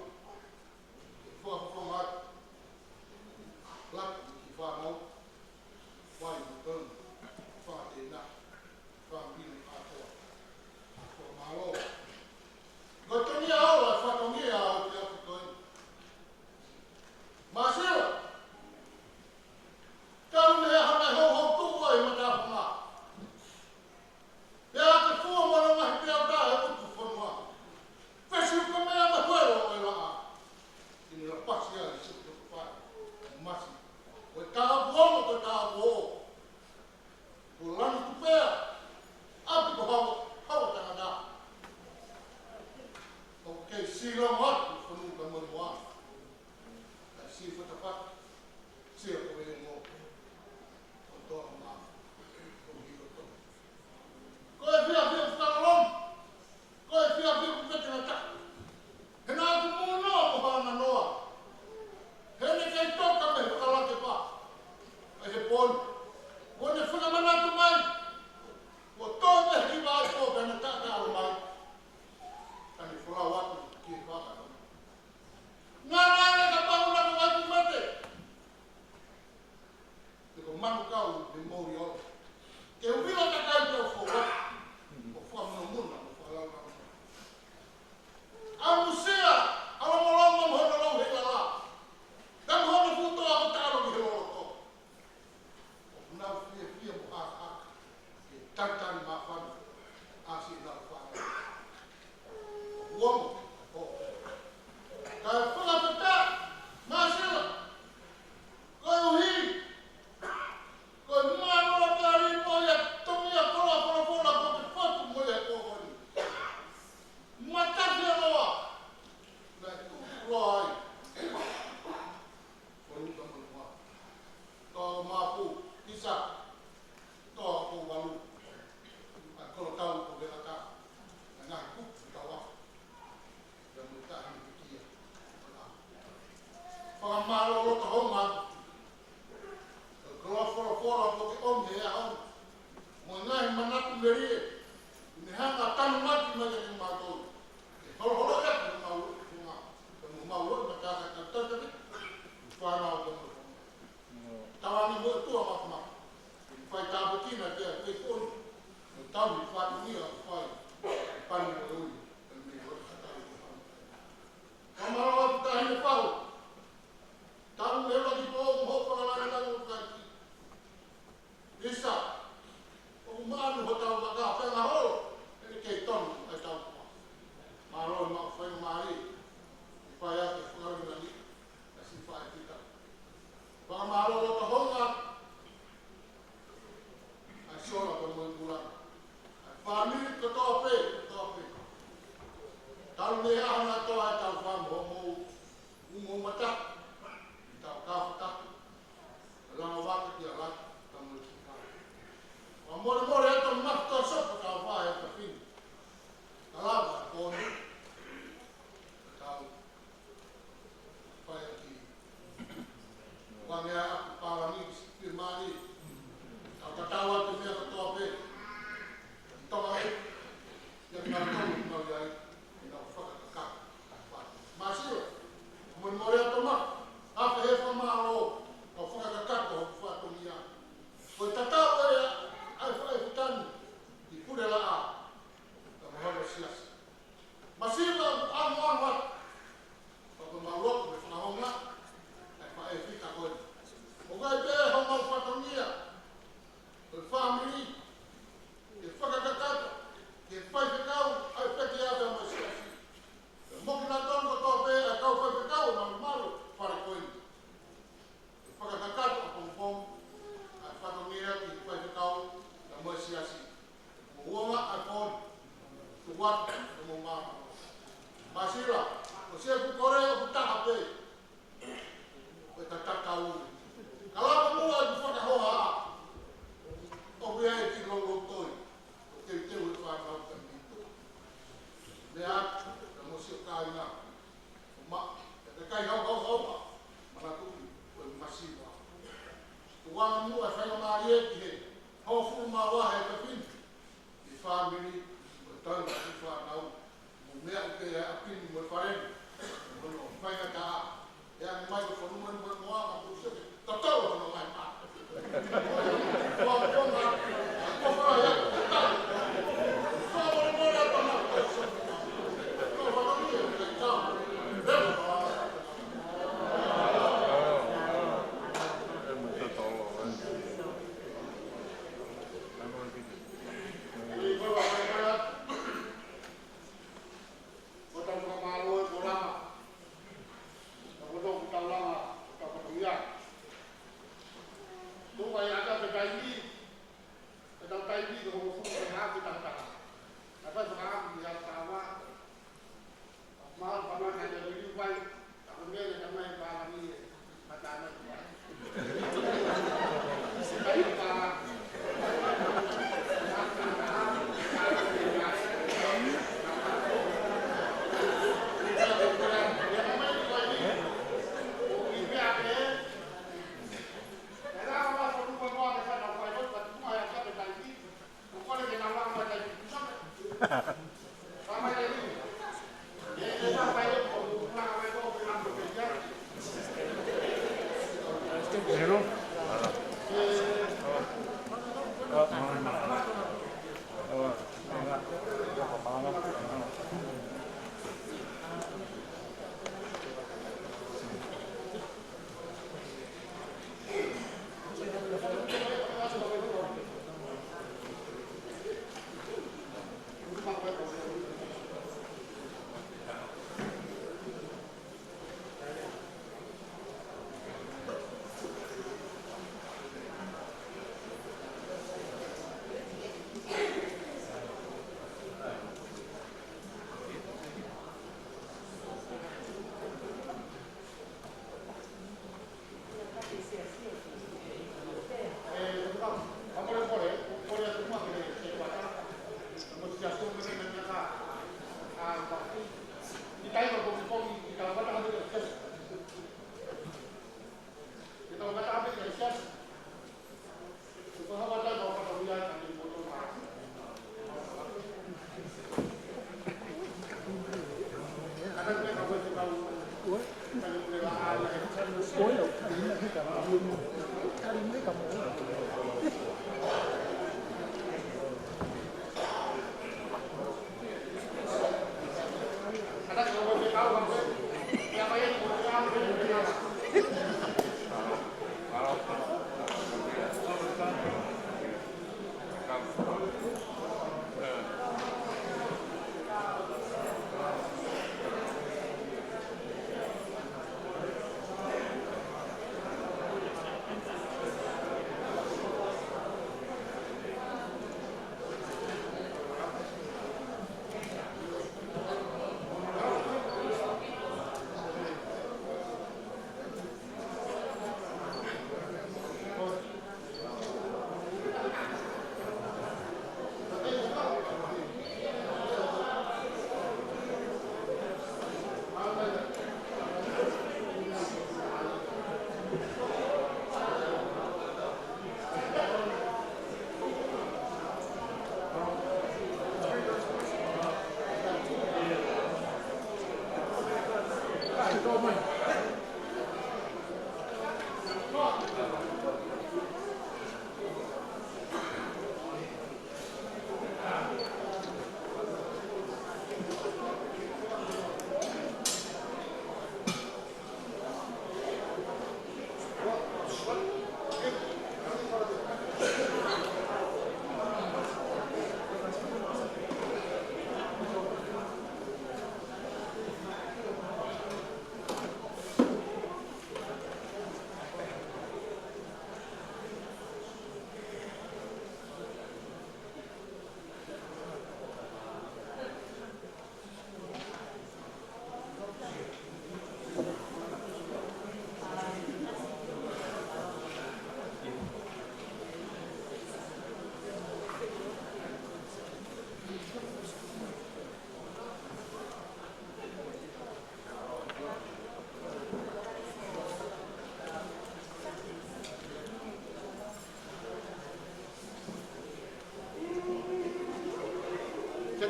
kina te a te koi. O tau ni whatu ni a whai. Pani o ui. E me o katari o whai. Kamara o ta hine whau. Tau me ora ki po o mhopa na lana tau o kaki. Isa. O maanu ho tau waka whenga horo. E kei tonu ai tau kwa. Maro ma o whainga maari. I whai ake whakaru na ni. A si whai tika. Whakamaro o ta honga. A siora pa mo i kuranga. Famili ko toa pe, toa pe. Tau me ahana toa e tau whamu o mou ungo mata. I tau kāwhata. Langa waka ki a rata, tau mo i kikara. Wa more e tau mafta sopa tau whae e ta whini. Kalawa e kōne. Tau whae ki. Wangea aku pārangi ki maari. Tau tatawa te mea ka toa pe. Tonga e, ia ki ngā tongu ngau iai, i ngā whakakaka. Māsira, mo ni more ato ma, hawhi he whamaro o whakakaka o whatongi a. Ko i tatau e ai whae whitani, i pure la a, ka mahalo siasi. Māsira, anu wat, whaka mauroko me whanahonga, ai whae whita koe. O gai pe e hongau whatongi a, o Famili, e whakakakata, ke whaikakau, ai peki awe a mai siasi. Moki nā tonga tō pē, ai kau whaikakau, nā maru, whare koini. E whakakakata, a pongpong, ai whatongia ki whaikakau, nā mai siasi. Mo uama, ai pōni, tu watu, e mo māma. Māsira, o sia ku kore o ku taha pē, o e tataka uri. Kalapa mua i ku whakahoha a, o mea e ki longo toi. Te teu e whākau ka mito. Mea, ka mosi o kāinga. O ma, e te kai hau pa, mana tuki, o e masiwa. O wanga mua e whainga maari e ki he, hau furu mā waha e ka whini. I Famili, o e taunga ki whākau, o mea o te apini mo e whareni. O no, whainga ka a. E ani mai ko whanua ni mo e moa, ka kuseke, ta tau hono mai pā. Whakonga, ko whara ia,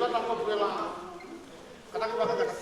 bata ko pela. Kata ke baka kata.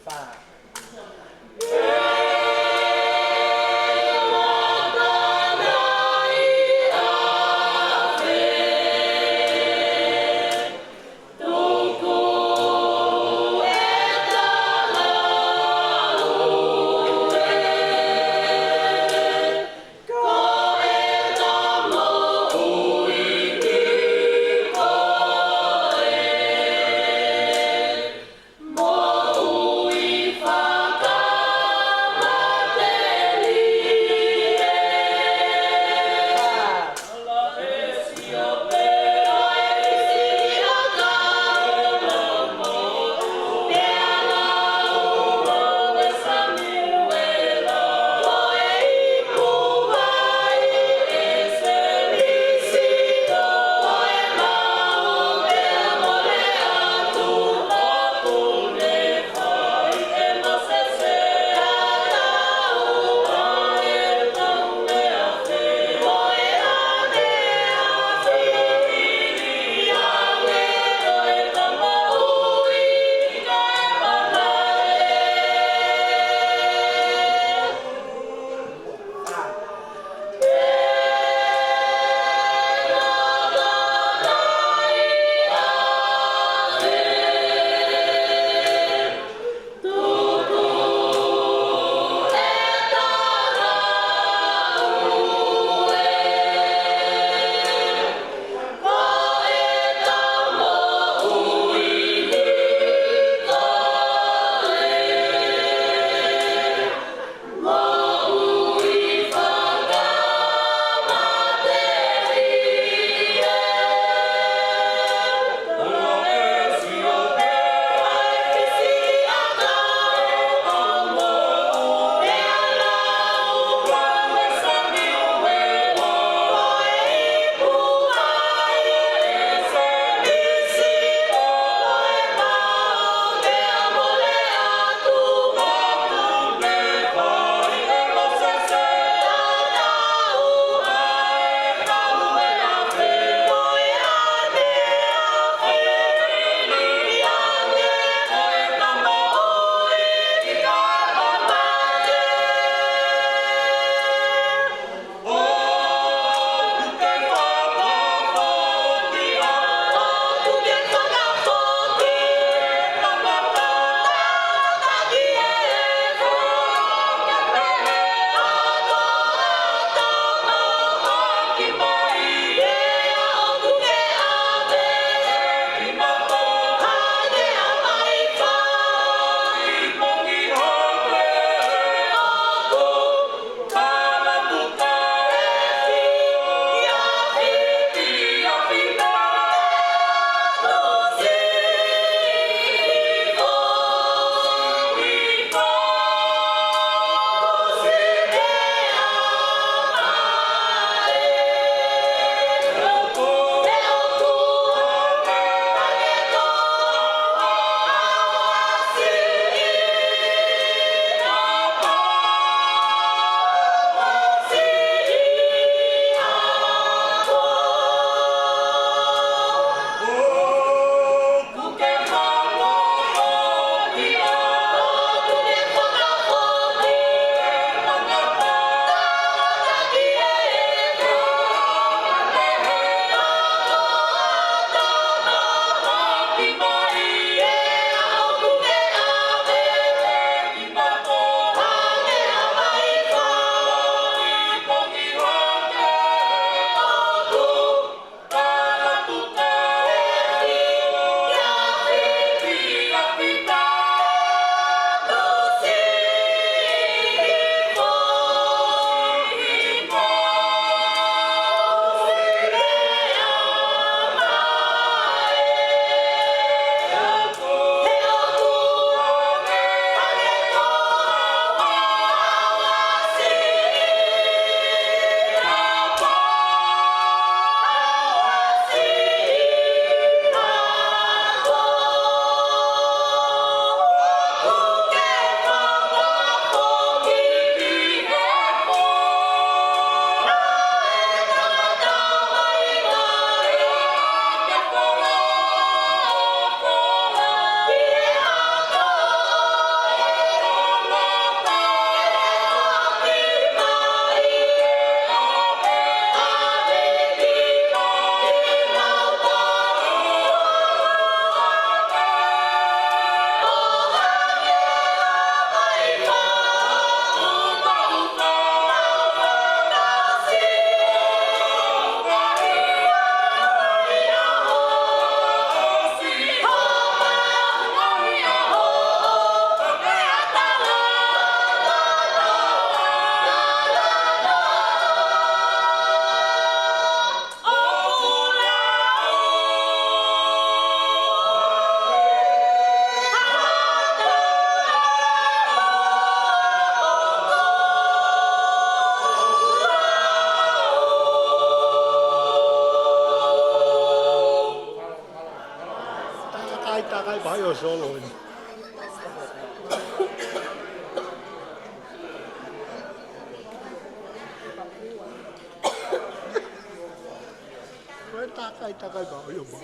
We solo. Takai ba yo ba.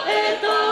Eto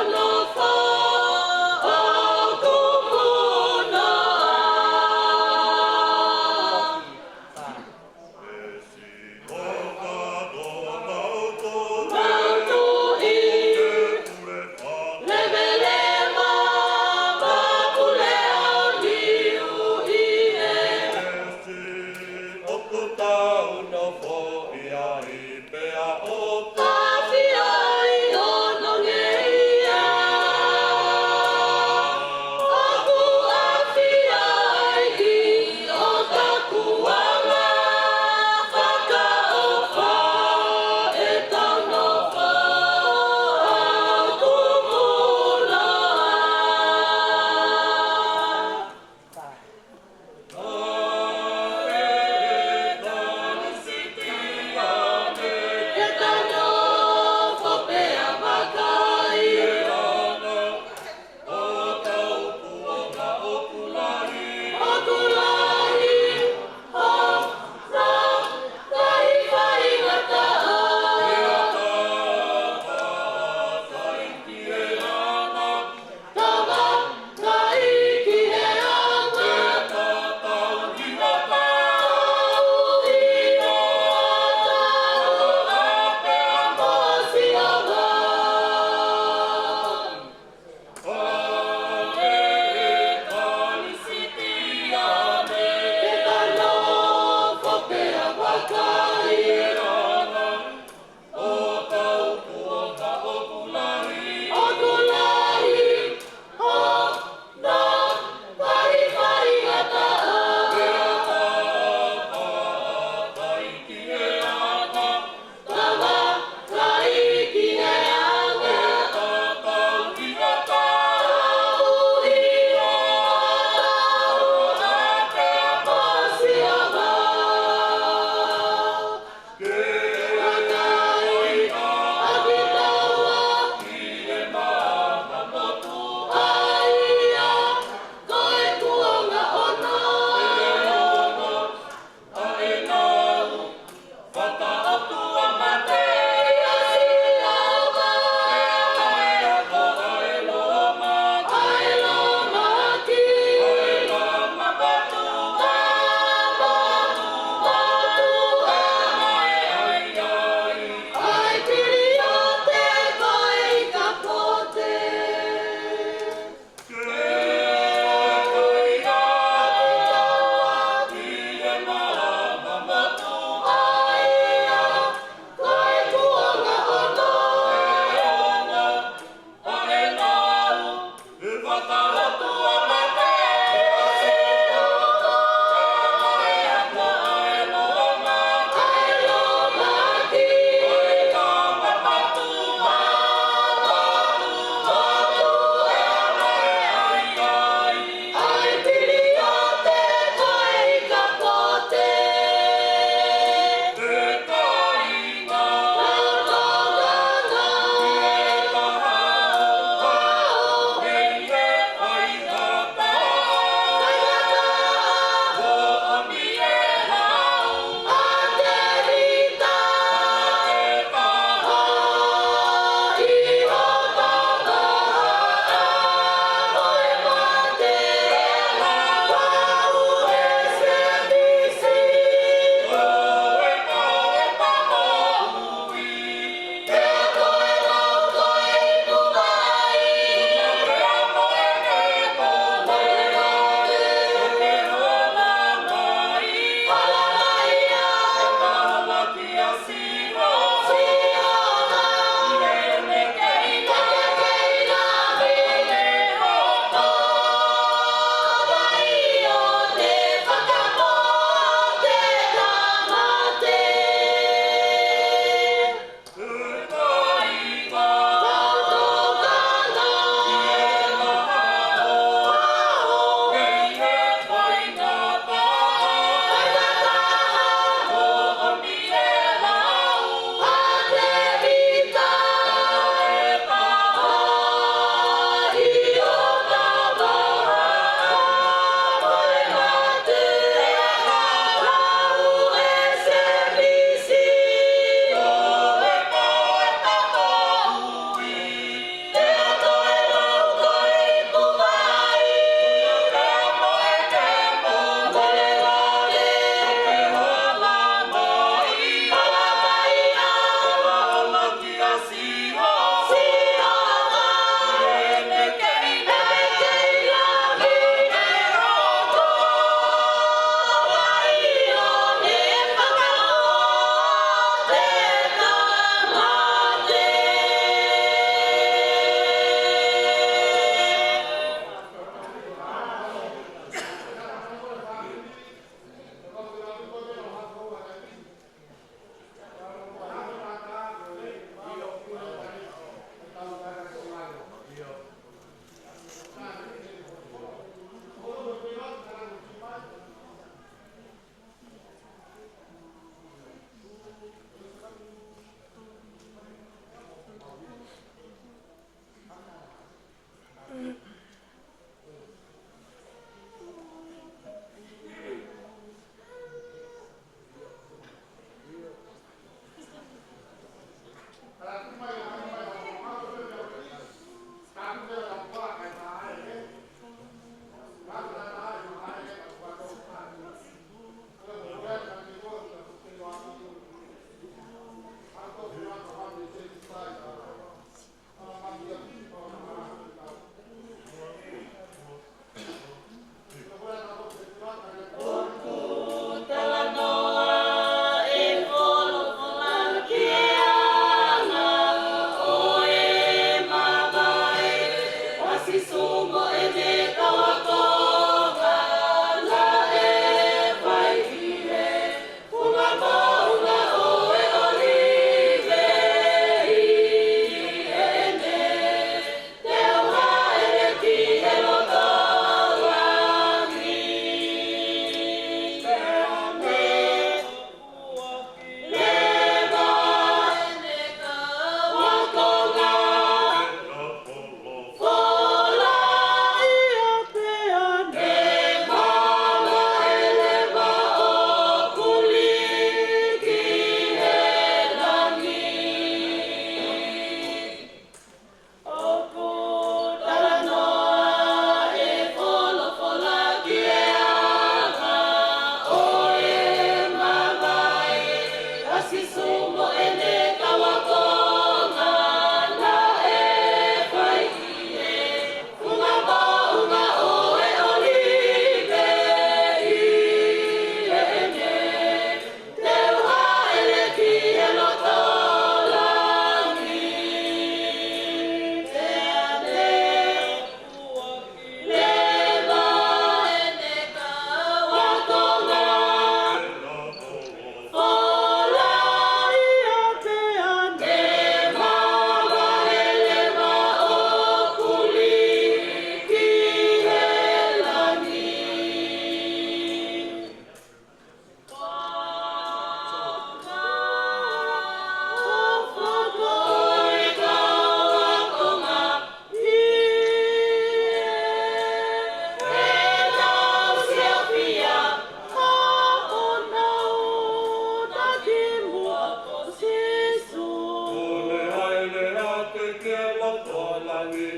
Oh,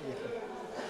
Ia.